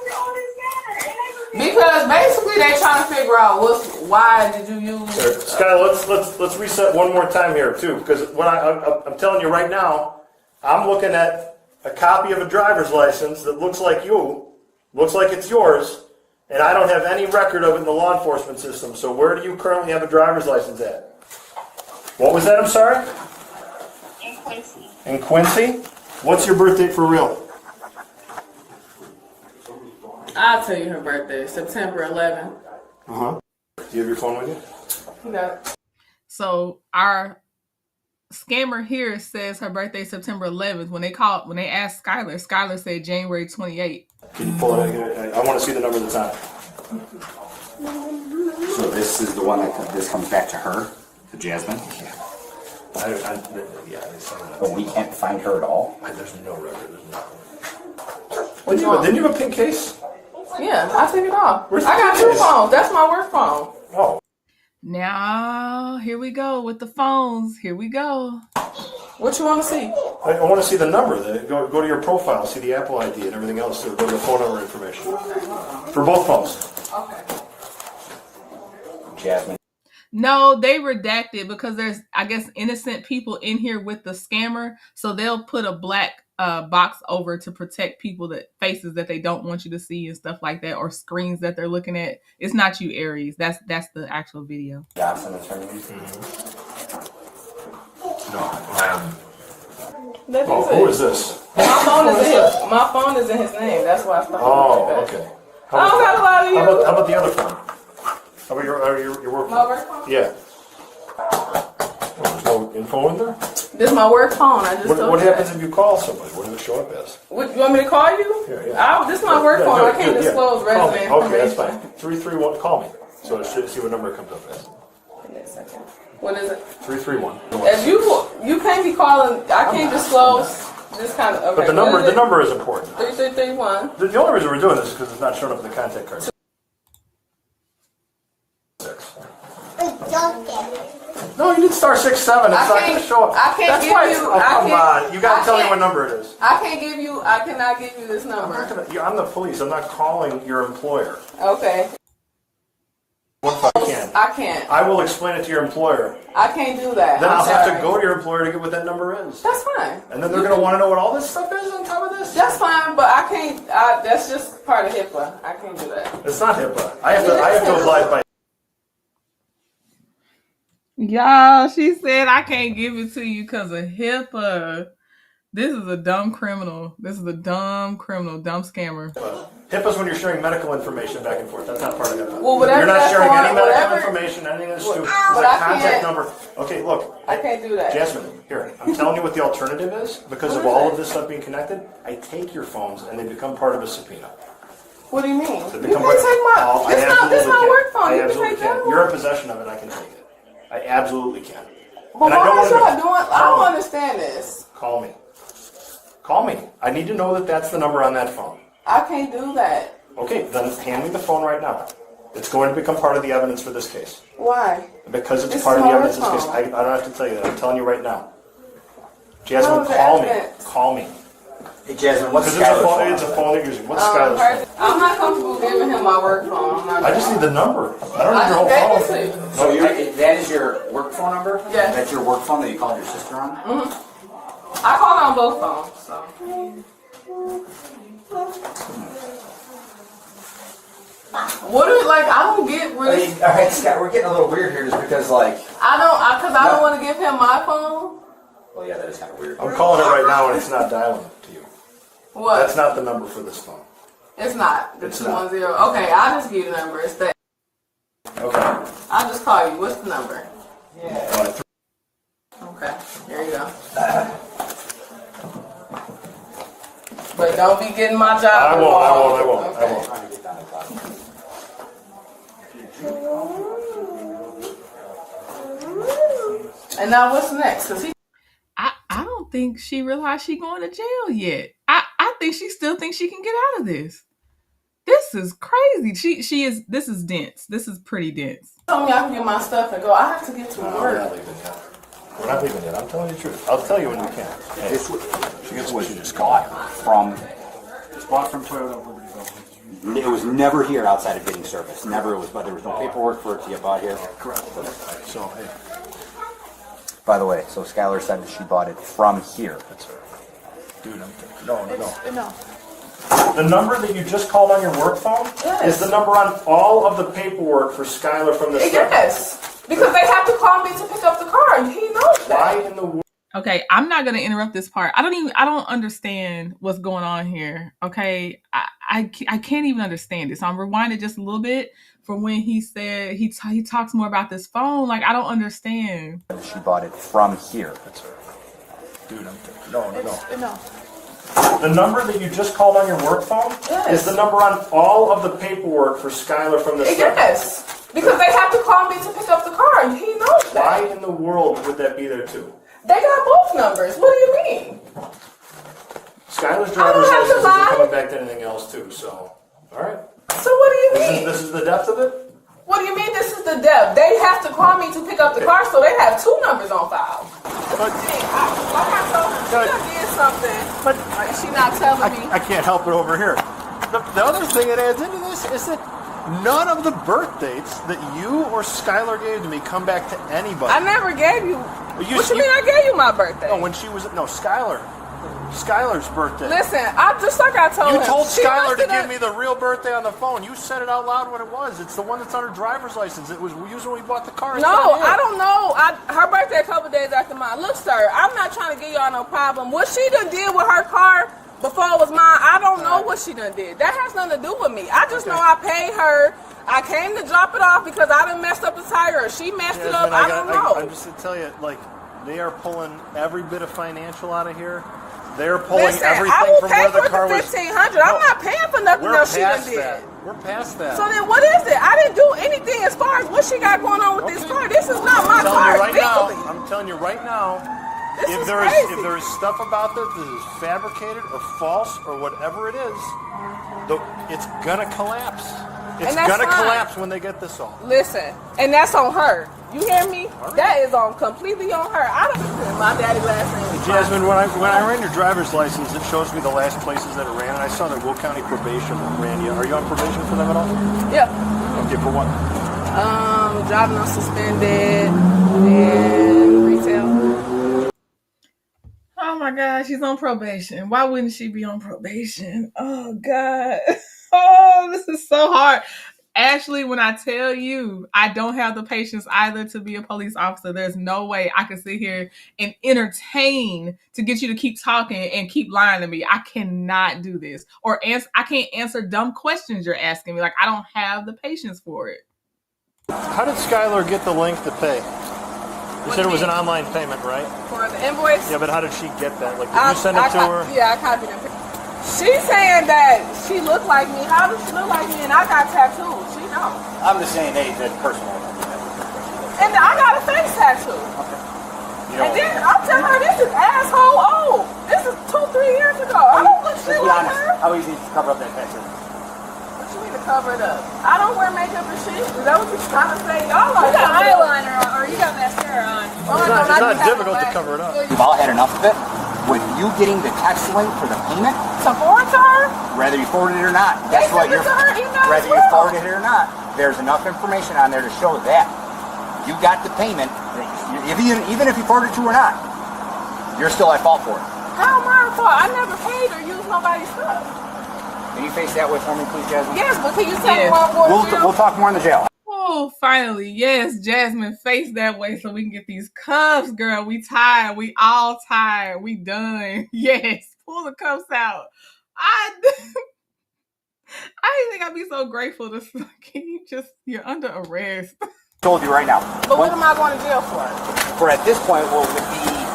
figure out why did you use. Sure. Sky, let's reset one more time here too, because what I'm telling you right now, I'm looking at a copy of a driver's license that looks like it's yours, and I don't have any record of it in the law enforcement system. So where do you currently have a driver's license at? What was that? I'm sorry. In Quincy. In Quincy? What's your birth date for real? I'll tell you her birthday, September 11th. Do you have your phone with you? You got it. So our scammer here says her birthday is September 11th. When they asked Skylar said January 28th. Can you pull it out? I want to see the number that's on it. So this is the one this comes back to her, to Jasmine? Yeah. But we can't find her at all? There's no record. Didn't you have a pink case? Yeah, I took it off. Where's I got the two case? phones. That's my work phone. Oh. Now, here we go with the phones. Here we go. What you want to see? I want to see the number. Go to your profile, see the Apple ID and everything else. So go to the phone number information. For both phones. Okay. Jasmine. No, they redacted because there's, I guess, innocent people in here with the scammer. So they'll put a black box over to protect people faces that they don't want you to see and stuff like that, or screens that they're looking at. It's not you, Aries. That's the actual video. Johnson is her name. Who is this? My phone is in his name. That's why I started. Okay. I don't got a lot of you. How about the other phone? How about your work phone? My work phone? Yeah. There's no info in there? This is my work phone. I just What happens if you call somebody? What does it show up as? What, you want me to call you? Yeah. This is my work phone. I can't disclose resume information. Okay, that's fine. 331. Call me. So I should see what number it comes up as. Give me a second. What is it? 331. If you can't be calling, I can't disclose this kind of. Okay, but the number is important. 3331. The only reason we're doing this is because it's not showing up in the contact card. No, you did star 67. It's not going to show up. I can't give you. Come on, you got to tell me what number it is. I can't give you. I cannot give you this number. I'm the police. I'm not calling your employer. Okay. I can't. I will explain it to your employer. I can't do that. Then I'll have to go to your employer to get what that number is. That's fine. And then they're going to want to know what all this stuff is on top of this? That's fine, but I can't. That's just part of HIPAA. I can't do that. It's not HIPAA. I have to abide by. Y'all, she said I can't give it to you because of HIPAA. This is a dumb criminal. This is a dumb criminal, dumb scammer. HIPAA's when you're sharing medical information back and forth. That's not part of HIPAA. Well, whatever you're not sharing any medical whatever, information, anything that's stupid. But There's a I contact can't, number. Okay, look. I can't do that. Jasmine, here. I'm telling you what the alternative is. Because of all of this stuff being connected, I take your phones and they become part of a subpoena. What do you mean? So You can't take my. This is my work phone. I You can absolutely take that can. one. You're in possession of it. I can take it. I absolutely can. But And I why don't is wanna y'all doing? I don't understand this. Call me. Call me. I need to know that that's the number on that phone. I can't do that. Okay, then hand me the phone right now. It's going to become part of the evidence for this case. Why? Because it's This part is of the my evidence work for this case. phone. I don't have to tell you that. I'm telling you right now. Jasmine, How's the call me. evidence? Call me. Hey, Jasmine, what's Because Skylar's phone? it's a phone that you're using. What's Skylar's phone? I'm not comfortable giving him my work phone. I'm not I just need the number. I don't need your whole gave phone. it to you. So that is your work phone number? Yes. That's your work phone that you called your sister on? Mm-hmm. I called on both phones. So. What is like? I don't get really. All right, Scott, we're getting a little weird here just because, like. I don't want to give him my phone. Well, yeah, that is kind of weird. I'm calling it right now and it's not dialing to you. What? That's not the number for this phone. It's not. The It's 210. Okay, I'll just give you the number. It's that. Okay. I'll just call you. What's the number? Yeah. Okay, here you go. But don't be getting my job. I won't. And now what's next? Cause I don't think she realized she going to jail yet. I think she still thinks she can get out of this. This is crazy. This is dense. This is pretty dense. told me I can get my stuff and go. I have to get to work. We're not leaving yet. We're not leaving yet. I'm telling you the truth. I'll tell you when we can. This was just got from. It's bought from Toyota Libertyville. It was never here outside of getting service. Never. It was, but there was no paperwork for it to get bought here. Correct. So, hey. By the way, so Skylar said that she bought it from here. That's right. Dude, no. No. The number that you just called on your work phone is the number on all of the paperwork for Skylar from the start. Yes, because they have to call me to pick up the car, and he knows that. Why in the world? Okay, I'm not gonna interrupt this part. I don't understand what's going on here. Okay, I can't even understand it. So I'm rewinding just a little bit from when he said he talks more about this phone. Like I don't understand. She bought it from here. That's right. Dude, No. The number that you just called on your work phone is the number on all of the paperwork for Skylar from the start. Yes, because they have to call me to pick up the car, and he knows that. Why in the world would that be there too? They got both numbers. What do you mean? Skylar's driver's license isn't coming back to anything else too, so, alright. So what do you mean? This is the depth of it? What do you mean this is the depth? They have to call me to pick up the car, so they have two numbers on file. Like I told her, she done did something, but she not telling me. I can't help it over here. The other thing that adds into this is that none of the birth dates that you or Skylar gave to me come back to anybody. I never gave you. What you mean I gave you my birthday? No, when she was Skylar's birthday. Listen, just like I told you him. told Skylar to give me the real birthday on the phone. You said it out loud what it was. It's the one that's on her driver's license. It was used when we bought the car. No, I don't know. Her birthday a couple days after mine. Look, sir, I'm not trying to give y'all no problem. What she done did with her car before it was mine, I don't know what she done did. That has nothing to do with me. I just know I paid her. I came to drop it off because I done messed up the tire or she messed it up. I don't know. I'm just going to tell you, like, they are pulling every bit of financial out of here. They're pulling everything from where the car was. $1,500. I'm not paying for nothing else she done did. We're past that. So then what is it? I didn't do anything as far as what she got going on with this car. This is not my car. I'm telling you right now, if there is stuff about this that is fabricated or false or whatever it is, it's gonna collapse. It's gonna collapse when they get this on. Listen, and that's on her. You hear me? Right. That is completely on her. I don't know my daddy last name. Jasmine, when I ran your driver's license, it shows me the last places that it ran, and I saw that Will County Probation ran you. Are you on probation for them at all? Yeah. Okay, for what? Driving on suspended and retail. Oh my God, she's on probation. Why wouldn't she be on probation? Oh God. Oh, this is so hard. Ashley, when I tell you I don't have the patience either to be a police officer, there's no way I can sit here and entertain to get you to keep talking and keep lying to me. I cannot do this. Or I can't answer dumb questions you're asking me. Like, I don't have the patience for it. How did Skylar get the link to pay? You said it was an online payment, right? For the invoice? Yeah, but how did she get that? Like, did you send it to her? Yeah, I copied it. She's saying that she looked like me. How does she look like me? And I got tattoos. She knows. I'm just saying they did personal. And I got a face tattoo. Okay. And then I'm telling her this is asshole old. This is 2-3 years ago. I don't look shit like her. How easy to cover up that tattoo? What you mean to cover it up? I don't wear makeup and shit. Is that what you're trying to say? Y'all You like got eyeliner on, or you got mascara on. It's not difficult to cover it up. You've all had enough of it. With you getting the text link for the payment, to forward to her? Whether you forwarded it or not, guess what? Whether you forwarded it or not, there's enough information on there to show that you got the payment. Even if you forwarded it to her or not, you're still at fault for it. How am I at fault? I never paid or used nobody's stuff. Can you face that way for me, please, Jasmine? Yes, but can you tell me what I'm going to We'll talk more in the jail. Oh, finally. Yes, Jasmine, face that way so we can get these cuffs, girl. We tired. We all tired. We done. Yes, pull the cuffs out. I didn't think I'd be so grateful to you're under arrest. Told you right now. But what am I going to jail for? For at this point, what would be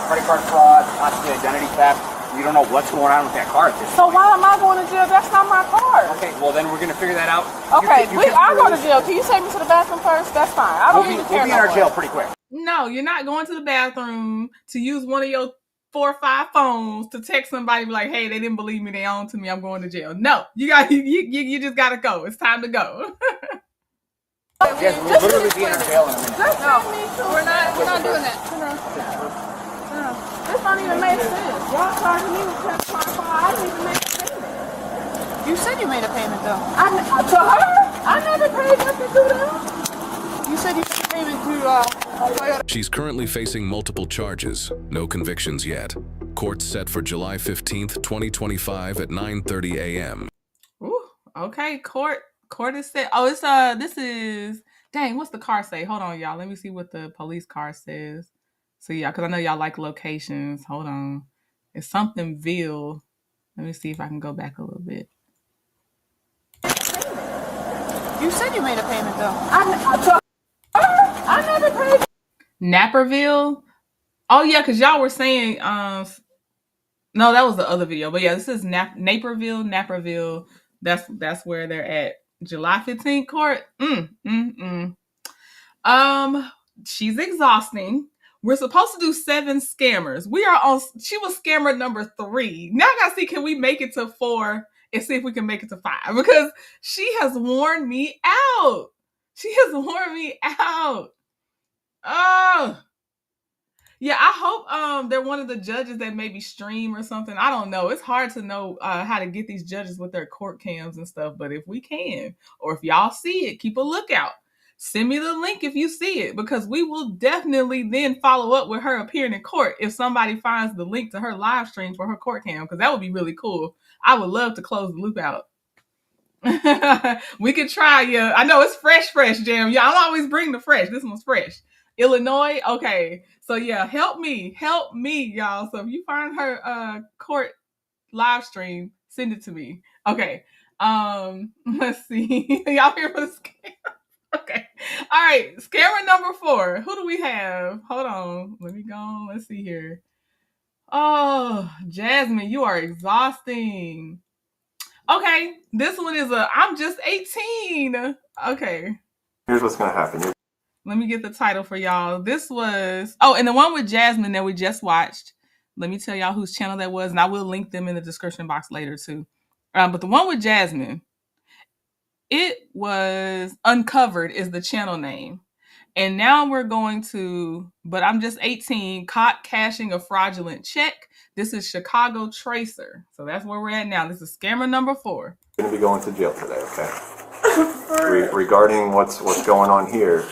credit card fraud, possibly identity theft. We don't know what's going on with that car at this point. So why am I going to jail? That's not my car. Okay, well then we're going to figure that out. Okay, I'll go to jail. Can you take me to the bathroom first? That's fine. I don't even care. We'll be in our jail pretty quick. No, you're not going to the bathroom to use one of your 4 or 5 phones to text somebody like, hey, they didn't believe me, they on to me, I'm going to jail. No, you just gotta go. It's time to go. Yes, we'll literally be in our jail in a minute. No, we're not doing that. This don't even make sense. Y'all charging me with my car. I didn't even make a payment. You said you made a payment though. To her? I never paid nothing to them. You said you made a payment to Toyota. She's currently facing multiple charges, no convictions yet. Court set for July 15th, 2025 at 9:30 a.m. Ooh, okay, court is set. Oh, it's this is dang, what's the car say? Hold on, y'all. Let me see what the police car says. So yeah, because I know y'all like locations. Hold on. It's something Ville. Let me see if I can go back a little bit. You said you made a payment though. I never paid. Naperville. Oh yeah, because y'all were saying no, that was the other video. But yeah, this is Naperville. That's where they're at. July 15th court. She's exhausting. We're supposed to do 7 scammers. She was scammer number 3. Now I gotta see, can we make it to 4 and see if we can make it to 5? Because she has worn me out. Oh. Yeah, I hope they're one of the judges that maybe stream or something. I don't know. It's hard to know how to get these judges with their court cams and stuff. But if we can, or if y'all see it, keep a lookout. Send me the link if you see it, because we will definitely then follow up with her appearing in court if somebody finds the link to her live stream for her court cam, because that would be really cool. I would love to close the loop out. We could try, yeah. I know it's fresh, Jam. Yeah, I'll always bring the fresh. This one's fresh. Illinois, okay. So yeah, help me, y'all. So if you find her court live stream, send it to me. Okay. Let's see. Y'all here for the scam? Okay. All right. Scammer number 4. Who do we have? Hold on. Let me go. Let's see here. Oh, Jasmine, you are exhausting. Okay. This one is I'm just 18. Okay. Here's what's going to happen. Let me get the title for y'all. This was, and the one with Jasmine that we just watched. Let me tell y'all whose channel that was, and I will link them in the description box later too. But the one with Jasmine, it was Uncovered is the channel name. And now we're going to, but I'm just 18, caught cashing a fraudulent check. This is Chicago Tracer. So that's where we're at now. This is scammer number 4. You're going to be going to jail today, okay? Regarding what's going on here,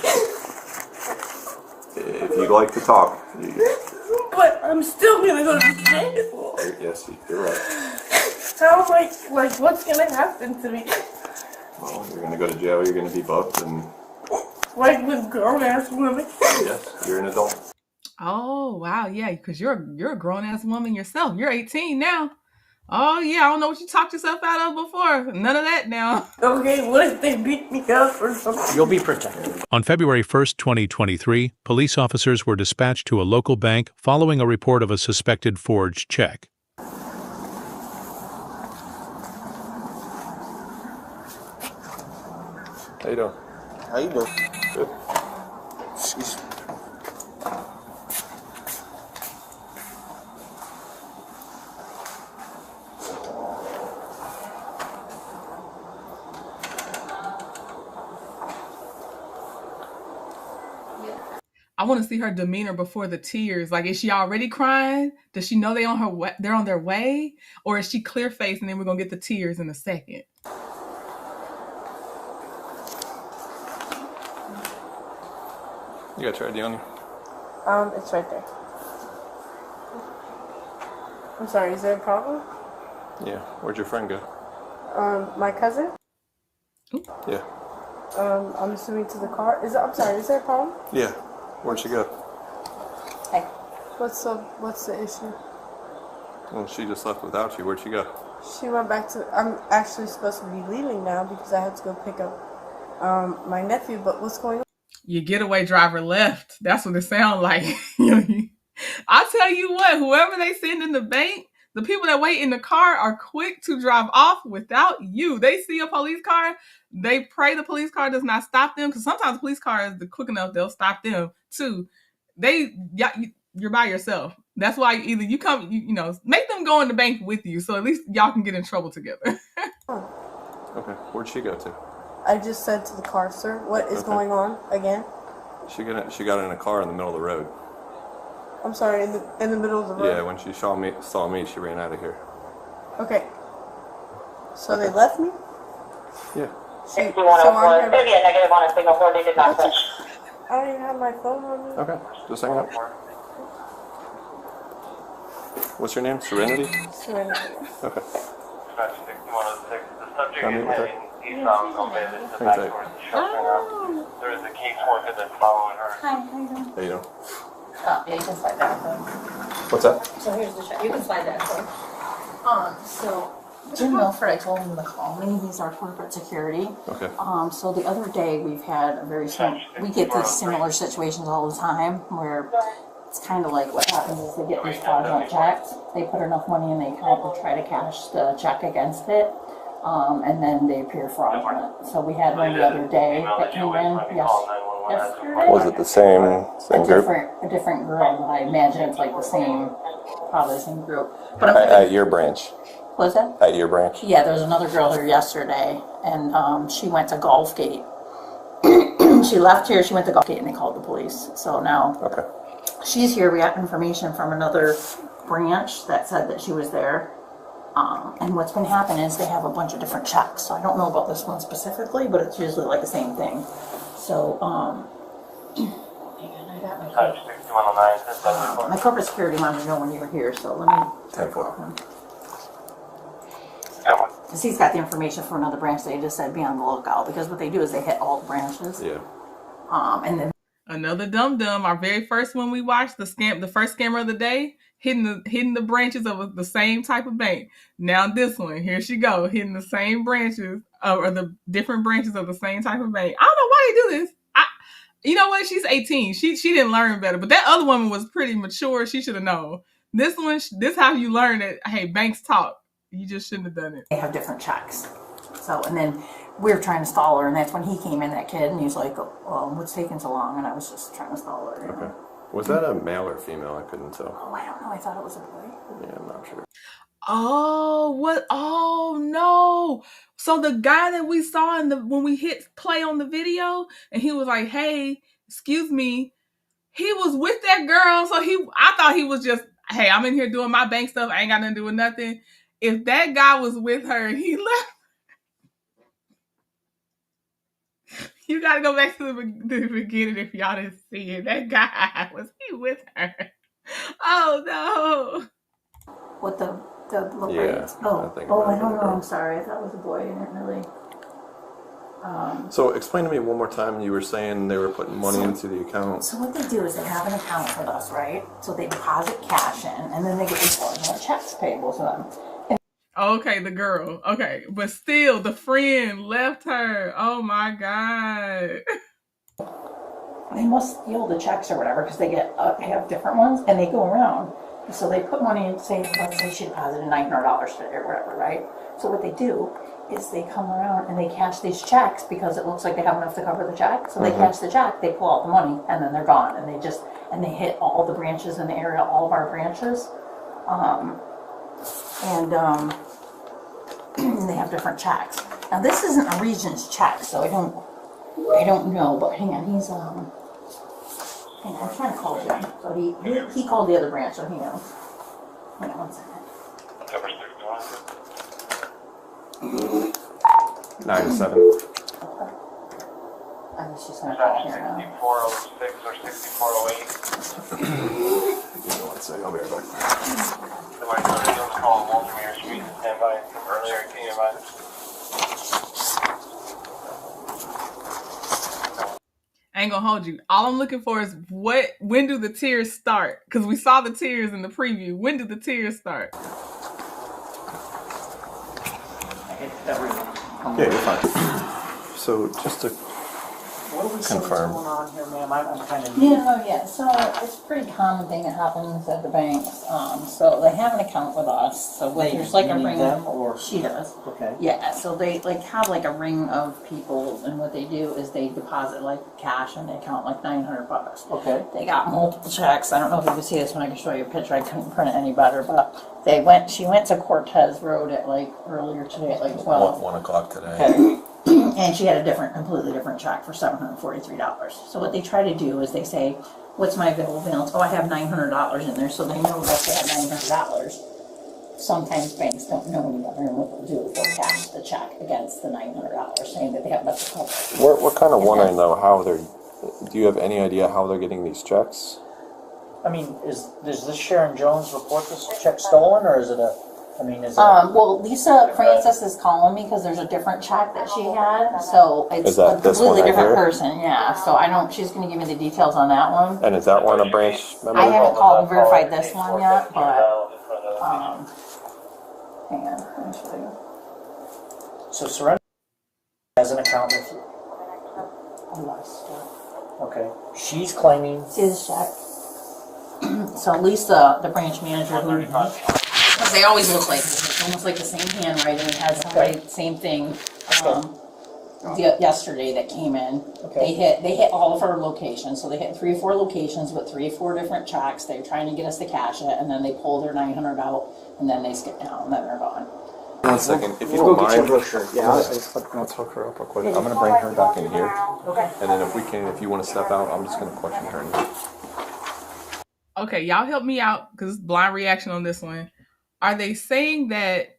if you'd like to talk. But I'm still going to go to jail. Yes, you're right. How, like what's going to happen to me? Well, you're going to go to jail, you're going to be booked, and... Like with grown-ass women? Yes, you're an adult. Oh, wow, yeah, because you're a grown-ass woman yourself. You're 18 now. Oh, yeah, I don't know what you talked yourself out of before. None of that now. Okay, what if they beat me up or something? You'll be protected. On February 1st, 2023, police officers were dispatched to a local bank following a report of a suspected forged check. How you doing? How you doing? Good. Sheesh. I want to see her demeanor before the tears. Like, is she already crying? Does she know they're on their way? Or is she clear faced and then we're going to get the tears in a second? You got your ID on you? It's right there. I'm sorry, is there a problem? Yeah. Where'd your friend go? My cousin? Yeah. I'm assuming to the car. I'm sorry, is there a problem? Yeah. Where'd she go? Hey. What's the issue? Well, she just left without you. Where'd she go? She went back to, I'm actually supposed to be leaving now because I had to go pick up my nephew, but what's going on? Your getaway driver left. That's what it sounds like. I'll tell you what, whoever they send in the bank, the people that wait in the car are quick to drive off without you. They see a police car, they pray the police car does not stop them, because sometimes the police car is quick enough, they'll stop them too. You're by yourself. That's why either you come, make them go in the bank with you, so at least y'all can get in trouble together. Okay, where'd she go to? I just said to the car, sir, what is going on again? She got in a car in the middle of the road. I'm sorry, in the middle of the road? Yeah, when she saw me, she ran out of here. Okay. So they left me? Yeah. So I'm gonna, Maybe a negative on a signal 4, they did not push. I don't even have my phone on me. Okay, just hang up. What's your name? Serenity? Serenity. Okay. Dispatch 6106. The subject Can I is meet with her? heading eastbound on Bandit to back towards the shop center. There is a caseworker that's following her. Hi, how you doing? There you go. Oh, yeah, you can slide that phone. What's that? So here's the check. You can slide that phone. So Jim Milford, I told him to call me. He's our corporate security. Okay. So the other day we've had a very we get these similar situations all the time where it's kind of like what happens is they get these fraudulent checks. They put enough money in the account to try to cash the check against it. And then they appear fraudulent. So we had one the other day that came in yesterday. Was it the same group? A different girl, but I imagine it's like the same, probably the same group. But At your branch? Was that? At your branch? Yeah, there was another girl here yesterday, and she went to Gulfgate. She left here, she went to Gulfgate, and they called the police. So now she's here. We got information from another branch that said that she was there. And what's been happening is they have a bunch of different checks. So I don't know about this one specifically, but it's usually like the same thing. So, hang on, I got my corporate security wanted to know when you were here, so let me call him. Because he's got the information from another branch. They just said be on the lookout, because what they do is they hit all the branches. Yeah. And then another dum-dum, our very first one we watched, the first scammer of the day, hitting the branches of the same type of bank. Now this one, here she go, hitting the same branches or the different branches of the same type of bank. I don't know why they do this. You know what? She's 18. She didn't learn better, but that other woman was pretty mature. She should have known. This one, this how you learn that, hey, banks talk. You just shouldn't have done it. They have different checks. So, and then we were trying to stall her, and that's when he came in, that kid, and he was like, "Oh, what's taking so long?" And I was just trying to stall her. You know? Okay. Was that a male or female? I couldn't tell. Oh, I don't know. I thought it was a boy. Yeah, I'm not sure. Oh, what? Oh, no. So the guy that we saw when we hit play on the video, and he was like, "Hey, excuse me," he was with that girl. So I thought he was just, "Hey, I'm in here doing my bank stuff. I ain't got nothing to do with nothing." If that guy was with her, he left. You got to go back to the beginning if y'all didn't see it. That guy, was he with her? Oh, no. What the little braids? I don't know. I'm sorry. I thought it was a boy. I didn't really. So explain to me one more time. You were saying they were putting money into the account. So what they do is they have an account with us, right? So they deposit cash in, and then they get these fraudulent checks payable to them. Okay, the girl. Okay, but still, the friend left her. Oh my God. They must steal the checks or whatever, because they have different ones, and they go around. So they put money in, let's say she deposited $900 today or whatever, right? So what they do is they come around and they cash these checks because it looks like they have enough to cover the check. So they cash the check, they pull out the money, and then they're gone. And they hit all the branches in the area, all of our branches. And they have different checks. Now this isn't a Regions check, so I don't know, but hang on, he's hang on, I'm trying to call Jim. So he called the other branch, so he knows. Hang on 1 second. 9-7. I was just gonna call here now. 6406 or 6408. Give me 1 second, I'll be right back. Somebody don't call Walter Street and stand by from earlier. Can you advise? I ain't gonna hold you. All I'm looking for is when do the tears start? Because we saw the tears in the preview. When do the tears start? Yeah, you're fine. So just to confirm. Going on here, ma'am? I'm kind of new. Yeah. So it's a pretty common thing that happens at the banks. So they have an account with us. So there's like a ring. She does. Okay. Yeah. So they have like a ring of people, and what they do is they deposit like cash in the account, like $900. Okay. They got multiple checks. I don't know if you can see this when I can show you a picture. I couldn't print it any better, but she went to Cortez Road at like earlier today at like 12. 1 o'clock today. Okay. And she had a completely different check for $743. So what they try to do is they say, "What's my available balance?" "Oh, I have $900 in there," so they know that they have $900. sometimes banks don't know any better, and what they'll do is they'll cash the check against the $900, saying that they have enough to cover. We're kind of wondering though how they're. Do you have any idea how they're getting these checks? I mean, does this Sharon Jones report this check stolen, or is it a? I mean, is it? Well, Lisa Francis is calling me because there's a different check that she had, so it's a completely different person. Yeah, so I don't. She's going to give me the details on that one. And is that one a branch member? I haven't called and verified this one yet, but hang on, let me show you. So Surrender has an account with you. Okay, she's claiming. See this check? So Lisa, the branch manager, because they always look like this. It's almost like the same handwriting. It has the same thing. Yesterday that came in, they hit all of her locations. So they hit 3 or 4 locations with 3 or 4 different checks. They're trying to get us to cash it, and then they pull their $900 out, and then they skip down, and then they're gone. 1 second, if you We'll don't get you a mind. brochure. Yeah, Let's hook her up real quick. I'm gonna bring her back in here, and then if you want to step out, I'm just gonna question her. Okay, y'all help me out because it's blind reaction on this one. Are they saying that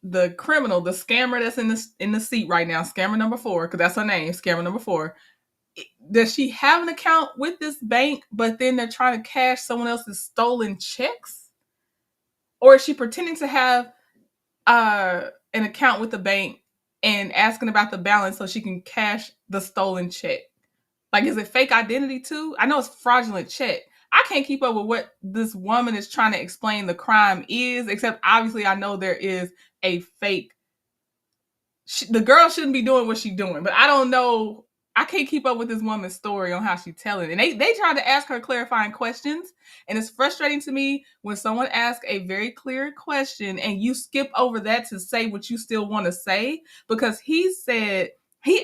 the criminal, the scammer that's in the seat right now, scammer number 4, because that's her name, scammer number 4, does she have an account with this bank, but then they're trying to cash someone else's stolen checks? Or is she pretending to have an account with the bank and asking about the balance so she can cash the stolen check? Like, is it fake identity too? I know it's fraudulent check. I can't keep up with what this woman is trying to explain the crime is, except obviously I know there is a fake. The girl shouldn't be doing what she's doing, but I don't know. I can't keep up with this woman's story on how she's telling. And they tried to ask her clarifying questions. And it's frustrating to me when someone asks a very clear question and you skip over that to say what you still want to say, because he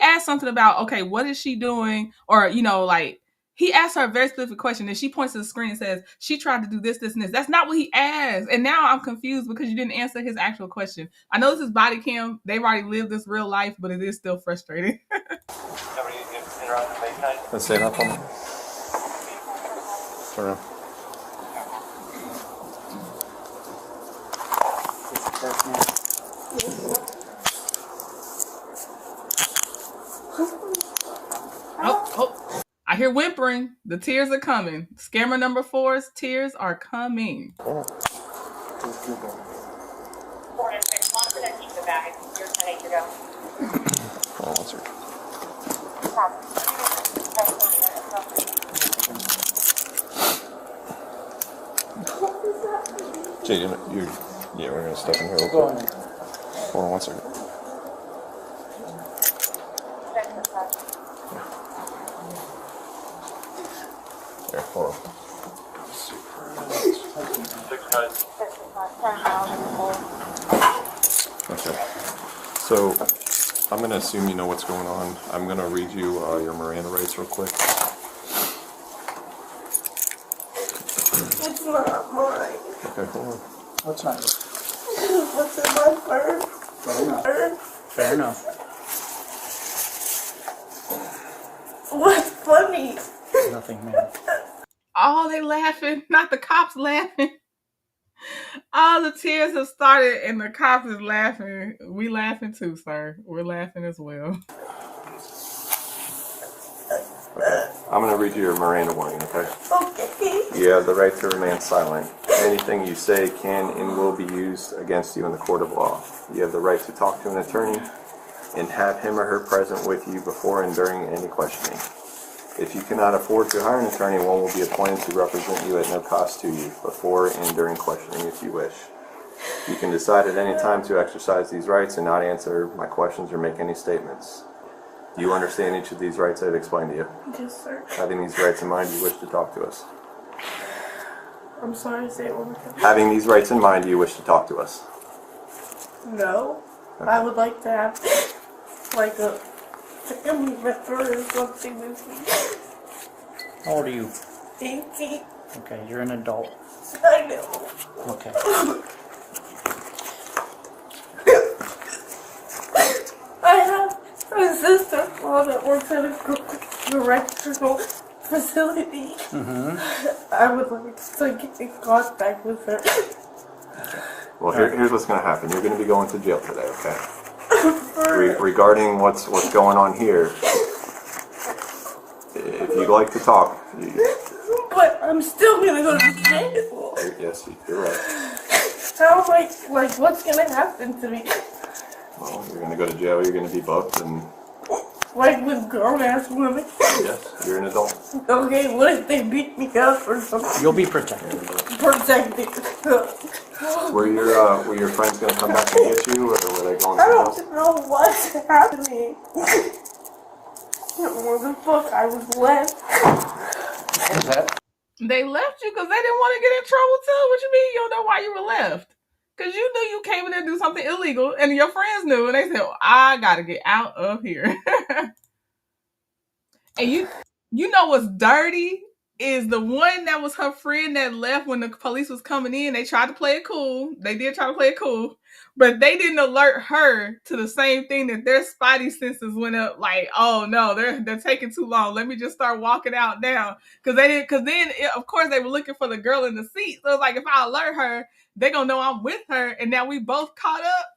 asked something about, okay, what is she doing? Or, like, he asked her a very specific question and she points to the screen and says, she tried to do this, this, and this. That's not what he asked. And now I'm confused because you didn't answer his actual question. I know this is body cam. They've already lived this real life, but it is still frustrating. Let's say that for me. Turn around. Oh, I hear whimpering. The tears are coming. Scammer number 4's tears are coming. Oh, what's her? Jay, yeah, we're gonna step in here real quick. Hold on 1 second. There, hold on. Okay. So, I'm gonna assume you know what's going on. I'm gonna read you your Miranda rights real quick. It's not mine. Okay, hold on. What's not yours? What's in my purse? Fair enough. Fair enough. What's funny? Nothing, man. Oh, they laughing. Not the cops laughing. All the tears have started and the cops is laughing. We laughing too, sir. We're laughing as well. Okay. I'm going to read you your Miranda warning, okay? Okay. You have the right to remain silent. Anything you say can and will be used against you in the court of law. You have the right to talk to an attorney and have him or her present with you before and during any questioning. If you cannot afford to hire an attorney, one will be appointed to represent you at no cost to you, before and during questioning if you wish. You can decide at any time to exercise these rights and not answer my questions or make any statements. Do you understand each of these rights I've explained to you? Yes, sir. Having these rights in mind, you wish to talk to us. I'm sorry, say it one more time. Having these rights in mind, do you wish to talk to us? No. Okay. I would like to have, like, a family member or something with me. How old are you? 18. Okay, you're an adult. I know. Okay. I have a sister-in-law that works at a correctional facility. Mm-hmm. I would like to get in contact with her. Well, here's what's going to happen. You're going to be going to jail today, okay? Regarding what's going on here, if you'd like to talk. But I'm still gonna go to jail. Yes, you're right. How like what's gonna happen to me? Well, you're going to go to jail, you're going to be booked, and... Like with grown-ass women? Yes, you're an adult. Okay, what if they beat me up or something? You'll be protected. Protected. Were your friends going to come back and get you, or were they going I somewhere else? don't know what's happening. Where the fuck I was left. They left you because they didn't want to get in trouble too. What you mean you don't know why you were left? Because you knew you came in there to do something illegal, and your friends knew, and they said, I got to get out of here. And you know what's dirty is the one that was her friend that left when the police was coming in. They tried to play it cool. They did try to play it cool, but they didn't alert her to the same thing, that their spidey senses went up like, oh no, they're taking too long. Let me just start walking out now. Because then of course they were looking for the girl in the seat. So it's like, if I alert her, they're going to know I'm with her. And now we both caught up.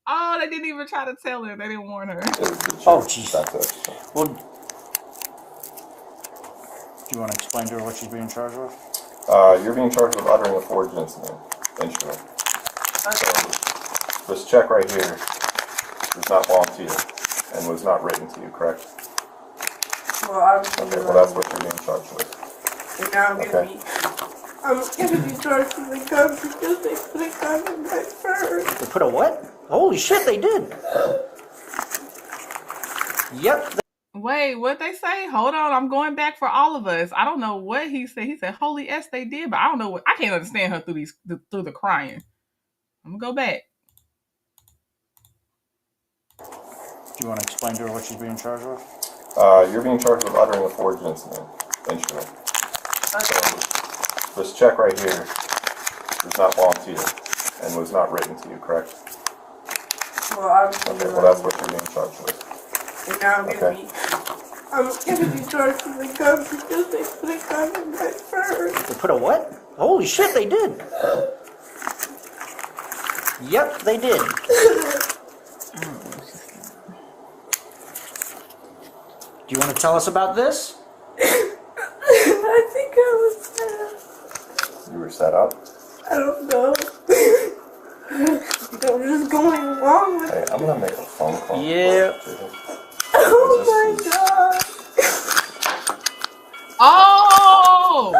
Oh, they didn't even try to tell her. They didn't warn her. Oh, jeez. Well, do you want to explain to her what she's being charged with? You're being charged with uttering a forged instrument. This check right here is not volunteer and was not written to you, correct? Well, Okay, well that's what you're being charged with. And now I'm gonna be charged with the gun because they put a gun in my purse. They put a what? Holy shit, they did. Yep. Wait, what they say? Hold on, I'm going back for all of us. I don't know what he said. He said, "Holy S, they did," but I don't know what. I can't understand her through the crying. I'm gonna go back. Do you want to explain to her what she's being charged with? You're being charged with uttering a forged instrument. This check right here is not volunteer and was not written to you, correct? Well, okay, well that's what you're being charged with. And now I'm gonna be charged with the gun because they put a gun in my purse. They put a what? Holy shit, they did. Yep, they did. Do you want to tell us about this? I think I was You were set up? I don't know. They were just going along with Hey, I'm gonna make a phone call. Yeah. Oh my god. Oh!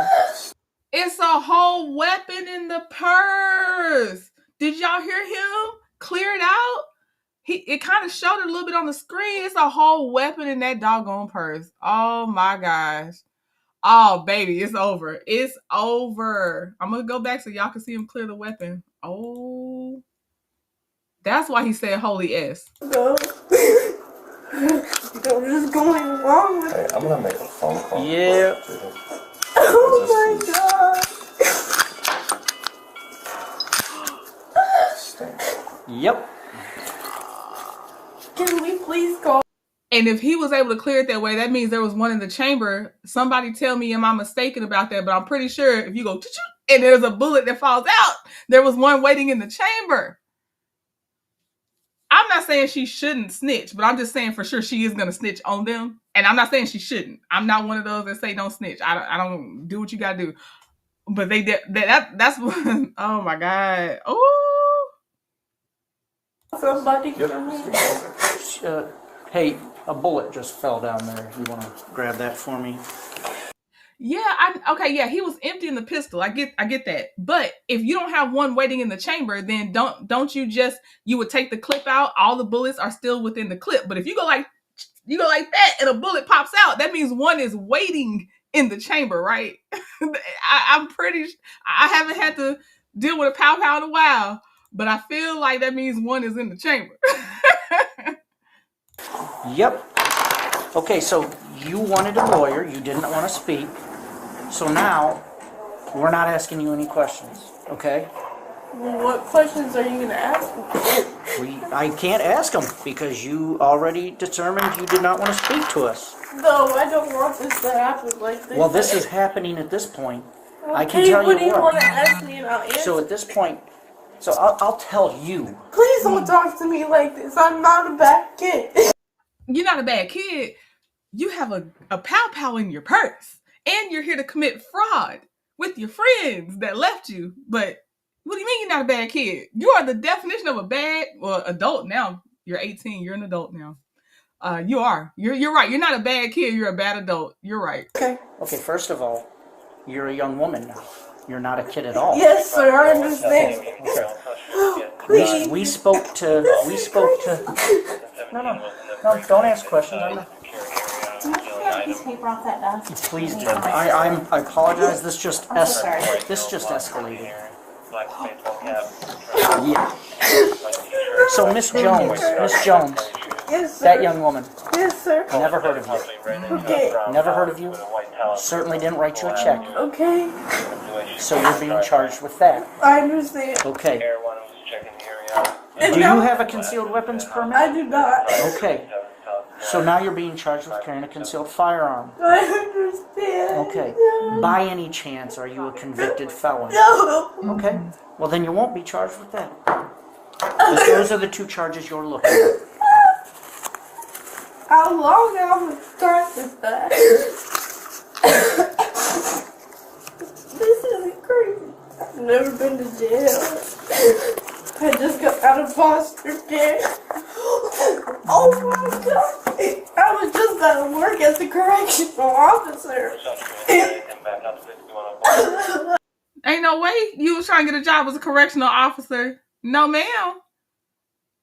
It's a whole weapon in the purse. Did y'all hear him clear it out? It kind of showed it a little bit on the screen. It's a whole weapon in that doggone purse. Oh my gosh. Oh, baby, it's over. It's over. I'm going to go back so y'all can see him clear the weapon. Oh. That's why he said holy S. No. They were just going along with Hey, I'm gonna make a phone call. Yeah. Oh my god. Yep. Can we please call? And if he was able to clear it that way, that means there was one in the chamber. Somebody tell me, am I mistaken about that? But I'm pretty sure if you go and there's a bullet that falls out, there was one waiting in the chamber. I'm not saying she shouldn't snitch, but I'm just saying for sure she is going to snitch on them. And I'm not saying she shouldn't. I'm not one of those that say don't snitch. I don't do what you got to do. But they did that's what, oh my God. Oh. Somebody hey, a bullet just fell down there. You want to grab that for me? Yeah, he was emptying the pistol. I get that. But if you don't have one waiting in the chamber, then don't you would take the clip out, all the bullets are still within the clip. But if you go like that and a bullet pops out, that means one is waiting in the chamber, right? I'm pretty I haven't had to deal with a pow in a while, but I feel like that means one is in the chamber. Yep. Okay, so you wanted a lawyer, you didn't want to speak. So now, we're not asking you any questions, okay? Well, what questions are you going to ask me? I can't ask them because you already determined you did not want to speak to us. No, I don't want this to happen like this. Well, this is happening at this point. Okay, I can tell what you do you want to ask me and I'll answer? So at this point, So I'll tell you. Please don't talk to me like this. I'm not a bad kid. You're not a bad kid. You have a pow-pow in your purse. And you're here to commit fraud with your friends that left you. But what do you mean you're not a bad kid? You are the definition of a bad, well, adult now. You're 18. You're an adult now. You are. You're right. You're not a bad kid. You're a bad adult. You're right. Okay. Okay, first of all, you're a young woman now. You're not a kid at all. Yes, sir, I understand. Okay. We spoke to. No, don't ask questions. I'm not. Paper off that desk. Please do. I apologize. This just escalated. Yeah. So Miss Jones. Yes, sir. That young woman. Yes, sir. Never heard of you. Okay. Never heard of you. Certainly didn't write you a check. Okay. So you're being charged with that. I understand. Okay. Do you have a concealed weapons permit? I do not. Okay. So now you're being charged with carrying a concealed firearm. I understand. Okay. By any chance, are you a convicted felon? No. Okay. Well, then you won't be charged with that. But those are the two charges you're looking at. How long have I practiced that? This isn't crazy. I've never been to jail. I just got out of foster care. Oh my God. I was just out of work as a correctional officer. Ain't no way you was trying to get a job as a correctional officer. No, ma'am.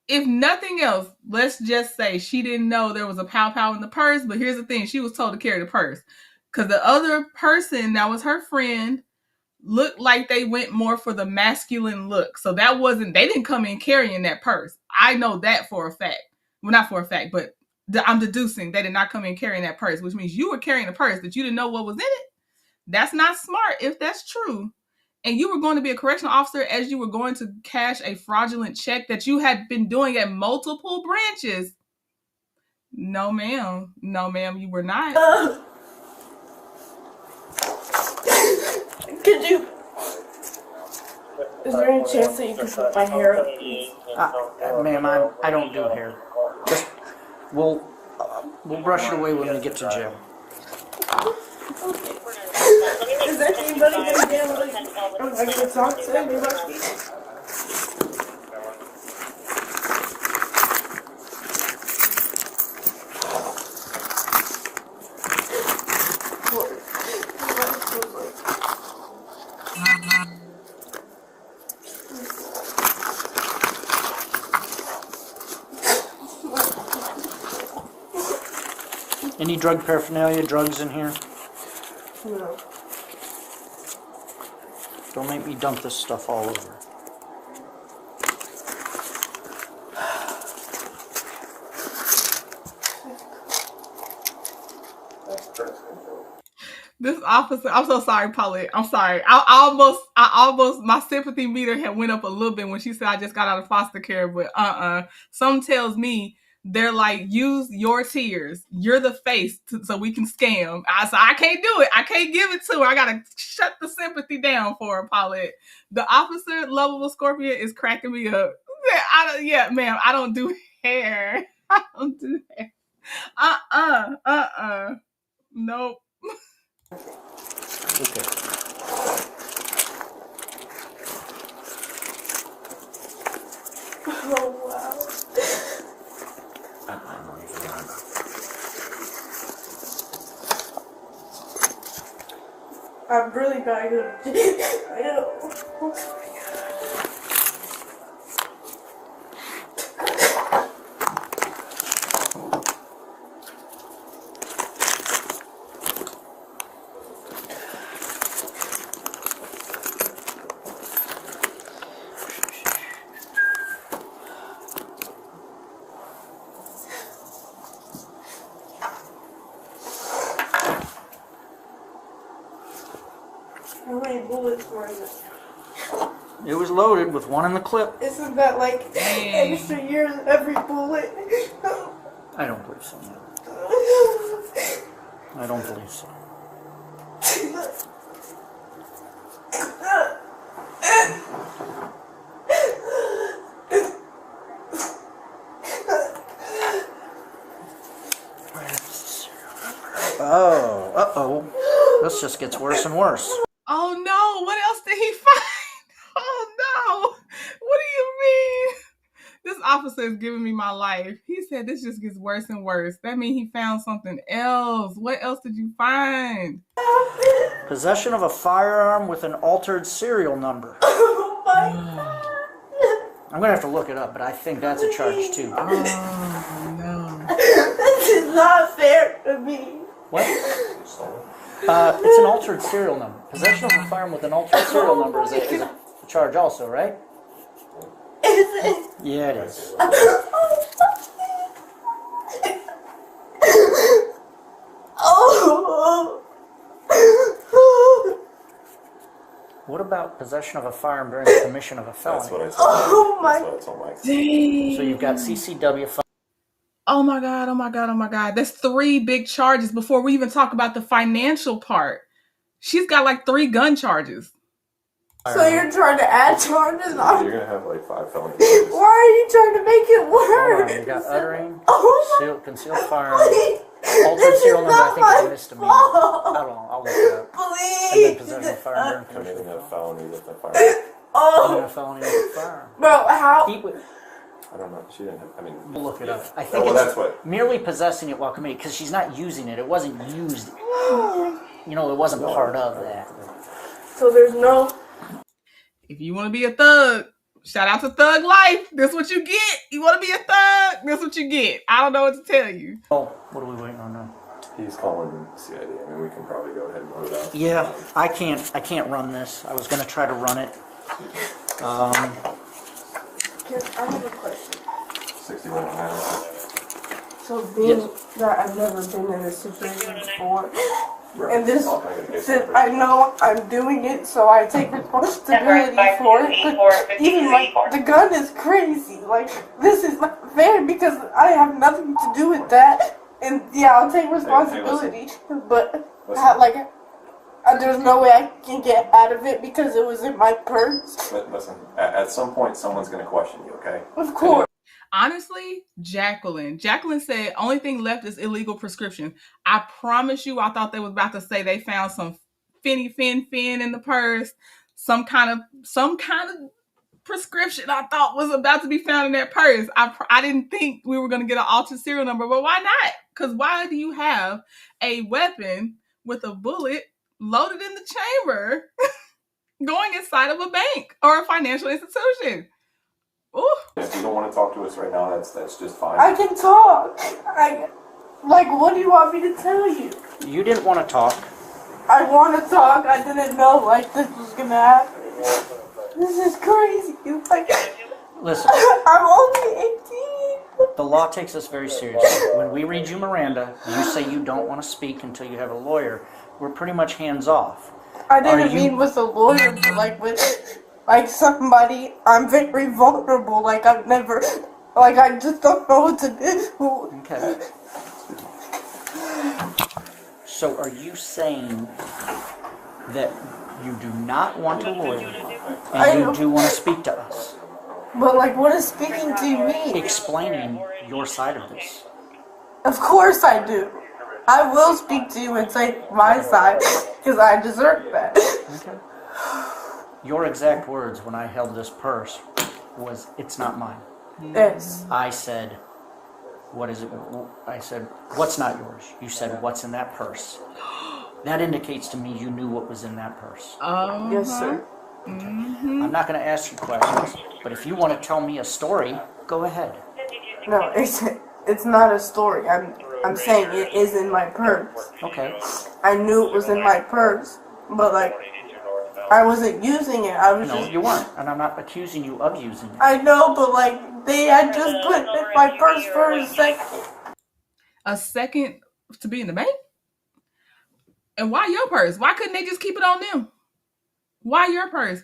If nothing else, let's just say she didn't know there was a pow-pow in the purse, but here's the thing, she was told to carry the purse. Because the other person that was her friend looked like they went more for the masculine look. So that wasn't, they didn't come in carrying that purse. I know that for a fact. Well, not for a fact, but I'm deducing they did not come in carrying that purse, which means you were carrying a purse that you didn't know what was in it. That's not smart if that's true. And you were going to be a correctional officer as you were going to cash a fraudulent check that you had been doing at multiple branches. No, ma'am. No, ma'am, you were not. Could you... Is there any chance that you could put my hair up? Ma'am, I don't do hair. Just, we'll brush it away when we get to jail. Is there anybody gonna be able to talk to anybody? Any drug paraphernalia, drugs in here? No. Don't make me dump this stuff all over. This officer, I'm so sorry, Paulette. I'm sorry. I almost, my sympathy meter had went up a little bit when she said I just got out of foster care, but Some tells me they're like, use your tears. You're the face so we can scam. I can't do it. I can't give it to her. I got to shut the sympathy down for her, Paulette. The officer, Lovable Scorpion, is cracking me up. Ma'am, I don't do hair. I don't do hair. Nope. Okay. Oh, wow. I'm really bad at How many bullets were in it? It was loaded with one in the clip. Isn't that like extra years every bullet? I don't believe so, no. I don't believe so. Uh-oh. This just gets worse and worse. Oh no, what else did he find? Oh no, what do you mean? This officer is giving me my life. He said this just gets worse and worse. That means he found something else. What else did you find? Possession of a firearm with an altered serial number. Oh my God. I'm gonna have to look it up, but I think that's a charge too. Oh no. This is not fair to me. What? It's an altered serial number. Possession of a firearm with an altered serial number is a charge also, right? Is it? Yeah, it is. Oh. What about possession of a firearm during the commission of a felony? That's what I told Oh my. That's what I told Mike. Dang. So you've got CCW. Oh my God, oh my God, oh my God. That's 3 big charges before we even talk about the financial part. She's got like 3 gun charges. So you're trying to add charges on? You're gonna have like 5 felonies. Why are you trying to make it Hold on, worse? you got uttering, Oh concealed firearm, Please. altered This serial is number, I not think it's a my misdemeanor. fault. I don't know, I'll look it up. Please. And then possession of a firearm during Committing commission of a felony with a firearm. Oh. a felony with a firearm. Bro, how? I don't know. She didn't have. I mean, We'll look it up. I think well, it's that's what. merely possessing it while committing, because she's not using it. It wasn't used. You know, it wasn't part of that. So there's no. If you want to be a thug, shout out to Thug Life. This what you get. You want to be a thug, this what you get. I don't know what to tell you. Oh, what are we waiting on now? He's calling CID. I mean, we can probably go ahead and load it up. Yeah, I can't run this. I was gonna try to run it. I have a question. 61 miles. So being that I've never been in this situation before, and this, I know I'm doing it, so I take responsibility for it. But even like the gun is crazy. Like this is not fair because I have nothing to do with that. And yeah, I'll take responsibility, but there's no way I can get out of it because it was in my purse. But listen, at some point, someone's going to question you, okay? Of course. Honestly, Jacqueline said only thing left is illegal prescription. I promise you, I thought they was about to say they found some fin in the purse, some kind of prescription I thought was about to be found in that purse. I didn't think we were going to get an altered serial number, but why not? Because why do you have a weapon with a bullet loaded in the chamber going inside of a bank or a financial institution? Ooh. If you don't want to talk to us right now, that's just fine. I can talk. What do you want me to tell you? You didn't want to talk. I want to talk. I didn't know this was gonna happen. This is crazy. Listen. I'm only 18. The law takes us very seriously. When we read you Miranda, you say you don't want to speak until you have a lawyer. We're pretty much hands off. I didn't mean with a lawyer, but with somebody. I'm very vulnerable. I've never. I just don't know what to do. Okay. So are you saying that you do not want a lawyer and you do want to speak to us? But what is speaking to me? Explaining your side of this. Of course I do. I will speak to you and say my side because I deserve that. Okay. Your exact words when I held this purse was, "It's not mine." Yes. I said, "What is it?" I said, "What's not yours?" You said, "What's in that purse?" That indicates to me you knew what was in that purse. Yes, sir. Mm-hmm. I'm not going to ask you questions, but if you want to tell me a story, go ahead. No, it's not a story. I'm saying it is in my purse. Okay. I knew it was in my purse, but I wasn't using it. I was No, you weren't, and I'm not accusing you of using it. I know, but they had just put it in my purse for a second. A second to be in the bank? And why your purse? Why couldn't they just keep it on them? Why your purse?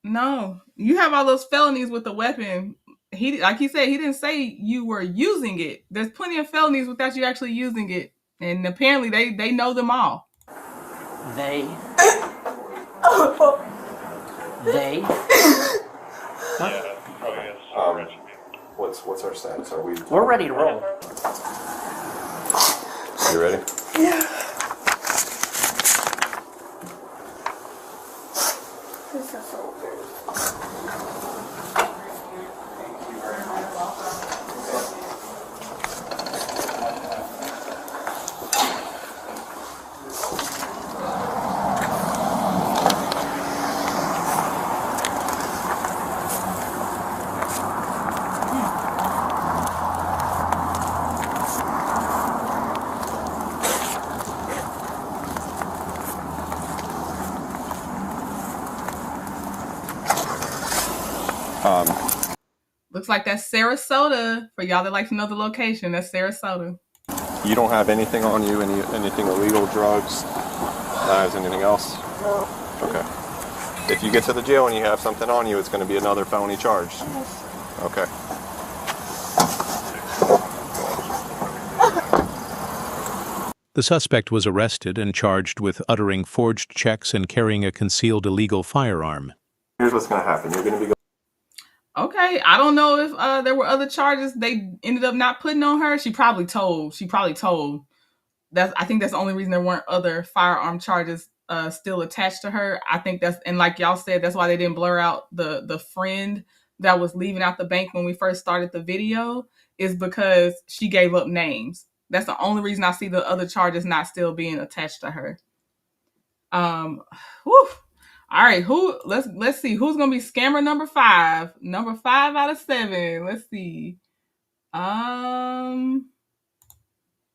No. You have all those felonies with the weapon. Like he said, he didn't say you were using it. There's plenty of felonies without you actually using it. And apparently they know them all. They. What? What's our status? We're ready to roll. You ready? Yeah. Looks like that's Sarasota. For y'all that like to know the location, that's Sarasota. You don't have anything on you, anything illegal, drugs, knives, anything else? No. Okay. If you get to the jail and you have something on you, it's going to be another felony charge. Okay. The suspect was arrested and charged with uttering forged checks and carrying a concealed illegal firearm. Here's what's going to happen. You're going to be Okay, I don't know if there were other charges they ended up not putting on her. She probably told. I think that's the only reason there weren't other firearm charges still attached to her. I think that's, and like y'all said, that's why they didn't blur out the friend that was leaving out the bank when we first started the video, is because she gave up names. That's the only reason I see the other charges not still being attached to her. Whew. All right, let's see who's gonna be scammer number 5. Number 5 out of 7. Let's see.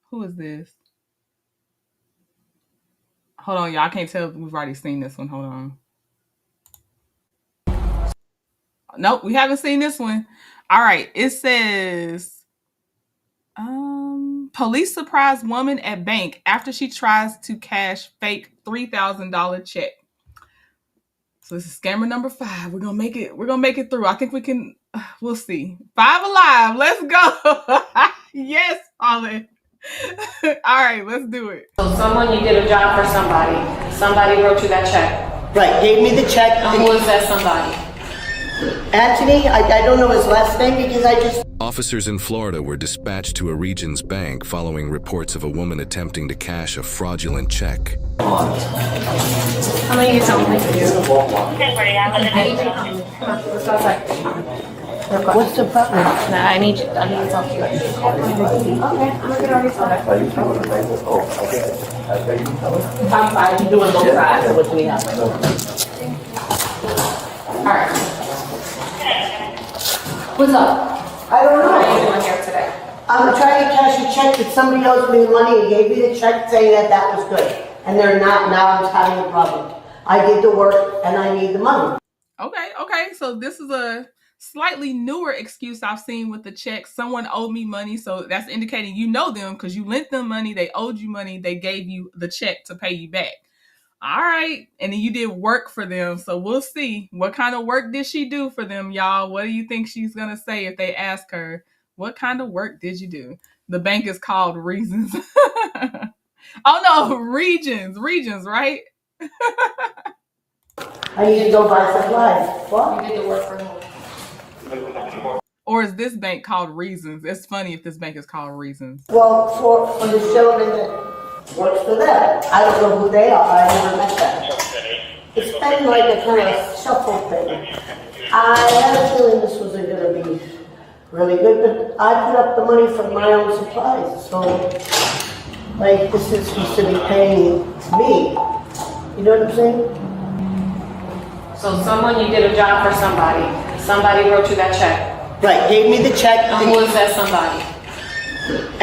Who is this? Hold on, y'all. I can't tell if we've already seen this one. Hold on. Nope, we haven't seen this one. All right, it says, police surprise woman at bank after she tries to cash fake $3,000 check. So this is scammer number 5. We're gonna make it through. I think we can. We'll see. 5 alive. Let's go. Yes, Holly. All right, let's do it. So someone, you did a job for somebody. Somebody wrote you that check. Right, gave me the check. And who is that somebody? Anthony, I don't know his last name because I just... Officers in Florida were dispatched to a Regions bank following reports of a woman attempting to cash a fraudulent check. How many years old? What's the problem? No, I need to talk to you. Okay, I'm looking at I'm fine. You're doing both sides of what we have. Alright. What's up? I don't know. What are you doing here today? I'm trying to cash a check that somebody owes me the money and gave me the check saying that was good. And they're not, now I'm having a problem. I did the work and I need the money. Okay. So this is a slightly newer excuse I've seen with the check. Someone owed me money, so that's indicating you know them because you lent them money, they owed you money, they gave you the check to pay you back. All right, and then you did work for them, so we'll see. What kind of work did she do for them, y'all? What do you think she's going to say if they ask her, what kind of work did you do? The bank is called Reasons. Oh no, Regions, right? I need to go buy supplies. What? You did the work for whom? Or is this bank called Reasons? It's funny if this bank is called Reasons. Well, for the gentleman that works for them. I don't know who they are. I never met them. It's been like a kind of shuffle thing. I had a feeling this wasn't going to be really good, but I put up the money from my own supplies. So, like, this is supposed to be paying me. You know what I'm saying? So someone, you did a job for somebody. Somebody wrote you that check. Right, gave me the check. And who is that somebody?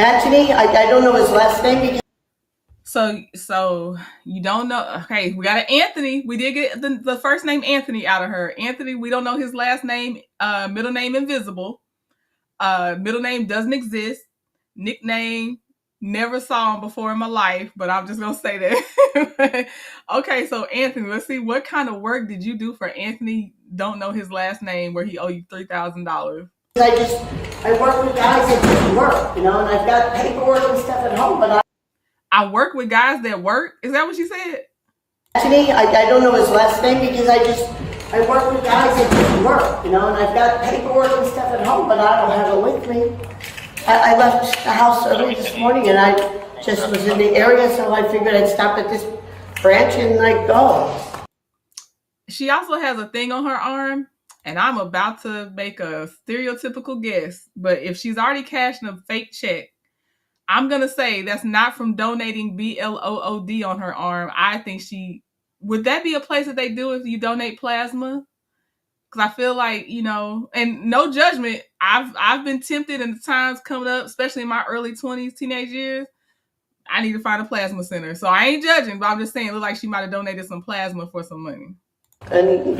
Anthony, I don't know his last name because... So you don't know. Okay, we got an Anthony. We did get the first name Anthony out of her. Anthony, we don't know his last name. Middle name invisible. Middle name doesn't exist. Nickname, never saw him before in my life, but I'm just gonna say that. Okay, so Anthony, let's see, what kind of work did you do for Anthony? Don't know his last name, where he owe you $3,000. I work with guys that just work, you know, and I've got paperwork and stuff at home, but I work with guys that work? Is that what you said? Actually, I don't know his last name because I work with guys that just work, you know, and I've got paperwork and stuff at home, but I don't have it with me. I left the house early this morning and I just was in the area, so I figured I'd stop at this branch and I'd go. She also has a thing on her arm, and I'm about to make a stereotypical guess, but if she's already cashing a fake check, I'm going to say that's not from donating BLOOD on her arm. I think would that be a place that they do if you donate plasma? Because I feel like, you know, and no judgment, I've been tempted in the times coming up, especially in my early 20s, teenage years. I need to find a plasma center. So I ain't judging, but I'm just saying it looked like she might have donated some plasma for some money. And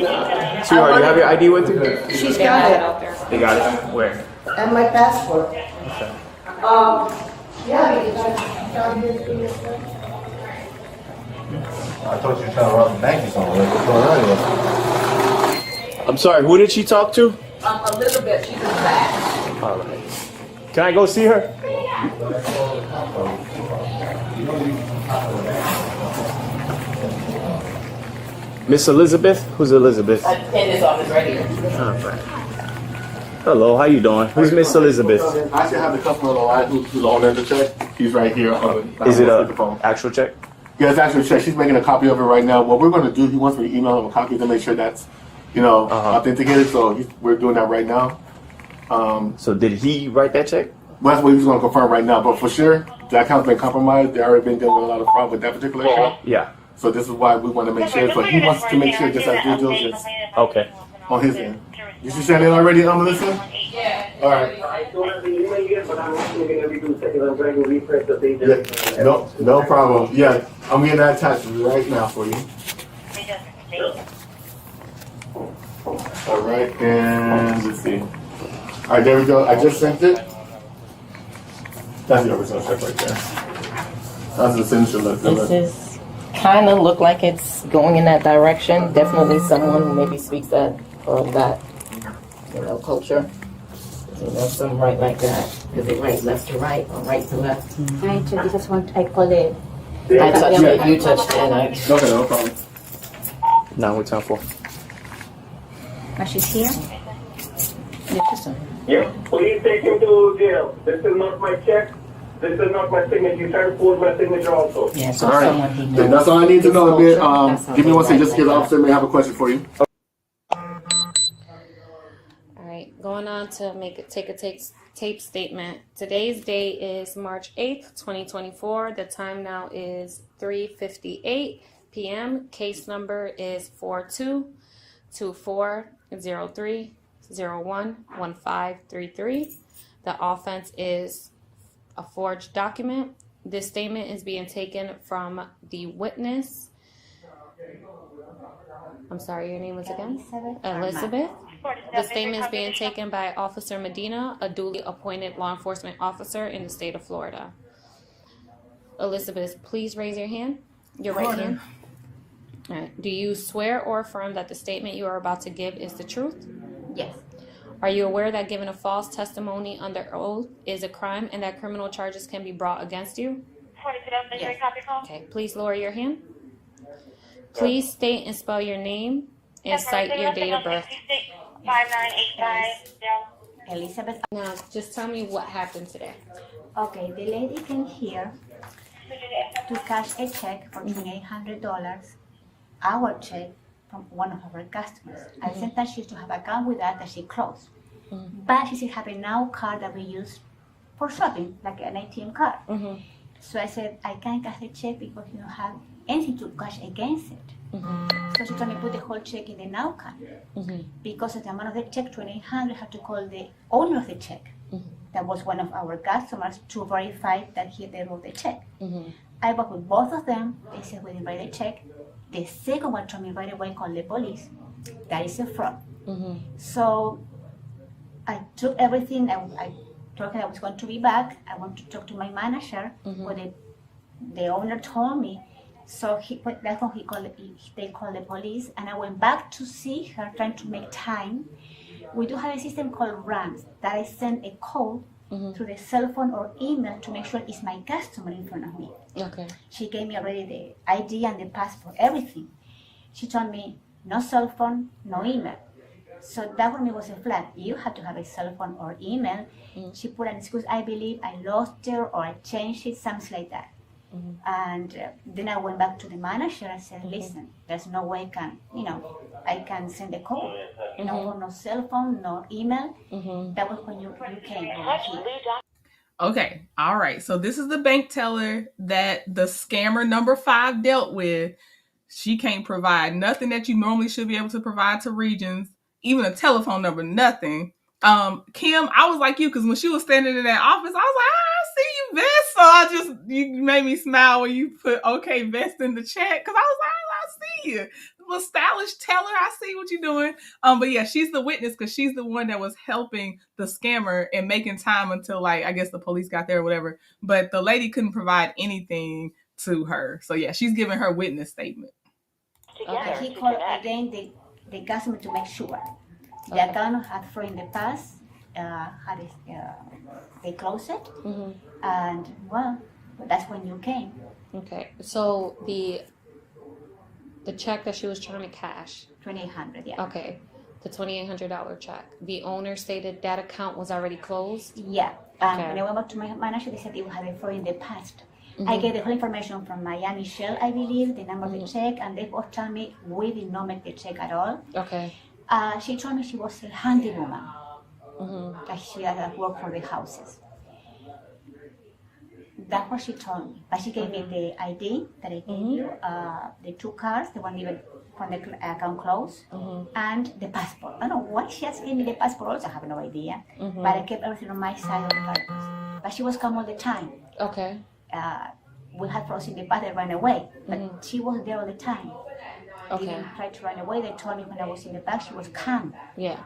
Sweetheart, you have your ID with you? she's got it. They got it. Where? And my passport. Okay. Yeah, I thought you were trying to rob the bank or something. What's going on here? I'm sorry, who did she talk to? Elizabeth, she's in the back. All right. Can I go see her? Miss Elizabeth? Who's Elizabeth? In this office right here. All right. Hello, how you doing? Who's Miss Elizabeth? I should have the customer on the line who's the owner of the check. He's right here. Is it a actual check? Yeah, it's actually a check. She's making a copy of it right now. What we're going to do, he wants me to email him a copy to make sure that's, authenticated. So we're doing that right now. So did he write that check? Well, that's what he's going to confirm right now. But for sure, the account's been compromised. They already been dealing with a lot of fraud with that particular account. Yeah. So this is why we want to make sure. So he wants to make sure this has due diligence. Okay. On his end. You should send it already, Melissa? Yeah. All right. Yeah, no problem. Yeah, I'm getting that attached right now for you. All right, and let's see. All right, there we go. I just sent it. That's the original check right there. That's the signature list. This is kind of look like it's going in that direction. Definitely someone who maybe speaks that or that, culture. Some right like that. Is it right left to right or right to left? I just want, I call it. I touched it. You touched it. And I. Okay, no problem. Now we're time for. But she's here. Yeah, please take him to jail. This is not my check. This is not my signature. You try to forge my signature also. Yeah, so all right. That's all I need to know. Give me one second, just because the officer may have a question for you. Going on to take a tape statement. Today's date is March 8th, 2024. The time now is 3:58 p.m. Case number is 422403011533. The offense is a forged document. This statement is being taken from the witness. I'm sorry, your name was again? Elizabeth. The statement is being taken by Officer Medina, a duly appointed law enforcement officer in the state of Florida. Elizabeth, please raise your hand. Your right hand. All right. Do you swear or affirm that the statement you are about to give is the truth? Yes. Are you aware that giving a false testimony under oath is a crime and that criminal charges can be brought against you? Yes. Okay. Please lower your hand. Please state and spell your name and cite your date of birth. 5985. Elizabeth. Now, just tell me what happened today. Okay, the lady came here to cash a check for $2,800, our check from one of our customers. I sent that she used to have an account with that she closed. But she still have a now card that we use for shopping, like an ATM card. So I said, I can't cash the check because you don't have anything to cash against it. So she told me put the whole check in the now card. Because of the amount of the check, $2,800, I had to call the owner of the check. That was one of our customers to verify that they wrote the check. I worked with both of them. They said we didn't write the check. The second one told me right away, call the police. That is a fraud. So I took everything. I told her I was going to be back. I want to talk to my manager. But the owner told me. So that's when they called the police, and I went back to see her, trying to make time. We do have a system called RAMS that I send a code through the cell phone or email to make sure it's my customer in front of me. Okay. She gave me already the ID and the passport, everything. She told me no cell phone, no email. So that for me was a flag. You have to have a cell phone or email. She put an excuse, I believe I lost it or I changed it, something like that. And then I went back to the manager and said, listen, there's no way I can send a code. No cell phone, no email. That was when you came over here. Okay, all right. So this is the bank teller that the scammer number 5 dealt with. She can't provide nothing that you normally should be able to provide to Regions, even a telephone number, nothing. Kim, I was like you, because when she was standing in that office, I was like, I see you, Vest. So you made me smile when you put okay, Vest in the chat, because I was like, I see you. little stylish teller. I see what you're doing. But yeah, she's the witness because she's the one that was helping the scammer and making time until, like, I guess the police got there or whatever. But the lady couldn't provide anything to her. So yeah, she's giving her witness statement. Okay. He called again the customer to make sure the account had fraud in the past. They closed it, and well, that's when you came. Okay, so the check that she was trying to cash, $2,800, yeah. Okay, the $2,800 check. The owner stated that account was already closed. Yeah. When I went back to my manager, they said it had a fraud in the past. I get the whole information from Miami Shell, I believe, the number of the check, and they both told me we did not make the check at all. Okay. She told me she was a handy woman. That she had worked for the houses. That's what she told me. But she gave me the ID that I gave you, the 2 cards, the one even from the account closed, and the passport. I don't know why she has given me the passport also, I have no idea. But I kept everything on my side of the purpose. But she was calm all the time. Okay. We had frozen in the past that ran away, but she was there all the time. Okay. Didn't try to run away. They told me when I was in the back, she was calm. Yeah.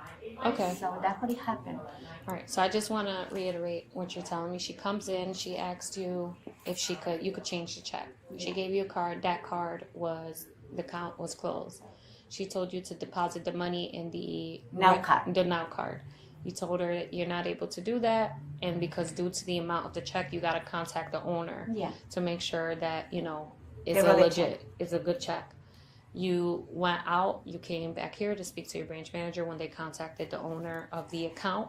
Okay. So that's what happened. All right. So I just want to reiterate what you're telling me. She comes in. She asked you if you could change the check. She gave you a card. That card the account was closed. She told you to deposit the money in the Now card. The Now card. You told her that you're not able to do that, and because due to the amount of the check, you got to contact the owner to make sure that it's a legit, it's a good check. You went out, you came back here to speak to your branch manager. When they contacted the owner of the account,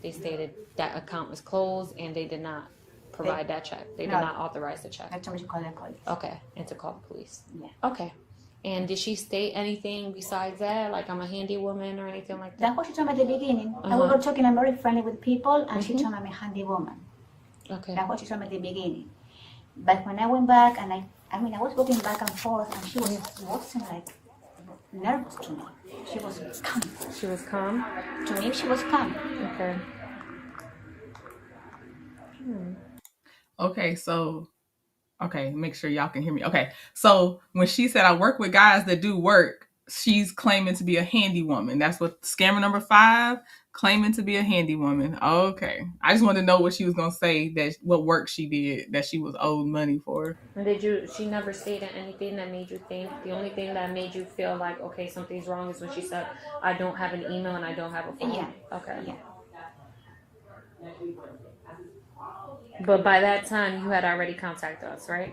they stated that account was closed and they did not provide that check. They did not authorize the check. I told me to call the police. Okay, and to call the police. Yeah. Okay. And did she state anything besides that, like I'm a handy woman or anything like that? That's what she told me at the beginning. We were talking, I'm very friendly with people, and she told me I'm a handy woman. Okay. That's what she told me at the beginning. But when I went back, and I was looking back and forth, and she wasn't like nervous to me. She was calm. She was calm? To me, she was calm. Okay. Okay, so make sure y'all can hear me. Okay, so when she said I work with guys that do work, she's claiming to be a handy woman. That's what scammer number 5, claiming to be a handy woman. Okay, I just wanted to know what she was gonna say, what work she did that she was owed money for. And she never stated anything that made you think? The only thing that made you feel like, okay, something's wrong is when she said, I don't have an email and I don't have a phone. Yeah. Okay. Yeah. But by that time, you had already contacted us, right?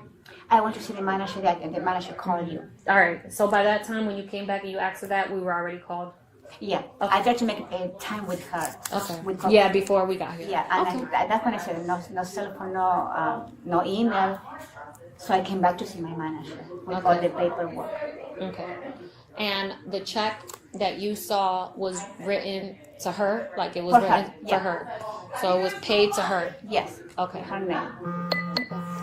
I went to see the manager, and the manager called you. All right. So by that time, when you came back and you asked for that, we were already called? Yeah. Okay. I tried to make a time with her. Okay. Yeah, before we got here. Yeah, and that's when I said no cell phone, no email. So I came back to see my manager with all the paperwork. Okay. And the check that you saw was written to her? Like it was written for her? So it was paid to her? Yes. Okay. Her name.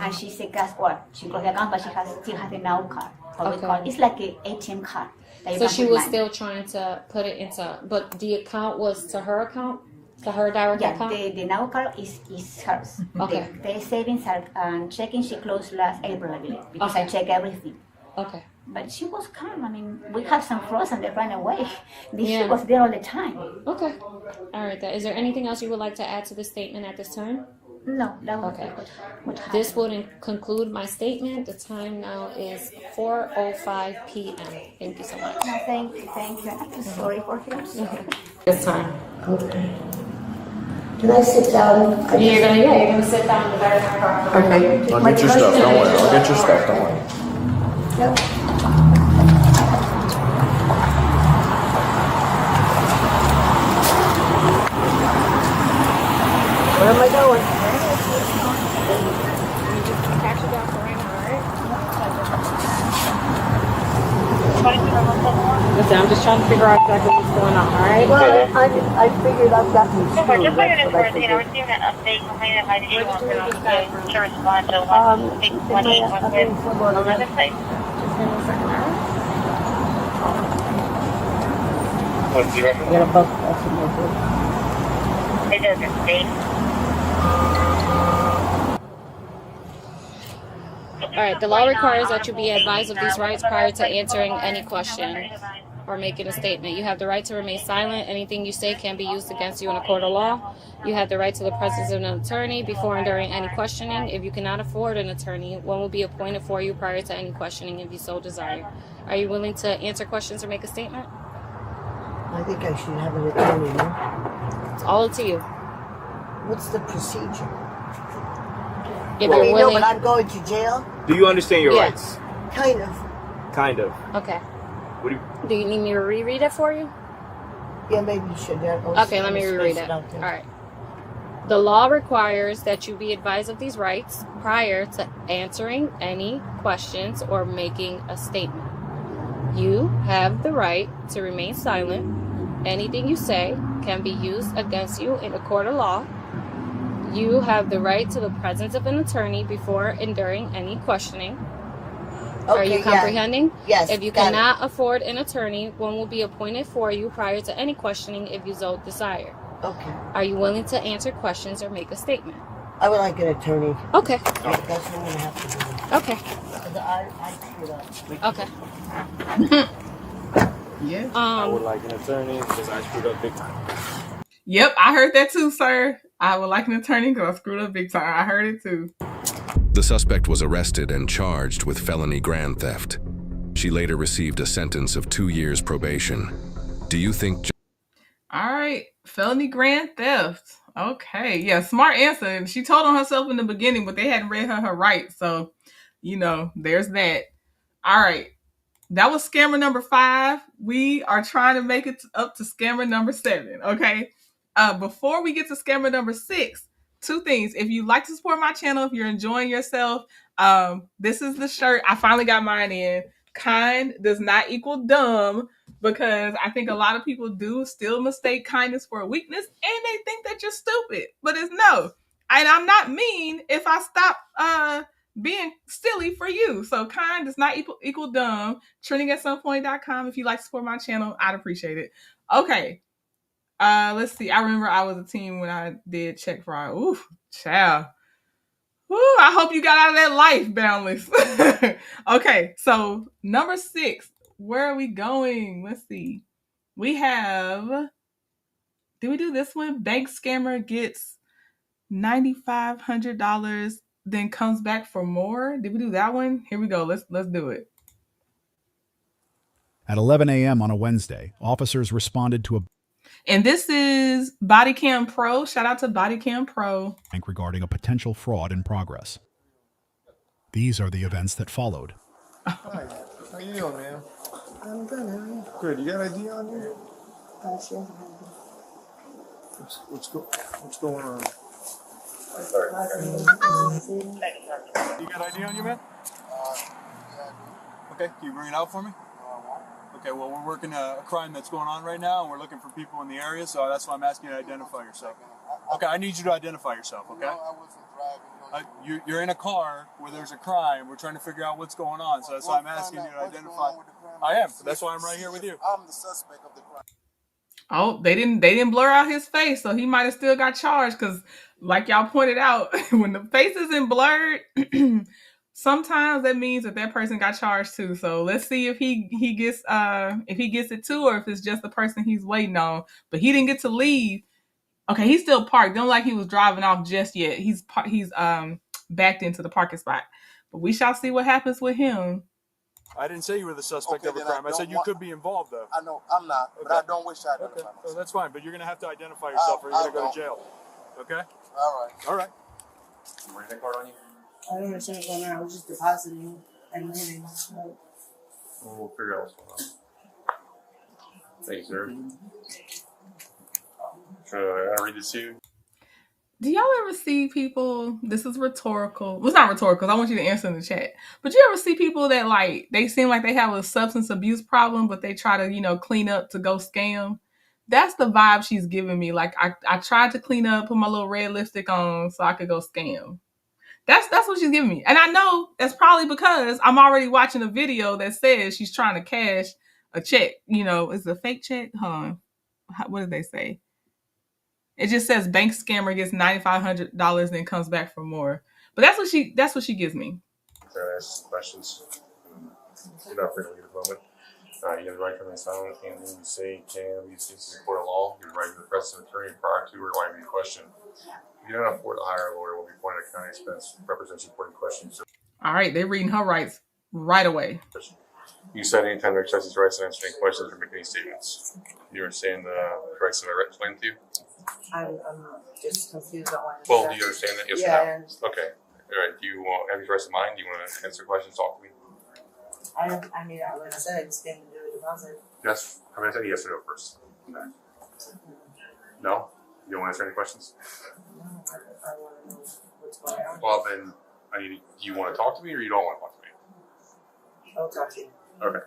And she said, guess what? She closed the account, but she still has a Now card. It's like an ATM card. So she was still trying to put it into, but the account was to her account? To her direct account? Yeah, the Now card is hers. Okay. The savings and checking she closed last April, I believe, because I check everything. Okay. But she was calm. I mean, we had some froze and they ran away. She was there all the time. Okay. All right. Is there anything else you would like to add to the statement at this time? No, that was okay. What this would conclude my statement. The time now is 4:05 p.m. Thank you so much. No, thank you. I'm sorry for him. This time. Okay. Can I sit down? You're gonna sit down in the very front. Okay. I'll get your stuff. Don't worry. I'll get your stuff. Don't worry. Yep. Where am I going? Listen, I'm just trying to figure out exactly what's going on, alright? Well, I figured I've gotten through. Just like it is worth, we're seeing an update complaining about the issue on the to respond to 16111 place. Just give me a second, alright? Get a bus. It doesn't state. All right, the law requires that you be advised of these rights prior to answering any question or making a statement. You have the right to remain silent. Anything you say can be used against you in a court of law. You have the right to the presence of an attorney before and during any questioning. If you cannot afford an attorney, one will be appointed for you prior to any questioning if you so desire. Are you willing to answer questions or make a statement? I think I should have an attorney, no? It's all up to you. What's the procedure? If you're willing... No, but I'm going to jail? Do you understand your rights? Kind of. Kind of. Okay. What do you need me to reread it for you? Yeah, maybe you should. Okay, let me reread it. All right. The law requires that you be advised of these rights prior to answering any questions or making a statement. You have the right to remain silent. Anything you say can be used against you in a court of law. You have the right to the presence of an attorney before and during any questioning. Are you comprehending? Yes. If you cannot afford an attorney, one will be appointed for you prior to any questioning if you so desire. Okay. Are you willing to answer questions or make a statement? I would like an attorney. Okay. That's what I'm going to have to do. Okay. Because I screwed up. Okay. Yeah. I would like an attorney because I screwed up big time. Yep, I heard that too, sir. I would like an attorney because I screwed up big time. I heard it too. The suspect was arrested and charged with felony grand theft. She later received a sentence of 2 years probation. Do you think... All right, felony grand theft. Okay, yeah, smart answer. And she told on herself in the beginning, but they hadn't read her rights. So, there's that. All right, that was scammer number 5. We are trying to make it up to scammer number 7, okay? Before we get to scammer number 6, 2 things. If you'd like to support my channel, if you're enjoying yourself, this is the shirt. I finally got mine in. Kind does not equal dumb, because I think a lot of people do still mistake kindness for a weakness, and they think that you're stupid. But it's no. And I'm not mean if I stop being silly for you. So kind does not equal dumb. Trendingatsomepoint.com. If you'd like to support my channel, I'd appreciate it. Okay. Let's see. I remember I was a teen when I did check fraud. Ooh, child. Ooh, I hope you got out of that life, Boundless. Okay, so number 6. Where are we going? Let's see. We have... Did we do this one? Bank scammer gets $9,500, then comes back for more. Did we do that one? Here we go. Let's do it. At 11 a.m. on a Wednesday, officers responded to a And this is Bodycam Pro. Shout out to Bodycam Pro. Regarding a potential fraud in progress. These are the events that followed. Hi, how you doing, man? I'm good, how are you? Good. You got ID on you? Sure. What's going on? You got ID on you, man? Okay, can you bring it out for me? Okay, well, we're working a crime that's going on right now, and we're looking for people in the area, so that's why I'm asking you to identify yourself. Okay, I need you to identify yourself, okay? You're in a car where there's a crime. We're trying to figure out what's going on, so that's why I'm asking you to identify. I am. That's why I'm right here with you. I'm the suspect of the crime. Oh, they didn't blur out his face, so he might have still got charged, because like y'all pointed out, when the face isn't blurred, sometimes that means that person got charged too. So let's see if he gets it too, or if it's just the person he's waiting on. But he didn't get to leave. Okay, he's still parked. Don't like he was driving off just yet. He's backed into the parking spot. But we shall see what happens with him. I didn't say you were the suspect of a crime. I said you could be involved, though. I know I'm not, but I don't wish to identify myself. So that's fine, but you're going to have to identify yourself or you're going to go to jail. Okay? All right. Where's that card on you? I don't understand what's going on. I was just depositing and leaving. Well, we'll figure out what's going on. Thank you, sir. Should I read this to you? Do y'all ever see people, this is rhetorical. Well, it's not rhetorical, I want you to answer in the chat. But you ever see people that they seem like they have a substance abuse problem, but they try to, clean up to go scam? That's the vibe she's giving me. Like, I tried to clean up, put my little red lipstick on so I could go scam. That's what she's giving me. And I know that's probably because I'm already watching a video that says she's trying to cash a check. It's a fake check. Hold on. What did they say? It just says bank scammer gets $9,500 then comes back for more. But that's what she gives me. there and ask some questions. You're not free to leave at the moment. You have the right to remain silent. Anything you say can be seen in court of law. You're right to the presence of an attorney prior to or live in question. If you don't afford to hire a lawyer, will be appointed at county expense. Represents important questions. All right, they're reading her rights right away. You said anytime to exercise his rights and answer any questions or make any statements. You understand the rights that I explained to you? I'm just confused on why. Well, do you understand that? Yes yeah, or no? I understand. Okay. All right. Do you have these rights in mind? Do you want to answer questions? Talk to me. I mean, like I said, I just came to do a deposit. Yes. I'm going to say yes or no first. No? You don't want to answer any questions? No, I want to know what's going on. Well, then, do you want to talk to me or you don't want to talk to me? I'll talk to you. Okay.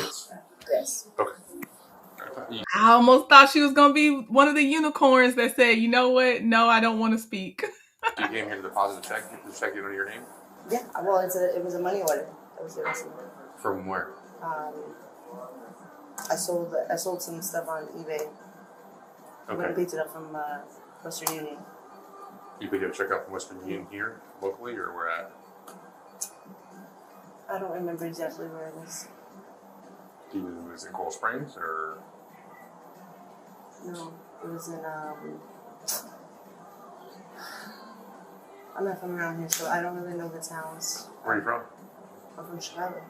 Yes. Yes. Okay. I almost thought she was going to be one of the unicorns that said, you know what? No, I don't want to speak. You came here to deposit a check? The check under your name? Yeah, well, it was a money order. I was doing some. From where? I sold some stuff on eBay. Okay. I picked it up from Western Union. You picked up a check out from Western Union here, locally, or where at? I don't remember exactly where it was. Was it Coral Springs, or? No, it was in, I'm not from around here, so I don't really know the towns. Where are you from? I'm from Chicago.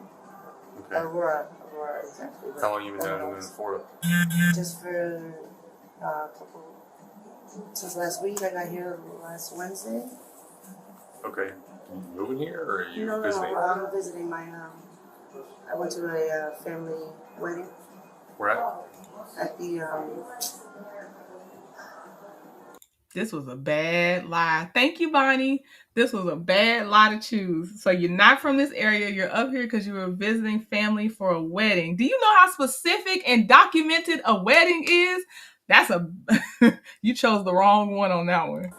Okay. Aurora, exactly. How long have you been down in Florida? Just for since last week. I got here last Wednesday. Okay. You moving here, or are you visiting? No, I'm visiting my, I went to a family wedding. Where at? At the, This was a bad lie. Thank you, Bonnie. This was a bad lie to choose. So you're not from this area. You're up here because you were visiting family for a wedding. Do you know how specific and documented a wedding is? You chose the wrong one on that one.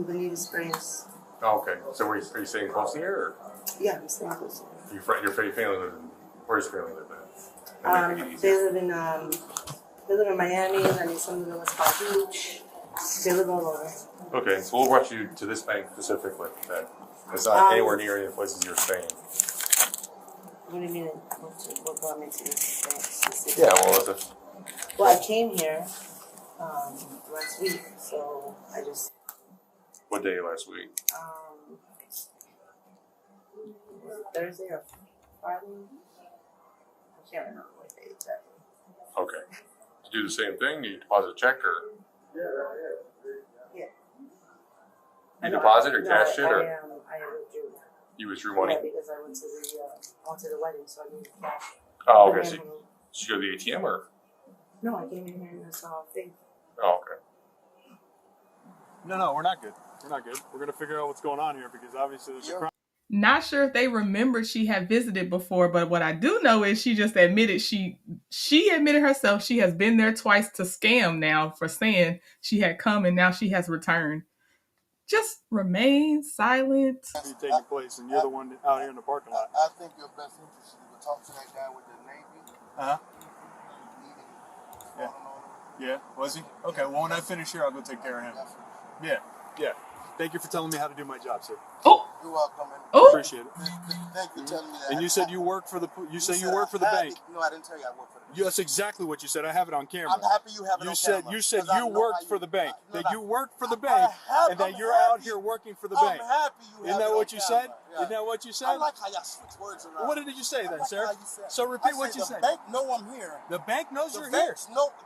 in Bonita Springs. Oh, okay. So are you staying close here, or? Yeah, I'm staying close. Your family live in, where's your family live in? They live in Miami, and then some of them was Palm Beach. They live all over. Okay, so we'll brought you to this bank specifically then. It's not anywhere near any of the places you're staying. What do you mean? What brought me to this bank specifically? Yeah, well, Well, I came here last week, so I just. What day last week? Thursday or Friday? I can't remember what day exactly. Okay. To do the same thing, you deposit a check, or? Yeah. You deposit or cash it, or? I withdrew. You withdrew money? Yeah, because I went to the wedding, so I needed cash. Oh, okay. So you go to the ATM, or? No, I came in here and I saw a thing. Oh, okay. No, we're not good. We're not good. We're going to figure out what's going on here because obviously there's a crime. Not sure if they remembered she had visited before, but what I do know is she just admitted she admitted herself she has been there twice to scam now for saying she had come and now she has returned. Just remain silent. Taking place, and you're the one out here in the parking lot. I think your best interest is to talk to that guy with the Navy. Uh-huh. Yeah, was he? Okay, well, when I finish here, I'll go take care of him. Yeah. Thank you for telling me how to do my job, sir. Oh! You're welcome. Appreciate it. Thank you for telling me that. And you said you work for the bank. No, I didn't tell you I work for the bank. That's exactly what you said. I have it on camera. I'm happy you have it on camera. You said you worked for the bank. That you worked for the bank, and that you're out here working for the bank. I'm happy you have it on camera. Isn't that what you said? Isn't that what you said? I like how y'all switch words around. What did you say then, sir? So repeat what you said. The bank know I'm here. The bank knows you're here.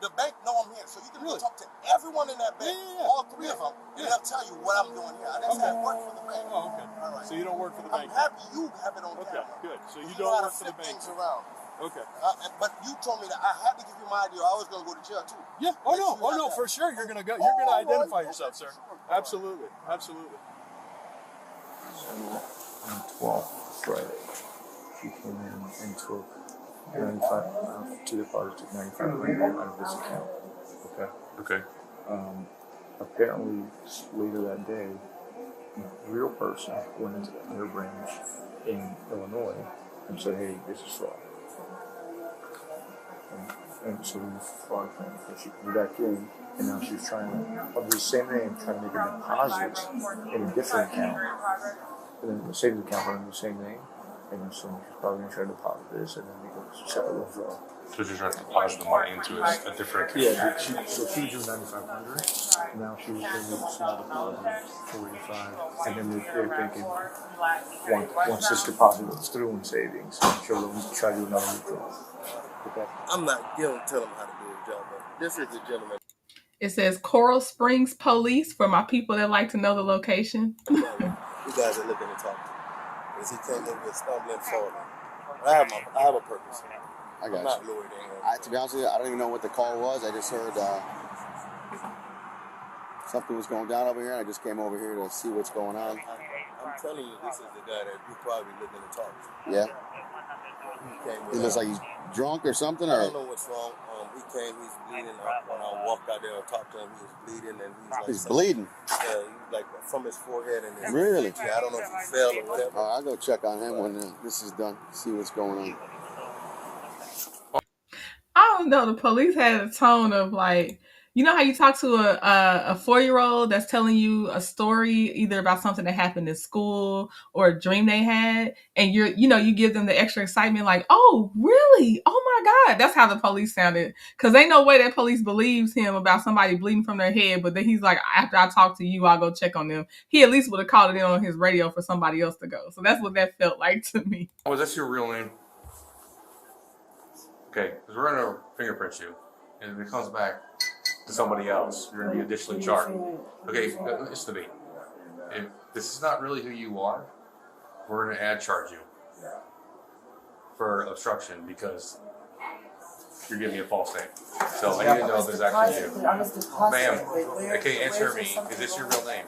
The bank know I'm here. So you can talk to everyone in that bank, all three of them, and they'll tell you what I'm doing here. I didn't say I work for the bank. Oh, okay. All right. So you don't work for the bank. I'm happy you have it on camera. Okay, good. So you know don't how work to for the flip bank. things around. Okay. But you told me that I had to give you my idea. I was going to go to jail too. Yeah. Oh no, for sure. You're gonna go. You're gonna identify yourself, sir. Absolutely. On 12th, Friday, she came in and took 95 to deposit $9,500 out of this account. Okay. Apparently, later that day, a real person went into their branch in Illinois and said, "Hey, this is fraud." And so we fraud claim. So she came back in, and now she's trying to, of the same name, trying to make a deposit in a different account. And then the savings account under the same name. And so she's probably going to try to deposit this and then make a separate withdrawal. So she's trying to deposit the money into a different account. Yeah, so she was doing 9,500. Now she was going to do a small deposit, 485, and then they're thinking once this deposit goes through in savings, she'll try to do another withdrawal. Okay. I'm not going to tell them how to do a job, but this is the gentleman. It says Coral Springs Police for my people that like to know the location. You guys are looking to talk to. Because he came in with stumbling forward. I have a purpose. I got I'm not lured in. To be honest with you, I don't even know what the call was. I just heard something was going down over here. I just came over here to see what's going on. I'm telling you, this is the guy that you're probably looking to talk to. Yeah. He He looks like he's drunk or something, I or don't know what's wrong. He came, he's bleeding. When I walked out there and talked to him, he was bleeding, and he's bleeding. Yeah, like from his forehead and his Really? Yeah, I don't know if he fell or whatever. I'll go check on him when this is done. See what's going on. I don't know. The police had a tone of like, you know how you talk to a 4-year-old that's telling you a story either about something that happened in school or a dream they had, and you give them the extra excitement, like, oh, really? Oh my God. That's how the police sounded. Because ain't no way that police believes him about somebody bleeding from their head, but then he's like, after I talk to you, I'll go check on them. He at least would have called it in on his radio for somebody else to go. So that's what that felt like to me. Oh, is that your real name? Okay, because we're going to fingerprint you, and if it comes back to somebody else, you're going to be additionally charged. Okay, listen to me. If this is not really who you are, we're going to charge you for obstruction because you're giving me a false name. So I need to know if it's actually you. Ma'am, okay, answer me. Is this your real name?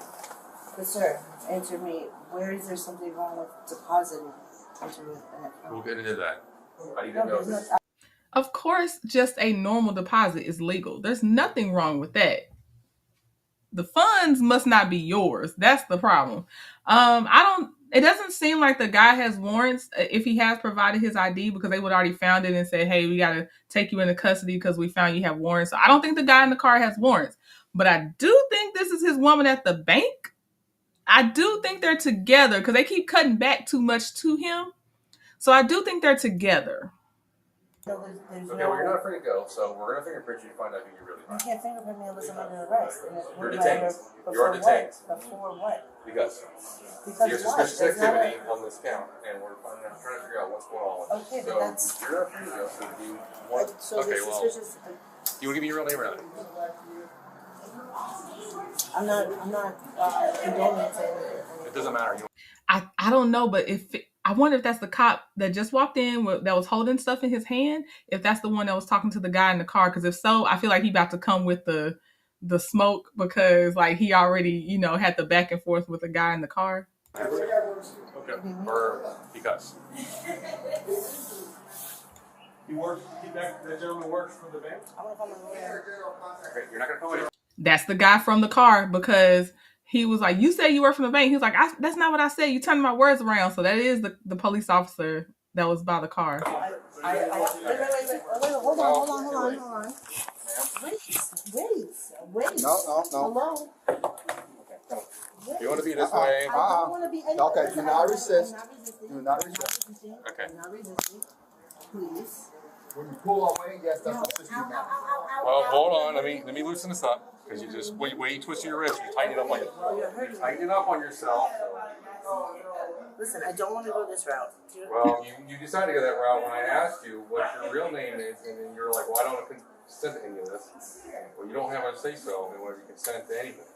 But sir, answer me. Where is there something wrong with depositing into an account? We'll get into that. I need to know this. Of course, just a normal deposit is legal. There's nothing wrong with that. The funds must not be yours. That's the problem. It doesn't seem like the guy has warrants if he has provided his ID, because they would already found it and said, hey, we got to take you into custody because we found you have warrants. So I don't think the guy in the car has warrants, but I do think this is his woman at the bank. I do think they're together because they keep cutting back too much to him. So I do think they're together. Okay, well, you're not free to go, so we're going to fingerprint you to find out who you really are. You can't fingerprint me unless I'm under arrest. You're detained. You are detained. Before what? Because there's what? suspicious activity on this count, and we're trying to figure out what's going on. Okay, so but that's... you're not free to go, so if you want... Okay, well, you want to give me your real name or not? I'm not condoning to anything. It doesn't matter. I don't know, but I wonder if that's the cop that just walked in that was holding stuff in his hand, if that's the one that was talking to the guy in the car. Because if so, I feel like he about to come with the smoke, because like he already, had the back and forth with the guy in the car. Okay. Or because. That gentleman works for the bank? I want to call my lawyer. Okay, you're not going to call anyone. That's the guy from the car, because he was like, you say you work from the bank. He was like, that's not what I said. You turned my words around. So that is the police officer that was by the car. Wait, hold on. Wait. No. Hello? You want to be this way? I don't want to be any Okay, do not resist. Do not resist. Okay. Do not resist. Please. When you pull away, yes, that's what you do now. Well, hold on. Let me loosen this up. Because you just, way you twist your wrist, you tighten it up on yourself. Listen, I don't want to go this route. Well, you decided to go that route when I asked you what your real name is, and then you're like, well, I don't consent to any of this. Well, you don't have a say-so in whether you consent to anything.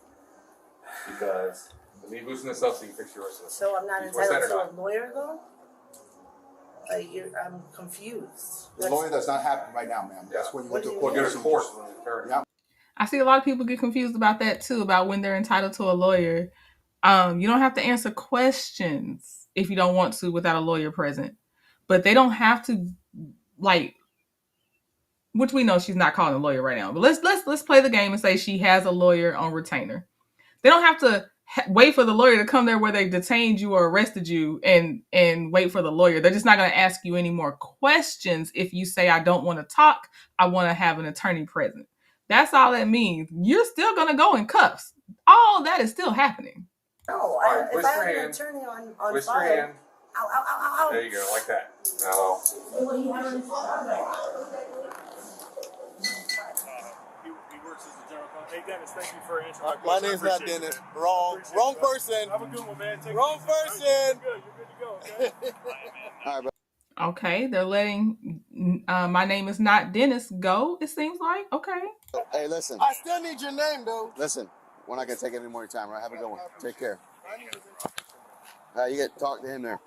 Because, let me loosen this up so you fix your wrist. So I'm not entitled to a lawyer, though? I'm confused. The lawyer does not happen right now, ma'am. That's when you go to court. Go to court. Yeah. I see a lot of people get confused about that too, about when they're entitled to a lawyer. You don't have to answer questions if you don't want to without a lawyer present. But they don't have to, which we know she's not calling a lawyer right now. But let's play the game and say she has a lawyer on retainer. They don't have to wait for the lawyer to come there where they detained you or arrested you and wait for the lawyer. They're just not going to ask you any more questions if you say, I don't want to talk. I want to have an attorney present. That's all that means. You're still going to go in cuffs. All that is still happening. No, if I had an attorney on Twist file. your hand. Ow, ow, ow, ow. There you go, like that. Now, He works as a general contractor. Hey, Dennis, thank you for answering my question. My name's not Dennis. Wrong person. Have a good one, man. Wrong person. You're good to go, okay? All right, bro. Okay, they're letting my name is not Dennis go, it seems like. Okay. Hey, listen. I still need your name, though. Listen, we're not going to take any more of your time, right? Have a good one. Take care. You get to talk to him there.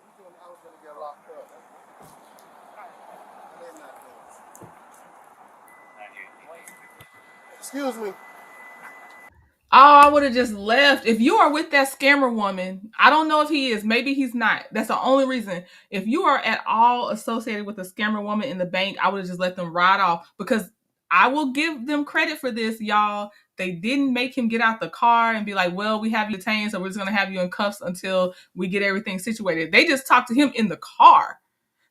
Excuse me. Oh, I would have just left. If you are with that scammer woman, I don't know if he is. Maybe he's not. That's the only reason. If you are at all associated with a scammer woman in the bank, I would have just let them ride off, because I will give them credit for this, y'all. They didn't make him get out the car and be like, well, we have you detained, so we're just going to have you in cuffs until we get everything situated. They just talked to him in the car.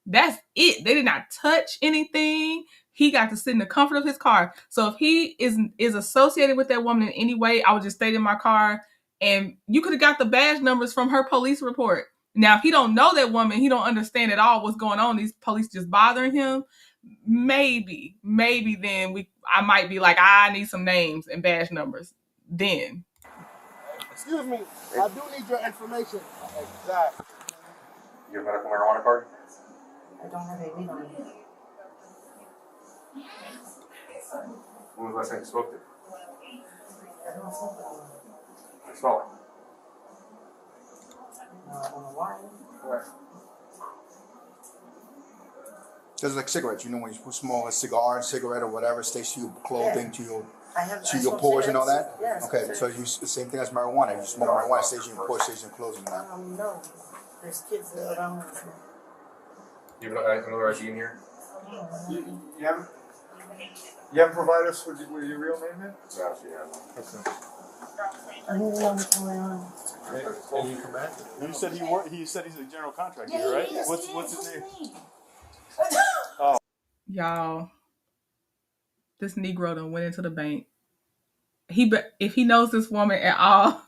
That's it. They did not touch anything. He got to sit in the comfort of his car. So if he is associated with that woman in any way, I would just stay in my car, and you could have got the badge numbers from her police report. Now, if he don't know that woman, he don't understand at all what's going on, these police just bothering him, maybe then I might be like, I need some names and badge numbers then. Excuse me. I do need your information. Exactly. your medical marijuana card? I don't have a weed on me. When was the last time you smoked it? I don't smoke it on. I smell it. No, I don't know why. Right. Just like cigarettes, you know, when you smoke a cigar, cigarette, or whatever, sticks to your clothing, to your pores and all that. Yes. Okay, so you the same thing as marijuana. You smoke marijuana, stays in your pores, stays in your clothing. No, there's kids that around me. You have another ID in here? You haven't provided us with your real name yet? No, she hasn't. Okay. I don't know what's going on. Any command? You said he said he's a general contractor, Yeah, right? Yes, What's his name? Oh. Y'all, this Negro done went into the bank. If he knows this woman at all.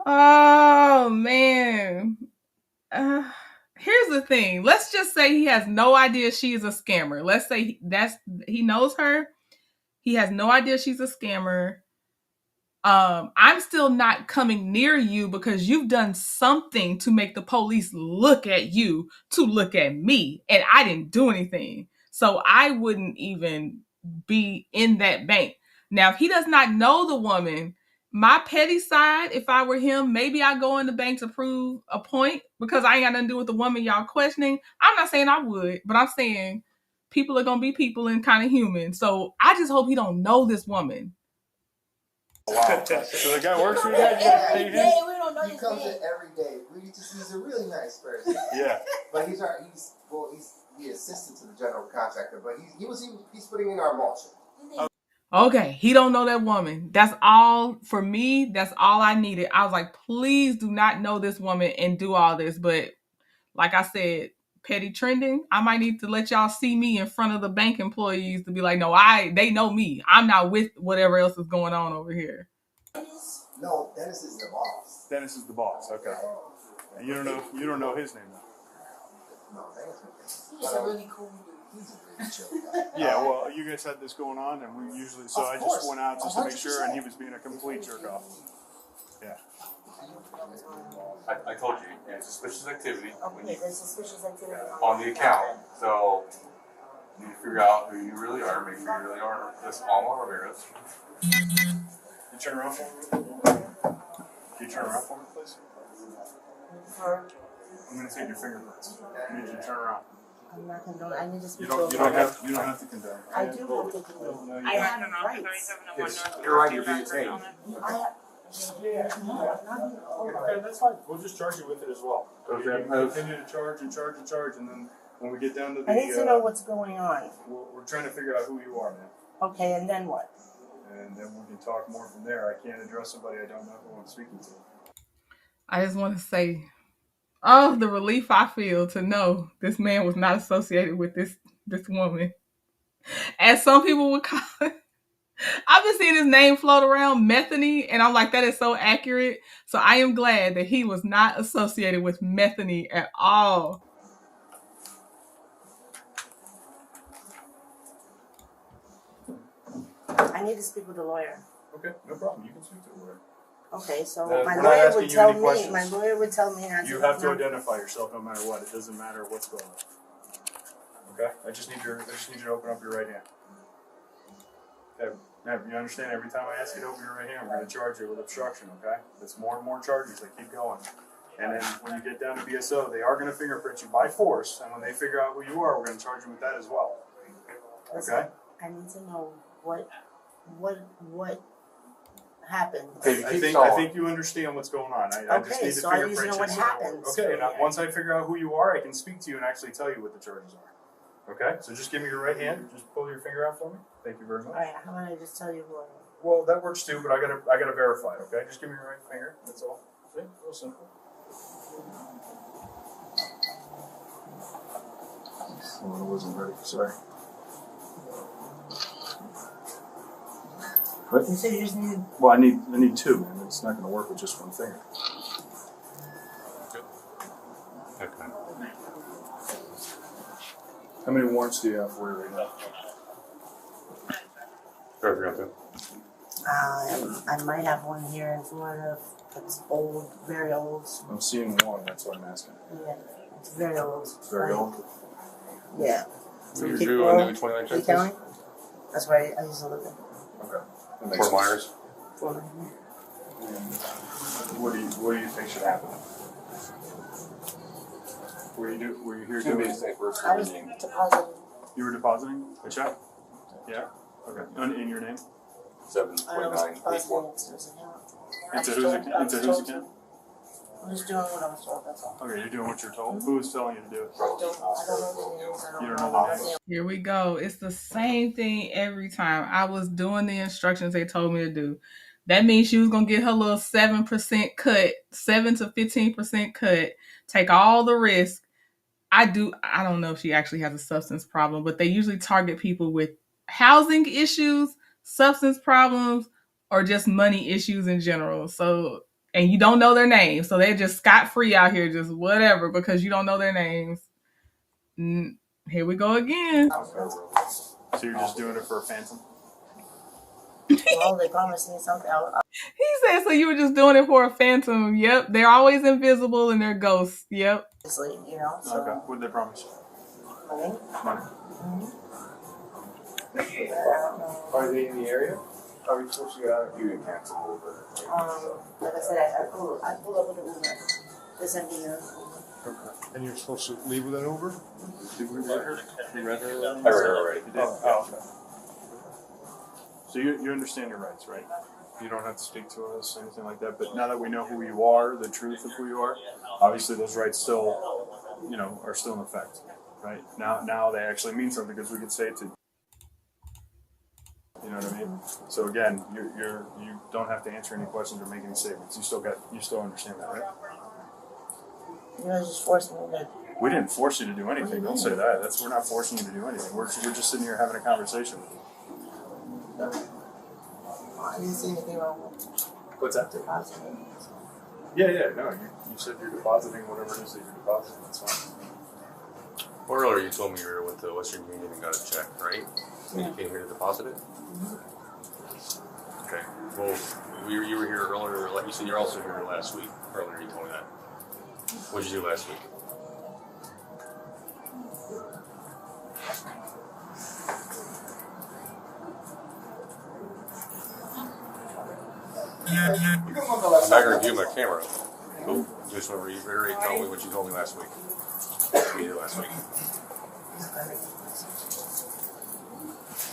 Oh, man. Here's the thing. Let's just say he has no idea she is a scammer. Let's say he knows her. He has no idea she's a scammer. I'm still not coming near you because you've done something to make the police look at you to look at me, and I didn't do anything. So I wouldn't even be in that bank. Now, if he does not know the woman, my petty side, if I were him, maybe I go in the bank to prove a point because I ain't got nothing to do with the woman y'all questioning. I'm not saying I would, but I'm saying people are going to be people and kind of human. So I just hope he don't know this woman. Wow. So the guy works for you? Every day, we don't know his name. He comes in every day. He's a really nice person. Yeah. But he's the assistant to the general contractor, but he's putting in our mulching. Okay, he don't know that woman. That's all for me. That's all I needed. I was like, please do not know this woman and do all this. But like I said, petty trending, I might need to let y'all see me in front of the bank employees to be like, no, they know me. I'm not with whatever else is going on over here. No, Dennis is the boss. Dennis is the boss. Okay. And you don't know his name though. No, Dennis. He's a really cool dude. He's a really chill guy. Yeah, well, you guys had this going on, and we usually I just went out just to make sure, and he was being a complete jerk off. Yeah. I told you, it's suspicious activity. Okay, there's suspicious activity On the account. So you need to figure out who you really are, make sure you really are this Alma Ramirez. You turn around for me? Can you turn around for me, please? I'm going to take your fingerprints. I need you to turn around. I'm not condoning. I need to speak You don't have to condone. I do have to condone. I have rights. You're right, you're being paid. Okay, that's fine. We'll just charge you with it as well. Okay. We'll continue to charge, and then when we get down to the... I need to know what's going on. We're trying to figure out who you are, man. Okay, and then what? And then we can talk more from there. I can't address somebody I don't know who I'm speaking to. I just want to say, the relief I feel to know this man was not associated with this woman. As some people would call it. I've been seeing his name float around, Metheny, and I'm like, that is so accurate. So I am glad that he was not associated with Metheny at all. I need to speak with a lawyer. Okay, no problem. You can speak to a lawyer. Okay, so We're my not lawyer asking would you tell any me. questions. My lawyer would tell me not You to. have to not- identify yourself no matter what. It doesn't matter what's going on. Okay? I just need you to open up your right hand. You understand? Every time I ask you to open your right hand, we're going to charge you with obstruction, okay? That's more and more charges. They keep going. And then when you get down to BSO, they are going to fingerprint you by force. And when they figure out who you are, we're going to charge you with that as well. Okay? I need to know what happened. I think you understand what's going on. I just need to so I need to fingerprint know you. what happened. Okay, and once I figure out who you are, I can speak to you and actually tell you what the charges are. Okay, so just give me your right hand. Just pull your finger out for me. Thank you very much. All right, how about I just tell you who I am? Well, that works too, but I gotta verify it. Okay, just give me your right finger. That's all. See, real simple. Oh, I wasn't ready. Sorry. What? You said you just needed. Well, I need two, man. It's not gonna work with just one finger. Okay. How many warrants do you have for you right now? I might have one here in Florida. It's old, very old. I'm seeing one. That's what I'm asking. Yeah, it's very old. Very old. Yeah. So you're due a new 29 check? County? That's where I used to live in. Okay. Fort Myers? Fort Myers. What do you think should happen? Were you here doing? I was depositing. You were depositing a check? Yeah. Okay. In your name? 72981. Into whose account? I'm just doing what I was told, that's all. Okay, you're doing what you're told. Who is telling you to do it? I don't know the names. You don't know the names. Here we go. It's the same thing every time. I was doing the instructions they told me to do. That means she was going to get her little 7% cut, 7 to 15% cut, take all the risk. I don't know if she actually has a substance problem, but they usually target people with housing issues, substance problems, or just money issues in general. So, and you don't know their names. So they're just scot-free out here, just whatever, because you don't know their names. Here we go again. So you're just doing it for a phantom? Well, they promised me something. He said, so you were just doing it for a phantom. Yep. They're always invisible and they're ghosts. Yep. Obviously, you know. So. Okay. What did they promise you? Money. Money. Are they in the area? Are we supposed to get out? You can cancel a little bit. Like I said, I pulled up with an Uber. This engineer. Okay. And you're supposed to leave with an Uber? Did we read her? You read her? I read her already. You did? Oh, okay. So you understand your rights, right? You don't have to speak to us, anything like that. But now that we know who you are, the truth of who you are, obviously those rights still, are still in effect, right? Now they actually mean something because we could say it to. You know what I mean? So again, you don't have to answer any questions or make any statements. You still understand that, right? You guys just forced me to. We didn't force you to do anything. Don't say that. We're not forcing you to do anything. We're just sitting here having a conversation. I didn't see anything wrong with What's that? depositing. Yeah. No, you said you're depositing whatever it is that you're depositing. That's fine. Well, earlier you told me you were with the Western Union and got a check, right? And you came here to deposit it? Okay. Well, you were here earlier, like you said, you're also here last week. Earlier you told me that. What did you do last week? I'm not going to view my camera. Cool. Just want to reiterate, tell me what you told me last week. What you did last week.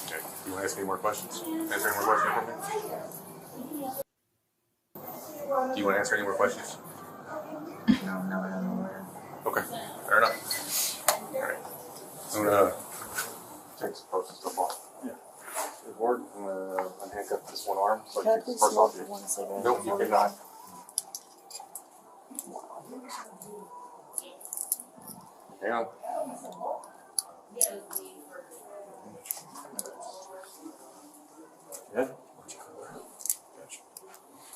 Okay. You want to ask any more questions? Answer any more questions for me? Do you want to answer any more questions? No. Okay. Fair enough. All right. I'm going to take some process stuff off. Yeah. Ward, I'm going to unhandcuff this one arm so Can I I can take please the purse off smoke you. one cigarette? Nope, you cannot. Hang on. Yeah. Gotcha.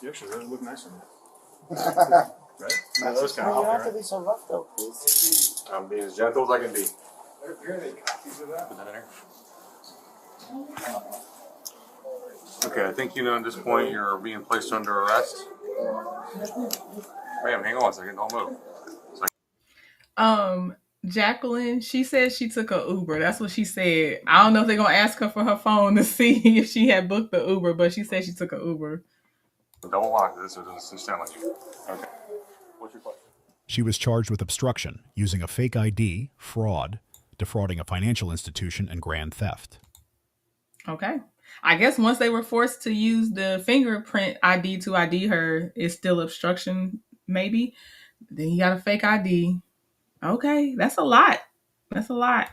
You actually really look nice on that. Right? One of those kind You of don't have outfit, to be so rough though, please. right? I'm being as gentle as I can be. Here are the copies of that. Put that in there. Okay, I think you know at this point you're being placed under arrest. Ma'am, hang on a second. Don't move. Jacqueline, she said she took a Uber. That's what she said. I don't know if they're gonna ask her for her phone to see if she had booked the Uber, but she said she took an Uber. Don't lie. This doesn't sound like you. Okay. What's your question? She was charged with obstruction, using a fake ID, fraud, defrauding a financial institution, and grand theft. Okay. I guess once they were forced to use the fingerprint ID to ID her, it's still obstruction, maybe. Then you got a fake ID. Okay, that's a lot. That's a lot.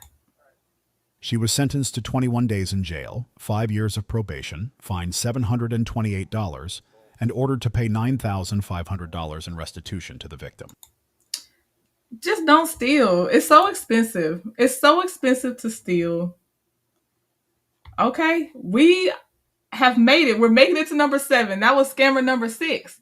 She was sentenced to 21 days in jail, 5 years of probation, fined $728, and ordered to pay $9,500 in restitution to the victim. Just don't steal. It's so expensive. It's so expensive to steal. Okay, we have made it. We're making it to number 7. That was scammer number 6.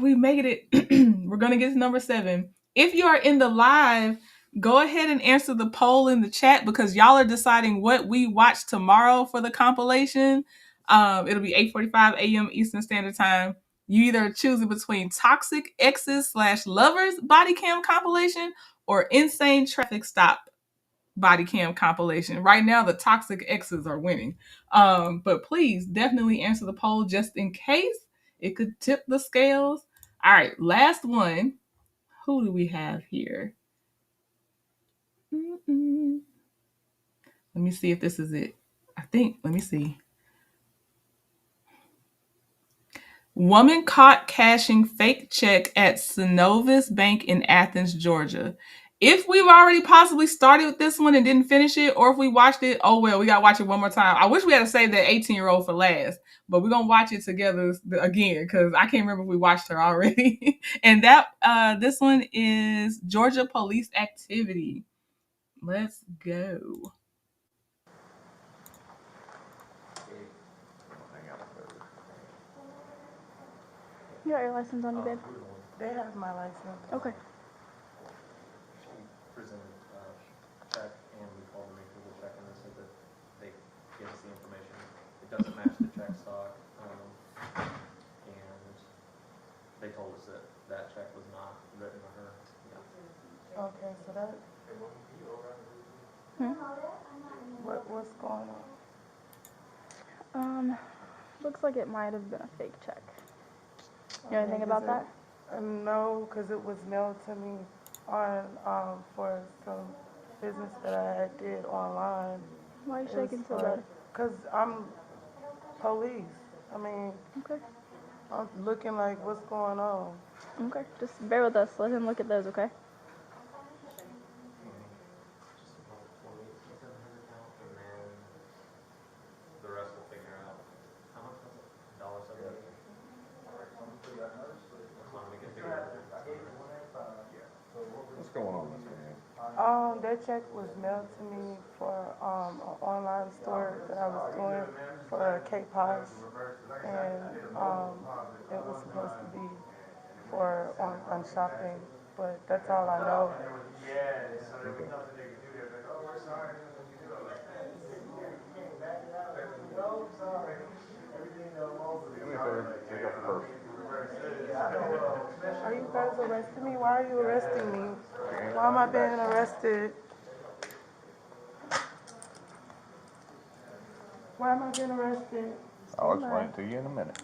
We made it. We're going to get to number 7. If you are in the live, go ahead and answer the poll in the chat because y'all are deciding what we watch tomorrow for the compilation. It'll be 8:45 a.m. Eastern Standard Time. You either choose between Toxic Exes / Lovers body cam compilation or Insane Traffic Stop body cam compilation. Right now, the Toxic Exes are winning. But please definitely answer the poll just in case. It could tip the scales. All right, last one. Who do we have here? Let me see if this is it. Let me see. Woman caught cashing fake check at SYNOVUS Bank in Athens, Georgia. If we've already possibly started with this one and didn't finish it, or if we watched it, oh well, we gotta watch it one more time. I wish we had to save that 18-year-old for last, but we're gonna watch it together again because I can't remember if we watched her already. And that this one is Georgia Police Activity. Let's go. You got your license on you, babe? They have my license. Okay. She presented a check, and we called to make sure the check, and they said that they give us the information. It doesn't match the check stock, and they told us that that check was not written to her. Yeah. Okay, so that. What's going on? Looks like it might have been a fake check. You know anything about that? No, because it was mailed to me on for some business that I did online. Why are you shaking so bad? Because I'm police. I mean, okay. I'm looking like what's going on. Okay, just bear with us. Let him look at those, okay? The rest we'll figure out. How much was it? $1.78. What's going on, Miss Man? That check was mailed to me for an online store that I was doing for K-Pos, and it was supposed to be for online shopping, but that's all I know. Okay. Are you guys arresting me? Why are you arresting me? Why am I being arrested? Why am I being arrested? I'll explain it to you in a minute.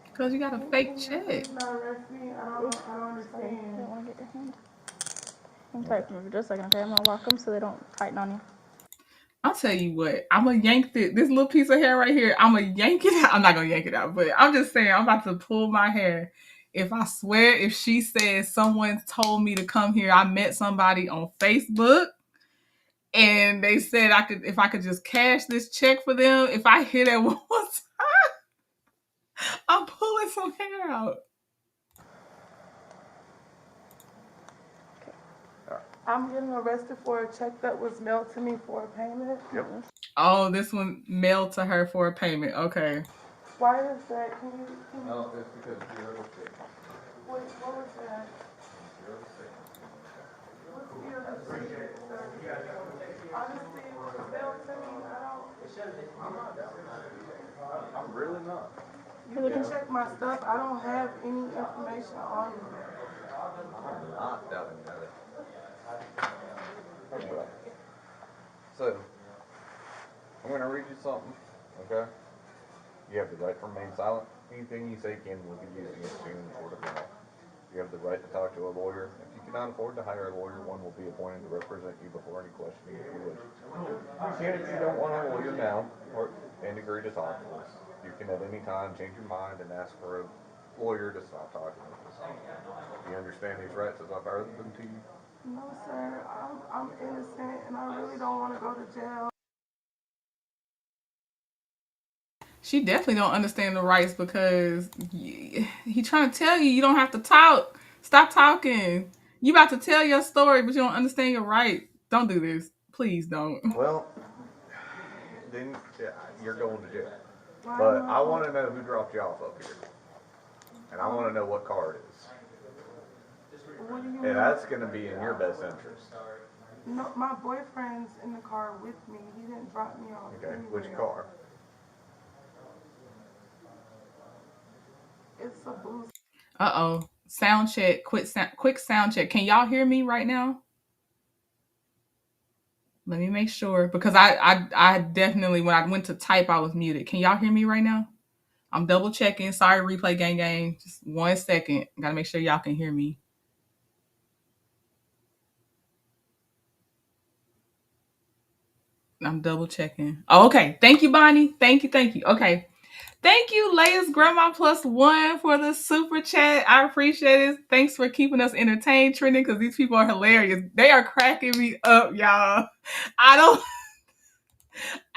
Because you got a fake check. Not arrest me. I don't understand. You don't want to get your hand. I'm sorry for just a second, okay? I'm gonna lock them so they don't tighten on you. I'll tell you what, I'm going to yank this little piece of hair right here. I'm going to yank it out. I'm not going to yank it out, but I'm just saying I'm about to pull my hair. If I swear, if she says someone told me to come here, I met somebody on Facebook and they said if I could just cash this check for them, if I hear that one more time, I'm pulling some hair out. I'm getting arrested for a check that was mailed to me for a payment. Yep. Oh, this one mailed to her for a payment. Okay. Why is that? Can you No, it's because you're able to. what was that? What's the other ticket, sir? Honestly, it was mailed to me. I'm really not. You can check my stuff. I don't have any information on me. I'm not doubting that. Okay. So, I'm going to read you something, okay? You have the right to remain silent. Anything you say can will be used against you in the court of law. You have the right to talk to a lawyer. If you cannot afford to hire a lawyer, one will be appointed to represent you before any questioning if you wish. You can, if you don't want a lawyer now, and agree to talk to us. You can at any time change your mind and ask for a lawyer to stop talking with us. Do you understand these rights as I've heard them to you? No, sir. I'm innocent, and I really don't want to go to jail. She definitely don't understand the rights because he trying to tell you don't have to talk. Stop talking. You about to tell your story, but you don't understand your rights. Don't do this. Please don't. Well, then you're going to jail. Why But am I want to know who dropped you off up here. And I want to know what car it is. What do you And mean? that's going to be in your best interest. No, my boyfriend's in the car with me. He didn't drop me off. Okay, anywhere. which car? It's a boost. Uh-oh. Sound check. Quick sound check. Can y'all hear me right now? Let me make sure because I definitely when I went to type I was muted. Can y'all hear me right now? I'm double checking. Sorry, replay gang. Just 1 second. Gotta make sure y'all can hear me. I'm double checking. Oh, okay. Thank you, Bonnie. Thank you. Okay. Thank you, Leia's Grandma +1 for the super chat. I appreciate it. Thanks for keeping us entertained, trending, because these people are hilarious. They are cracking me up, y'all.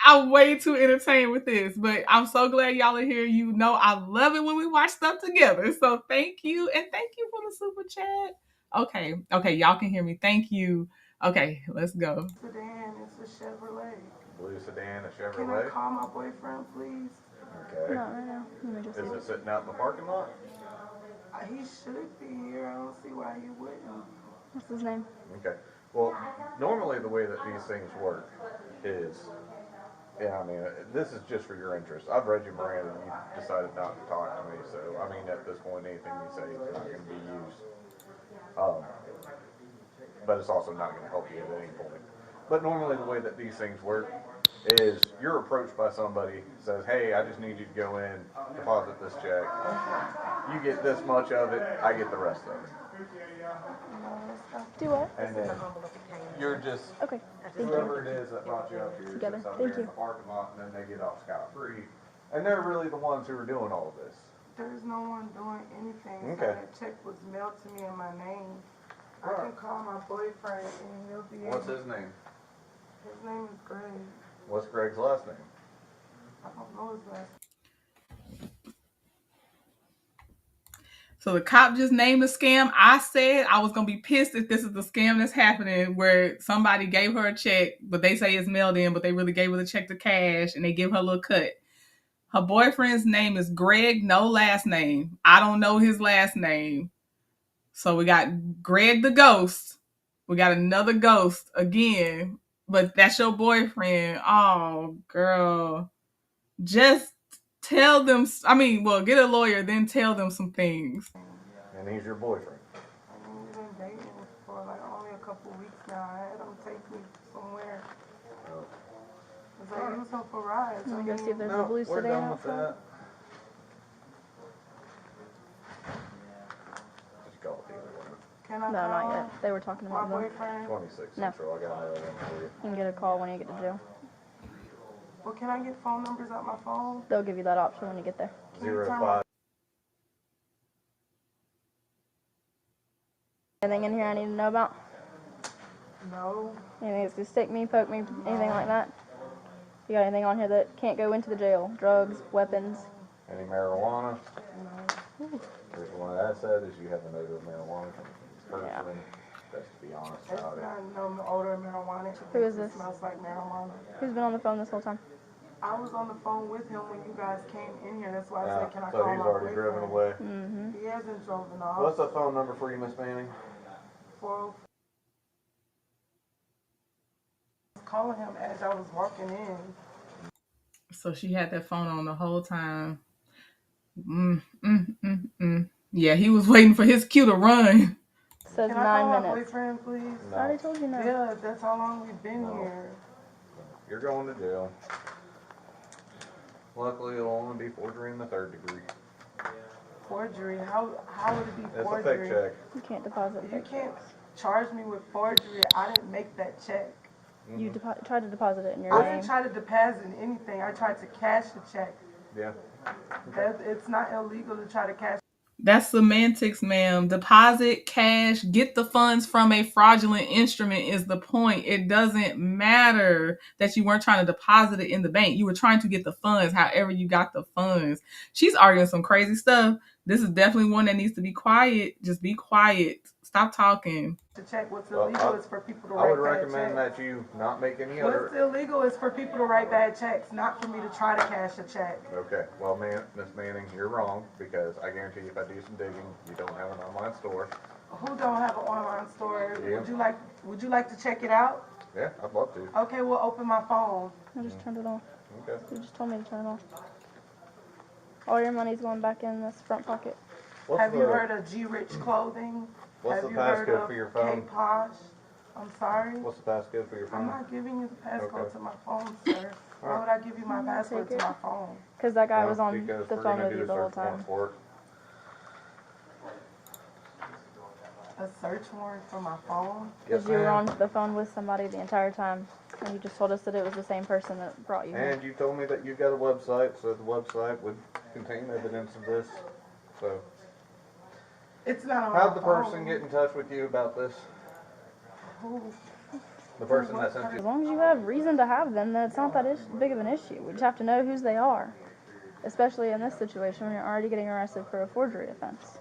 I'm way too entertained with this, but I'm so glad y'all are here. You know I love it when we watch stuff together. So thank you, and thank you for the super chat. Okay, y'all can hear me. Thank you. Okay, let's go. Sedan, it's a Chevrolet. Blue sedan, a Chevrolet? Can I call my boyfriend, please? Okay. Not right now. Let me just Is see. it sitting out in the parking lot? He should be here. I don't see why he wouldn't. What's his name? Okay. Well, normally the way that these things work is, I mean, this is just for your interest. I've read your Miranda and you decided not to talk to me, so, I mean, at this point, anything you say is not going to be used. But it's also not going to help you at any point. But normally the way that these things work is you're approached by somebody, says, hey, I just need you to go in, deposit this check. You get this much of it, I get the rest of it. Do what? And then you're just, okay. whoever it is that brought you up here, Together. sits out Thank there in you. the parking lot, and then they get off scot-free. And they're really the ones who are doing all of this. There's no one doing anything. Okay. So that check was mailed to me in my name. I can call my boyfriend and he'll be What's his name? His name is Greg. What's Greg's last name? I don't know his last name. So the cop just named the scam. I said I was going to be pissed if this is the scam that's happening where somebody gave her a check, but they say it's mailed in, but they really gave her the check to cash and they give her a little cut. Her boyfriend's name is Greg, no last name. I don't know his last name. So we got Greg the ghost. We got another ghost again, but that's your boyfriend. Oh, girl. Just tell them, get a lawyer, then tell them some things. And he's your boyfriend. I mean, we've been dating for like only a couple weeks now. I had him take me somewhere. Oh. Cause I use him for rides. I'm gonna go see if there's a blue sedan out front. Can I No, call not yet. They were talking about my them. boyfriend? 26 No. Central, I got another one for you. You can get a call when you get to jail. Well, can I get phone numbers out my phone? They'll give you that option when you get there. 05. Anything in here I need to know about? No. Anything that's gonna stick me, poke me, anything like that? You got anything on here that can't go into the jail? Drugs, weapons? Any marijuana? No. Here's one that said is you have a note of marijuana coming from this person. Best to be honest It's about it. not no odor of marijuana. Who is this? It smells like marijuana. Who's been on the phone this whole time? I was on the phone with him when you guys came in here. That's why I said, can I So call he's my already boyfriend? driven away. Mm-hmm. He hasn't driven off. What's the phone number for you, Miss Manning? 404. I was calling him as I was walking in. So she had that phone on the whole time. Yeah, he was waiting for his cue to run. Says Can I 9 call my minutes. boyfriend, please? I already told you no. Yeah, that's how long we've been here. You're going to jail. Luckily, it'll only be forgery in the 3rd degree. Forgery? How would it be forgery? It's a fake check. You can't deposit You can't charge me with forgery. I didn't make that check. You tried to deposit it in your I name. didn't try to deposit anything. I tried to cash the check. Yeah. It's not illegal to try to cash. That's semantics, ma'am. Deposit, cash, get the funds from a fraudulent instrument is the point. It doesn't matter that you weren't trying to deposit it in the bank. You were trying to get the funds, however you got the funds. She's arguing some crazy stuff. This is definitely one that needs to be quiet. Just be quiet. Stop talking. To check what's illegal is for people to I would write bad recommend checks. that you not make any What's other... illegal is for people to write bad checks, not for me to try to cash a check. Okay, well, Miss Manning, you're wrong, because I guarantee you if I do some digging, you don't have an online store. Who don't have an online store? Yeah. Would you like to check it out? Yeah, I'd love to. Okay, we'll open my phone. I just turned it off. Okay. You just told me to turn it off. All your money's going back in this front pocket. Have you heard of G-Rich Clothing? What's Have the you heard passcode of for your phone? K-Posh? I'm sorry? What's the passcode for your phone? I'm not giving you the passcode Okay. to my phone, sir. Why would I give you my password to my phone? Because that guy was on Because the we're phone gonna with do you a the whole search warrant time. for it. A search warrant for my phone? Because you were on the phone with somebody the entire time. And you just told us that it was the same person that brought you here. And you told me that you got a website, so the website would contain evidence of this. So, It's not on how'd my the phone. person get in touch with you about this? Who? The person that sent As you. long as you have reason to have them, then it's not that big of an issue. We just have to know whose they are. Especially in this situation when you're already getting arrested for a forgery offense.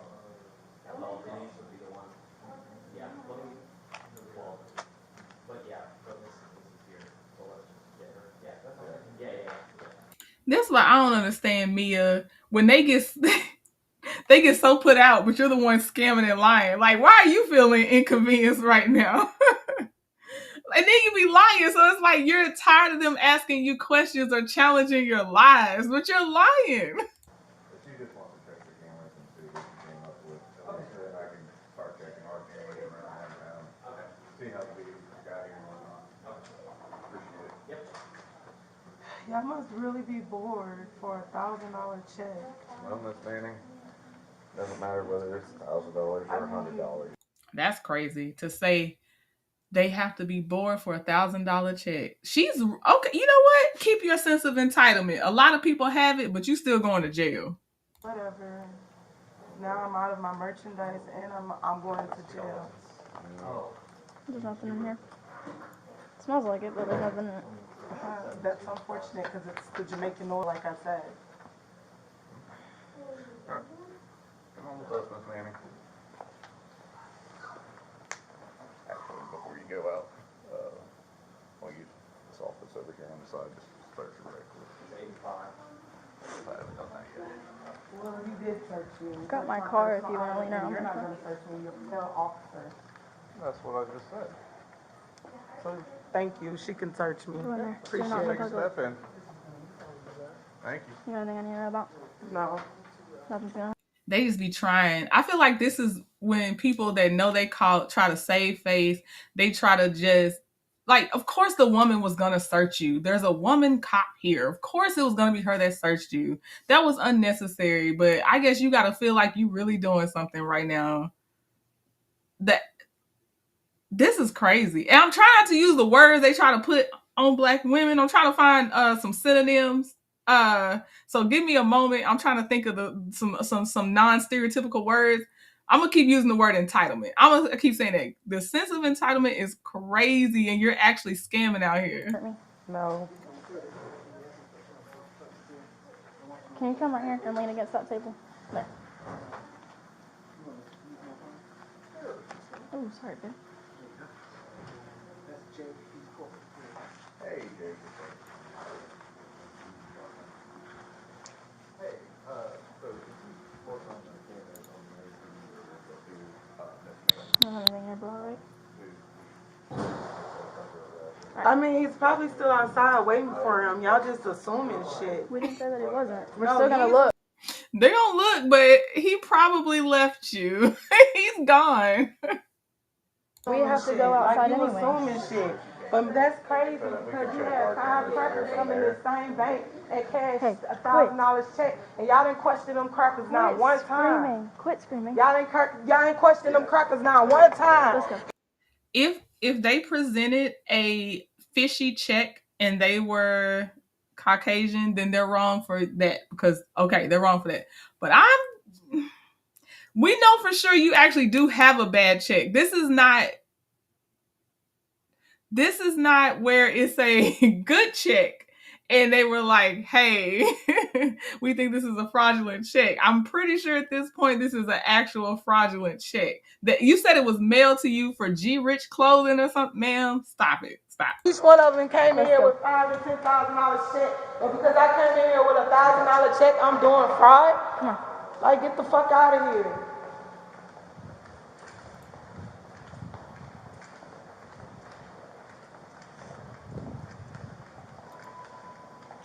That's why I don't understand, Mia. When they get so put out, but you're the one scamming and lying. Like, why are you feeling inconvenienced right now? And then you be lying, so it's like you're tired of them asking you questions or challenging your lies, but you're lying. If you just want to check the cameras and see what you came up with, then I can start checking our cameras around town, see how the videos got here and whatnot. Appreciate it. Y'all must really be bored for $1,000 check. Well, Miss Manning, doesn't matter whether it's $1,000 or $100. That's crazy to say. They have to be bored for $1,000 check. She's okay. You know what? Keep your sense of entitlement. A lot of people have it, but you still going to jail. Whatever. Now I'm out of my merchandise and I'm going to jail. There's nothing in here. It smells like it, but there's nothing in it. That's unfortunate because it's the Jamaican oil, like I said. Come on with us, Miss Manning. Actually, before you go out, I'll use this office over here on the side, just search it right quick. I haven't done that yet. Well, you did search me. Got my car if you want to lean around. You're not going to search me. You're a fellow officer. That's what I just said. So thank you. She can search me. Go in there. Appreciate You're not it. gonna Step in. Thank you. You got anything I need to know about? No. Nothing's gonna. They just be trying. I feel like this is when people that know they try to save face. They try to just like, of course the woman was gonna search you. There's a woman cop here. Of course it was gonna be her that searched you. That was unnecessary. But I guess you gotta feel like you really doing something right now. This is crazy. And I'm trying not to use the words they try to put on black women. I'm trying to find some synonyms. So give me a moment. I'm trying to think of some non-stereotypical words. I'm gonna keep using the word entitlement. I'm gonna keep saying that. The sense of entitlement is crazy, and you're actually scamming out here. No. Can you come right here and lean against that table? There. Oh, sorry, babe. Hey, Jake. Hey, so did you work on the cameras on I don't have anything here, bro, right? I mean, he's probably still outside waiting for him. Y'all just assuming shit. We didn't say that he wasn't. We're No, still gonna look. They're gonna look, but he probably left you. He's gone. We have to go outside like you anyway. assuming shit. But that's crazy because you had 5 crackers come in this same bank and cash $1,000 check, and y'all didn't question them crackers not one time. Quit screaming. Y'all ain't question them crackers not one time. Let's go. If they presented a fishy check and they were Caucasian, then they're wrong for that because they're wrong for that. But we know for sure you actually do have a bad check. This is not where it's a good check and they were like, hey, we think this is a fraudulent check. I'm pretty sure at this point this is an actual fraudulent check. That you said it was mailed to you for G-Rich clothing or something. Ma'am, stop it. Stop. Each one of them came in here with $5,000 and $10,000 check, and because I came in here with a $1,000 check, I'm doing fraud. Come on. Like, get the fuck out of here.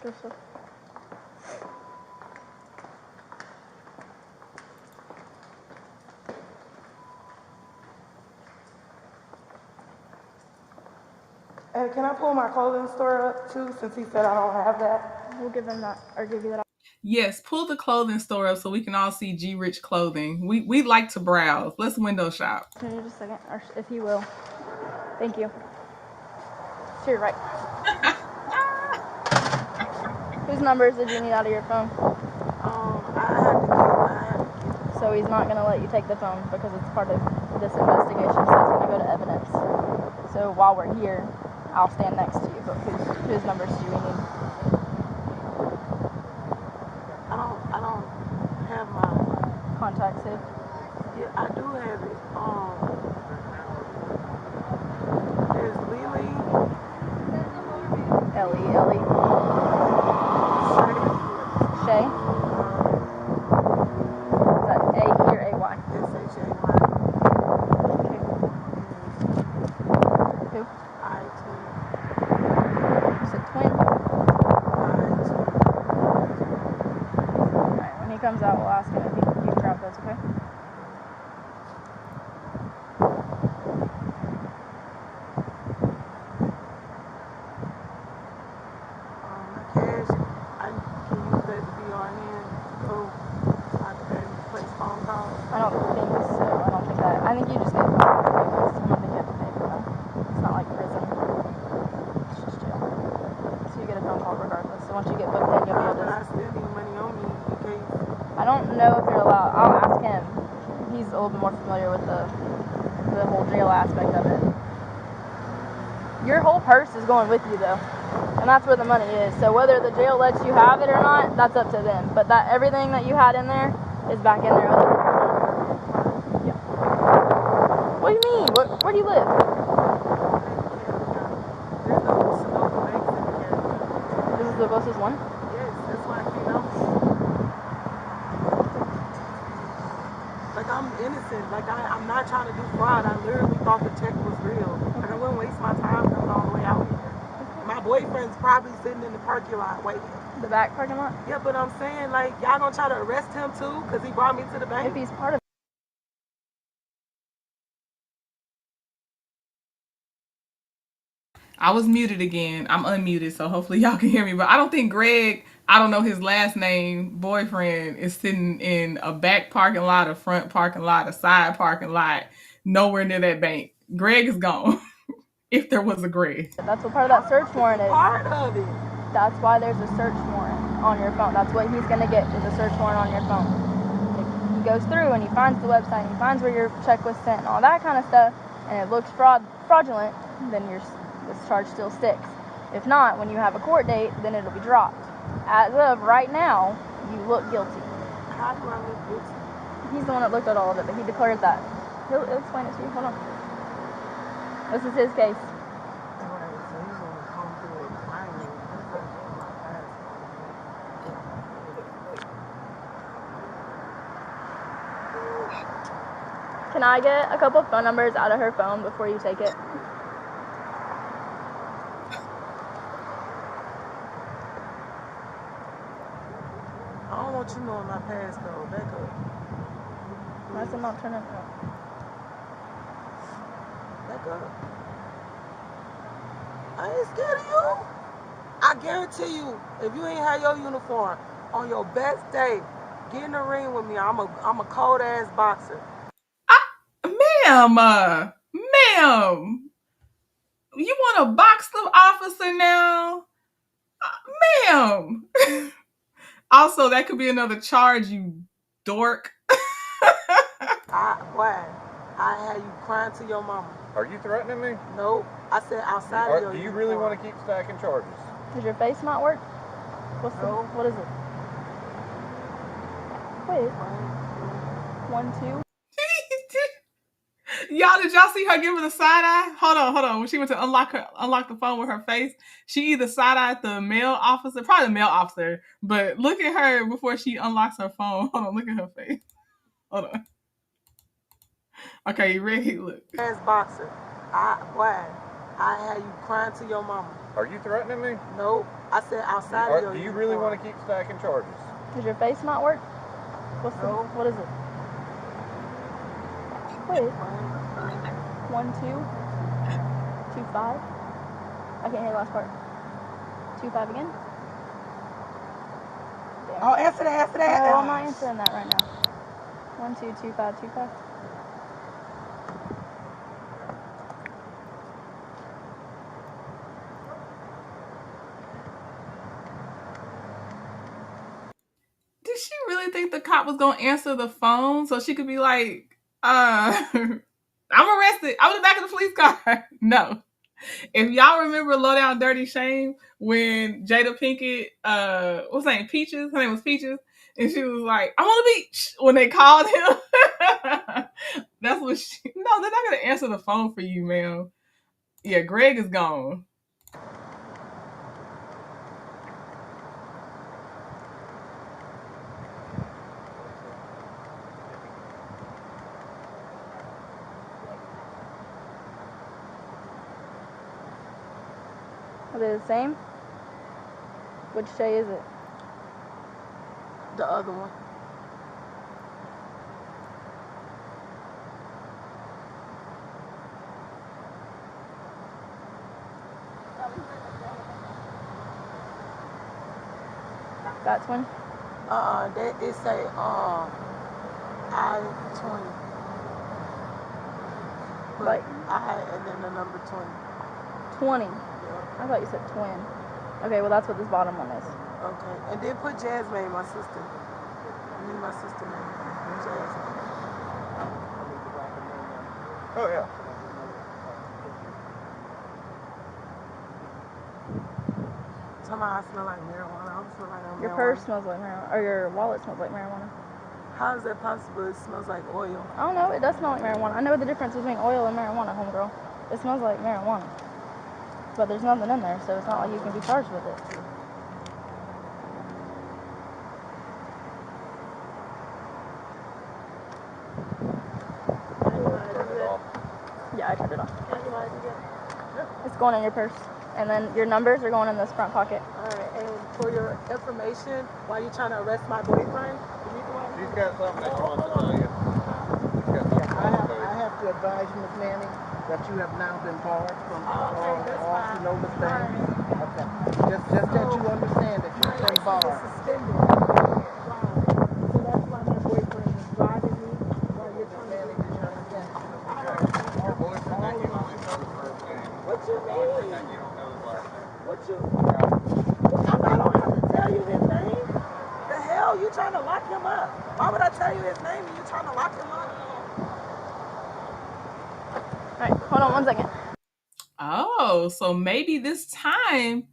Joseph. And can I pull my clothing store up too, since he said I don't have that? We'll give him that, or give you that. Yes, pull the clothing store up so we can all see G-Rich clothing. We like to browse. Let's window shop. Can you just a second, or if he will. Thank you. To your right. Whose numbers did you need out of your phone? So he's not going to let you take the phone because it's part of this investigation, so it's going to go to evidence. So while we're here, I'll stand next to you, but whose numbers do you need? I don't have my contact saved. Yeah, I do have it. There's Lily. Ellie. Shay. Is that A-E or A-Y? S-H-A-Y. Who? I-T. Is it twin? I-T. Alright, when he comes out, we'll ask him if you can grab those, okay? Cash, can use that to be on hand to go out there and place phone calls? I don't think so. I think you just get phone calls. I don't think you have to pay for them. It's not like prison. It's just jail. So you get a phone call regardless. So once you get booked in, you'll be able to... But I still need money on me in case... I don't know if you're allowed... I'll ask him. He's a little bit more familiar with the whole jail aspect of it. Your whole purse is going with you, though. And that's where the money is. So whether the jail lets you have it or not, that's up to them. But that everything that you had in there is back in there. Yeah. What do you mean? Where do you live? This is the closest one? Yes, that's why I came out. Like, I'm innocent. Like, I'm not trying to do fraud. I literally thought the check was real. Like, I wouldn't waste my time coming all the way out here. My boyfriend's probably sitting in the parking lot waiting. The back parking lot? Yeah, but I'm saying, like, y'all gonna try to arrest him too? Because he brought me to the bank? If he's part of I was muted again. I'm unmuted, so hopefully y'all can hear me. But I don't think Greg, I don't know his last name, boyfriend, is sitting in a back parking lot, a front parking lot, a side parking lot, nowhere near that bank. Greg is gone. If there was a Greg. That's what part of that search warrant is. Part of it. That's why there's a search warrant on your phone. That's what he's going to get, is a search warrant on your phone. If he goes through and he finds the website, and he finds where your check was sent and all that kind of stuff, and it looks fraudulent, then this charge still sticks. If not, when you have a court date, then it'll be dropped. As of right now, you look guilty. How do I look guilty? He's the one that looked at all of it, but he declared that. He'll explain it to you. Hold on. This is his case. Can I get a couple phone numbers out of her phone before you take it? I don't want you knowing my passcode. Back up. Why is it not turning up? Back up. I ain't scared of you. I guarantee you, if you ain't had your uniform on your best day, get in the ring with me. I'm a cold ass boxer. Ma'am, you want to box the officer now? Ma'am. Also, that could be another charge, you dork. I had you crying to your mama. Are you threatening me? Nope. I said outside of your Do you really want to keep stacking charges? Does your face not work? What is it? Wait. 1, 2. Y'all, did y'all see her give her the side eye? Hold on. When she went to unlock the phone with her face, she either side-eyed the male officer, probably the male officer, but look at her before she unlocks her phone. Hold on, look at her face. Hold on. Okay, you ready? Look. Ass boxer. I had you crying to your mama. Are you threatening me? Nope. I said outside of your Do you really want to keep stacking charges? Does your face not work? What is it? Wait. 1, 2. 2, 5. I can't hear the last part. 2, 5 again? Damn. Oh, answer that. No, I'm not answering that right now. 1, 2, 2, 5, 2, 5. Did she really think the cop was gonna answer the phone so she could be like, I'm arrested. I'm in the back of the police car. No. If y'all remember Low Down Dirty Shame when Jada Pinkett, what's her name? Peaches? Her name was Peaches. And she was like, I'm on the beach when they called him. That's what no, they're not going to answer the phone for you, ma'am. Yeah, Greg is gone. Are they the same? Which Shay is it? The other one. That's one? It say I-20. Like I and then the number 20. 20. Yeah. I thought you said twin. Okay, well that's what this bottom one is. Okay. And then put Jasmine, my sister. I need my sister name. Jasmine. Oh, yeah. Somehow I smell like marijuana. I don't smell like marijuana. Your purse smells like marijuana, or your wallet smells like marijuana. How is that possible? It smells like oil. I don't know, it does smell like marijuana. I know the difference between oil and marijuana, homegirl. It smells like marijuana. But there's nothing in there, so it's not like you can be charged with it. Yeah, I turned it off. It's going in your purse. And then your numbers are going in this front pocket. Alright, and for your information, while you're trying to arrest my boyfriend, She's got something that she wants to tell you. I have to advise you, Ms. Manning, that you have now been barred from all SYNOVUS things. Okay. Just that you understand that you've been barred. Suspended. So that's why my boyfriend is driving me while you're trying to get me. Your boyfriend that you only know his first name. What you mean? That you don't know his last name. What you? I don't have to tell you his name. The hell, you trying to lock him up? Why would I tell you his name and you trying to lock him up? Alright, hold on 1 second. Oh, so maybe this time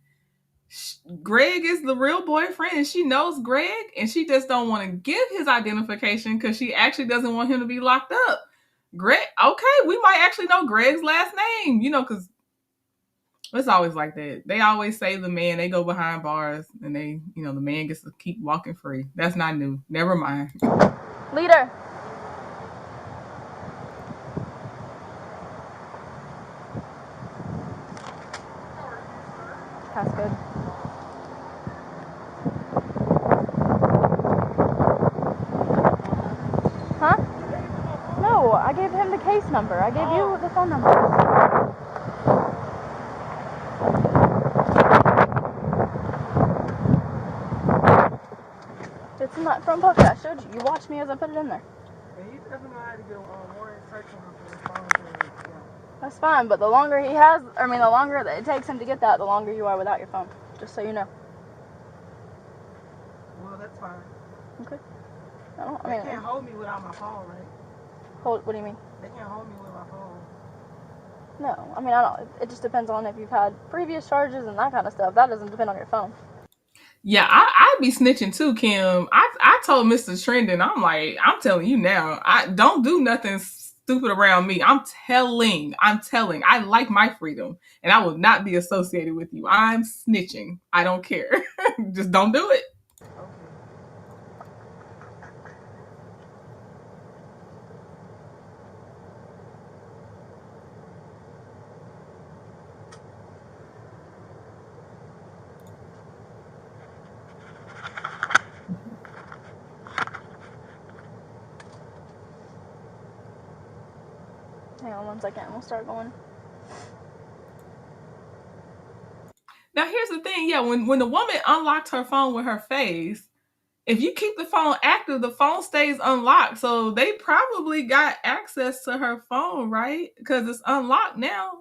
Greg is the real boyfriend and she knows Greg and she just don't want to give his identification because she actually doesn't want him to be locked up. Greg, okay, we might actually know Greg's last name, because it's always like that. They always say the man, they go behind bars and they, the man gets to keep walking free. That's not new. Never mind. Leader. number. I gave you the phone number. It's in that front pocket. I showed you. You watched me as I put it in there. And he doesn't know how to get more searching for his phone. That's fine, but the longer he has, the longer that it takes him to get that, the longer you are without your phone. Just so you know. Well, that's fine. Okay. They can't hold me without my phone, right? What do you mean? They can't hold me with my phone. No, I don't. It just depends on if you've had previous charges and that kind of stuff. That doesn't depend on your phone. Yeah, I'd be snitching too, Kim. I told Mr. Trendon, I'm telling you now, I don't do nothing stupid around me. I'm telling. I like my freedom, and I will not be associated with you. I'm snitching. I don't care. Just don't do it. Hang on 1 second. We'll start going. Now, here's the thing. Yeah, when the woman unlocked her phone with her face, if you keep the phone active, the phone stays unlocked. So they probably got access to her phone, right? Because it's unlocked now.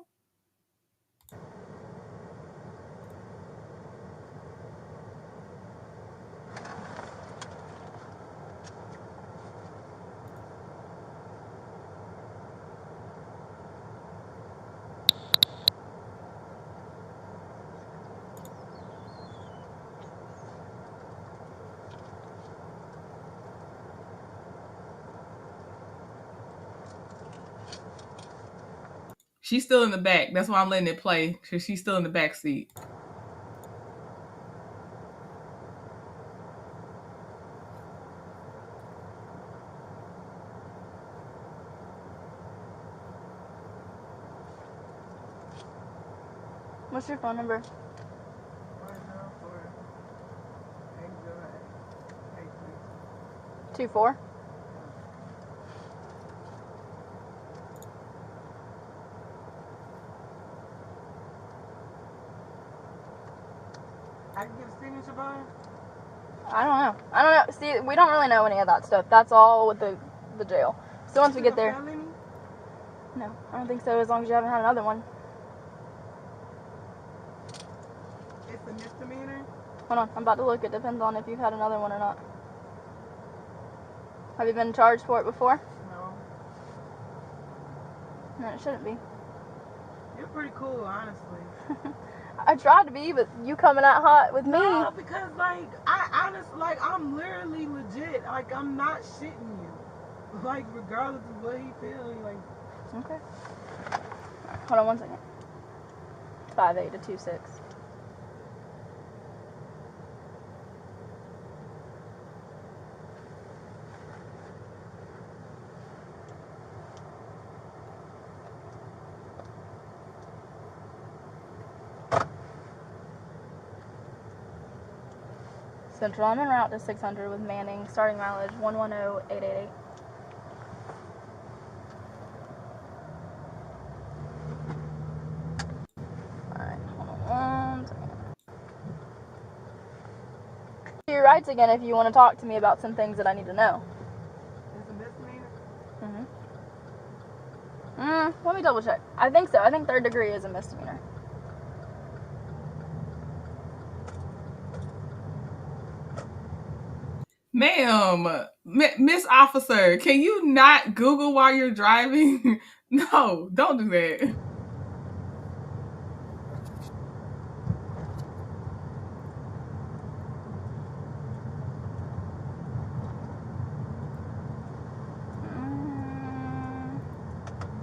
She's still in the back. That's why I'm letting it play, because she's still in the back seat. What's your phone number? 24. I can get a signature by him? I don't know. See, we don't really know any of that stuff. That's all with the jail. So once we get there. No, I don't think so, as long as you haven't had another one. It's a misdemeanor? Hold on, I'm about to look. It depends on if you've had another one or not. Have you been charged for it before? No. No, it shouldn't be. You're pretty cool, honestly. I tried to be, but you coming out hot with me. No, because, I'm literally legit. I'm not shitting you. Regardless of what he feels, Okay. Hold on 1 second. 5'8" to 2'6". Central, I'm en route to 600 with Manning. Starting mileage 110,888. Alright, hold on 1 second. Your rights again if you want to talk to me about some things that I need to know. It's a misdemeanor? Let me double check. I think so. I think 3rd degree is a misdemeanor. Ma'am, Miss Officer, can you not Google while you're driving? No, don't do that.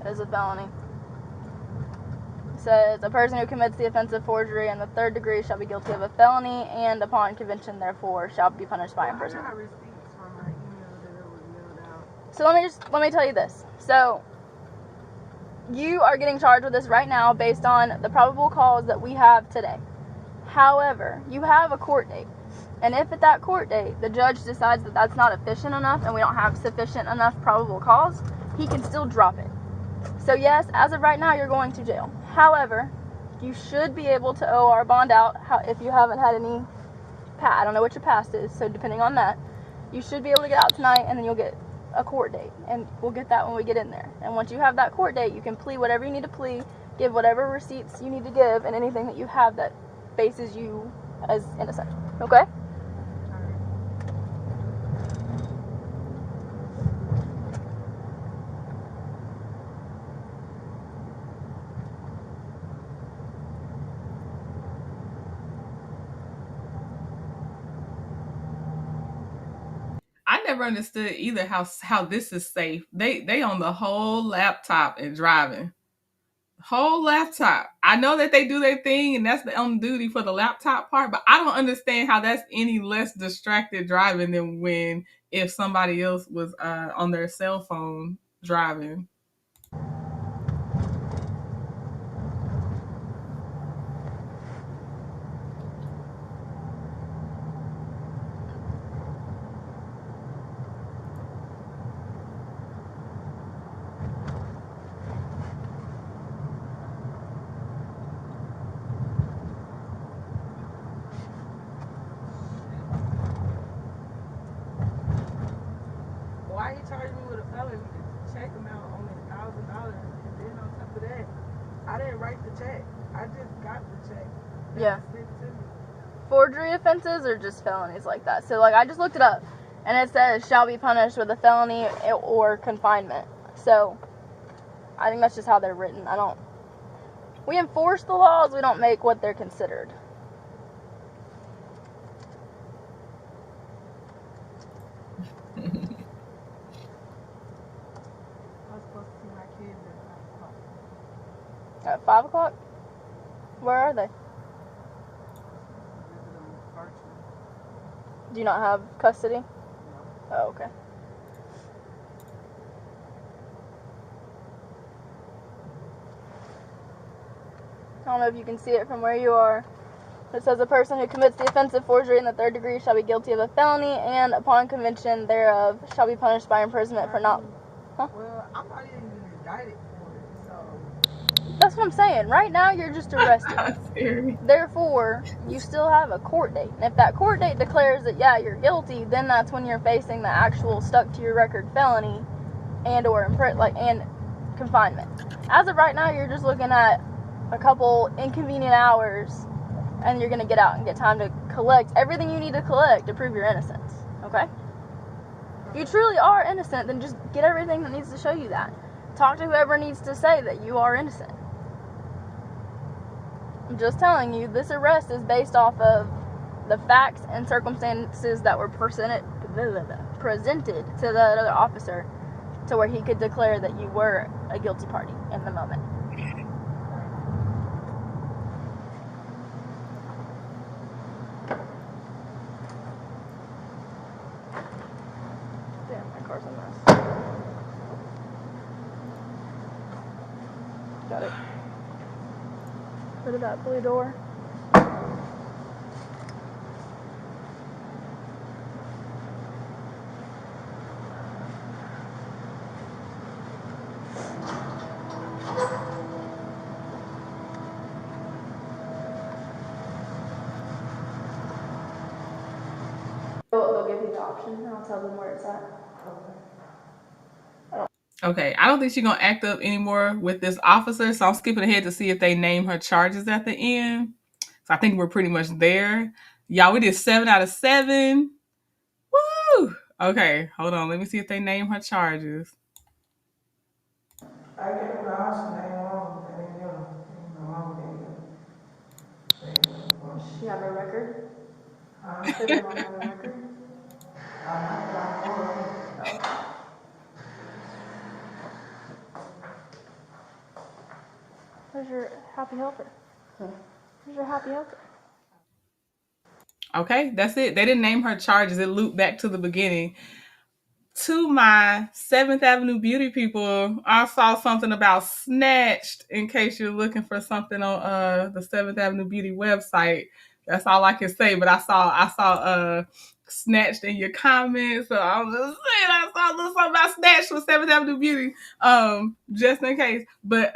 It is a felony. It says a person who commits the offense of forgery in the 3rd degree shall be guilty of a felony and upon conviction therefore shall be punished by imprisonment. I got receipts from my email that it was mailed out. So let me tell you this. So you are getting charged with this right now based on the probable cause that we have today. However, you have a court date. And if at that court date the judge decides that that's not efficient enough and we don't have sufficient enough probable cause, he can still drop it. So yes, as of right now, you're going to jail. However, you should be able to owe our bond out if you haven't had any I don't know what your past is, so depending on that, you should be able to get out tonight, and then you'll get a court date, and we'll get that when we get in there. And once you have that court date, you can plead whatever you need to plead, give whatever receipts you need to give, and anything that you have that bases you as innocent. Okay? I never understood either how this is safe. They on the whole laptop and driving. Whole laptop. I know that they do their thing and that's the on duty for the laptop part, but I don't understand how that's any less distracted driving than when if somebody else was on their cell phone driving. Why he charged me with a felony? The check amount only $1,000, and then on top of that, I didn't write the check. I just got the check. Yeah. Forgery offenses are just felonies like that. So, like, I just looked it up, and it says shall be punished with a felony or confinement. So, I think that's just how they're written. We enforce the laws, we don't make what they're considered. I was supposed to see my kids at 5 o'clock. At 5 o'clock? Where are they? Visit them virtually. Do you not have custody? No. Oh, okay. I don't know if you can see it from where you are. It says a person who commits the offense of forgery in the third degree shall be guilty of a felony and upon conviction thereof shall be punished by imprisonment for not... Huh? Well, I'm not even indicted for it, so... That's what I'm saying. Right now, you're just arrested. Therefore, you still have a court date. And if that court date declares that, yeah, you're guilty, then that's when you're facing the actual stuck-to-your-record felony and confinement. As of right now, you're just looking at a couple inconvenient hours, and you're going to get out and get time to collect everything you need to collect to prove your innocence. Okay? If you truly are innocent, then just get everything that needs to show you that. Talk to whoever needs to say that you are innocent. I'm just telling you, this arrest is based off of the facts and circumstances that were presented to the other officer to where he could declare that you were a guilty party in the moment. Damn, my car's a mess. Got it. Go to that blue door. They'll give you the option, and I'll tell them where it's at. Okay, I don't think she's gonna act up anymore with this officer, so I'm skipping ahead to see if they name her charges at the end. So I think we're pretty much there. Y'all, we did 7 out of 7. Woo! Okay, hold on. Let me see if they name her charges. I get the house name on, and you know, She have a record? They don't have a record. Where's your happy helper? Where's your happy helper? Okay, that's it. They didn't name her charges. It looped back to the beginning. To my 7th Avenue beauty people, I saw something about snatched in case you're looking for something on the 7th Avenue beauty website. That's all I can say. But I saw Snatched in your comments. So I was just saying I saw a little something about Snatched with 7th Avenue Beauty. Just in case. But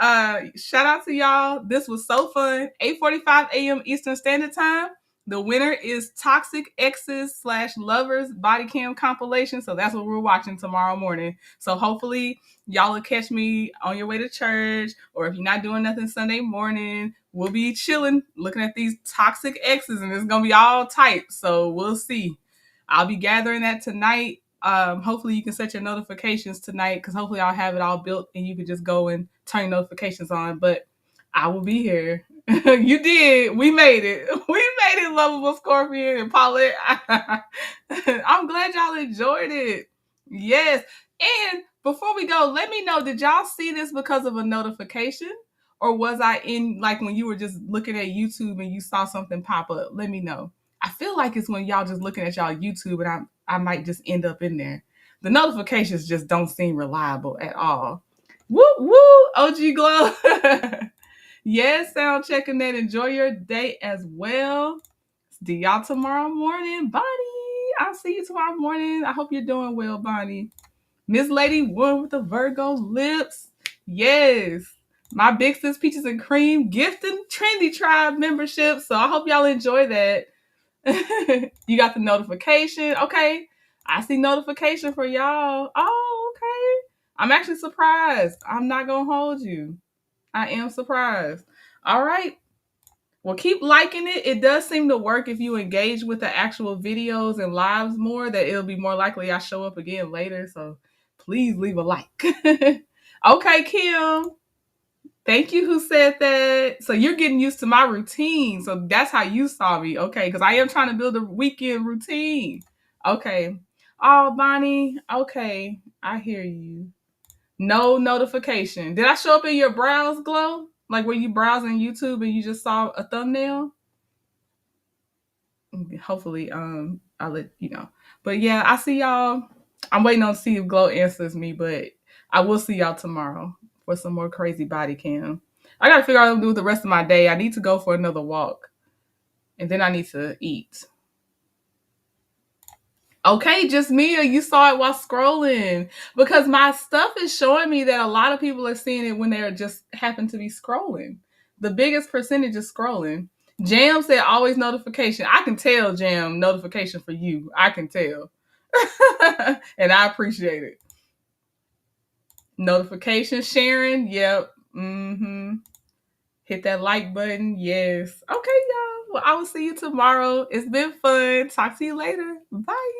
shout out to y'all. This was so fun. 8:45 a.m. Eastern Standard Time. The winner is Toxic Exes / Lovers Body Cam compilation. So that's what we're watching tomorrow morning. So hopefully y'all will catch me on your way to church, or if you're not doing nothing Sunday morning, we'll be chilling, looking at these toxic exes, and it's gonna be all tight. So we'll see. I'll be gathering that tonight. Hopefully you can set your notifications tonight, because hopefully I'll have it all built and you can just go and turn notifications on. But I will be here. You did. We made it. We made it, Lovable Scorpion and Paulette. I'm glad y'all enjoyed it. Yes. And before we go, let me know, did y'all see this because of a notification? Or was I in, like, when you were just looking at YouTube and you saw something pop up? Let me know. I feel like it's when y'all just looking at y'all YouTube and I might just end up in there. The notifications just don't seem reliable at all. Woo, woo, OG Glow. Yes, sound checking that. Enjoy your day as well. See y'all tomorrow morning. Bonnie, I'll see you tomorrow morning. I hope you're doing well, Bonnie. Miss Lady One with the Virgo lips. Yes. My Big Sis Peaches and Cream gift and Trendy Tribe membership. So I hope y'all enjoy that. You got the notification. Okay. I see notification for y'all. Oh, okay. I'm actually surprised. I'm not going to hold you. I am surprised. All right. Well, keep liking it. It does seem to work if you engage with the actual videos and lives more, that it'll be more likely I show up again later. So please leave a like. Okay, Kim. Thank you who said that. So you're getting used to my routine. So that's how you saw me. Okay, because I am trying to build a weekend routine. Okay. Oh, Bonnie. Okay. I hear you. No notification. Did I show up in your browse, Glow? Like, were you browsing YouTube and you just saw a thumbnail? Hopefully, I'll let you know. But yeah, I see y'all. I'm waiting on to see if Glow answers me, but I will see y'all tomorrow for some more crazy body cam. I gotta figure out what to do with the rest of my day. I need to go for another walk, and then I need to eat. Okay, just me, or you saw it while scrolling? Because my stuff is showing me that a lot of people are seeing it when they're just happen to be scrolling. The biggest percentage is scrolling. Jam said always notification. I can tell, Jam, notification for you. I can tell. And I appreciate it. Notification, Sharon. Yep. Mm-hmm. Hit that like button. Yes. Okay, y'all. Well, I will see you tomorrow. It's been fun. Talk to you later. Bye.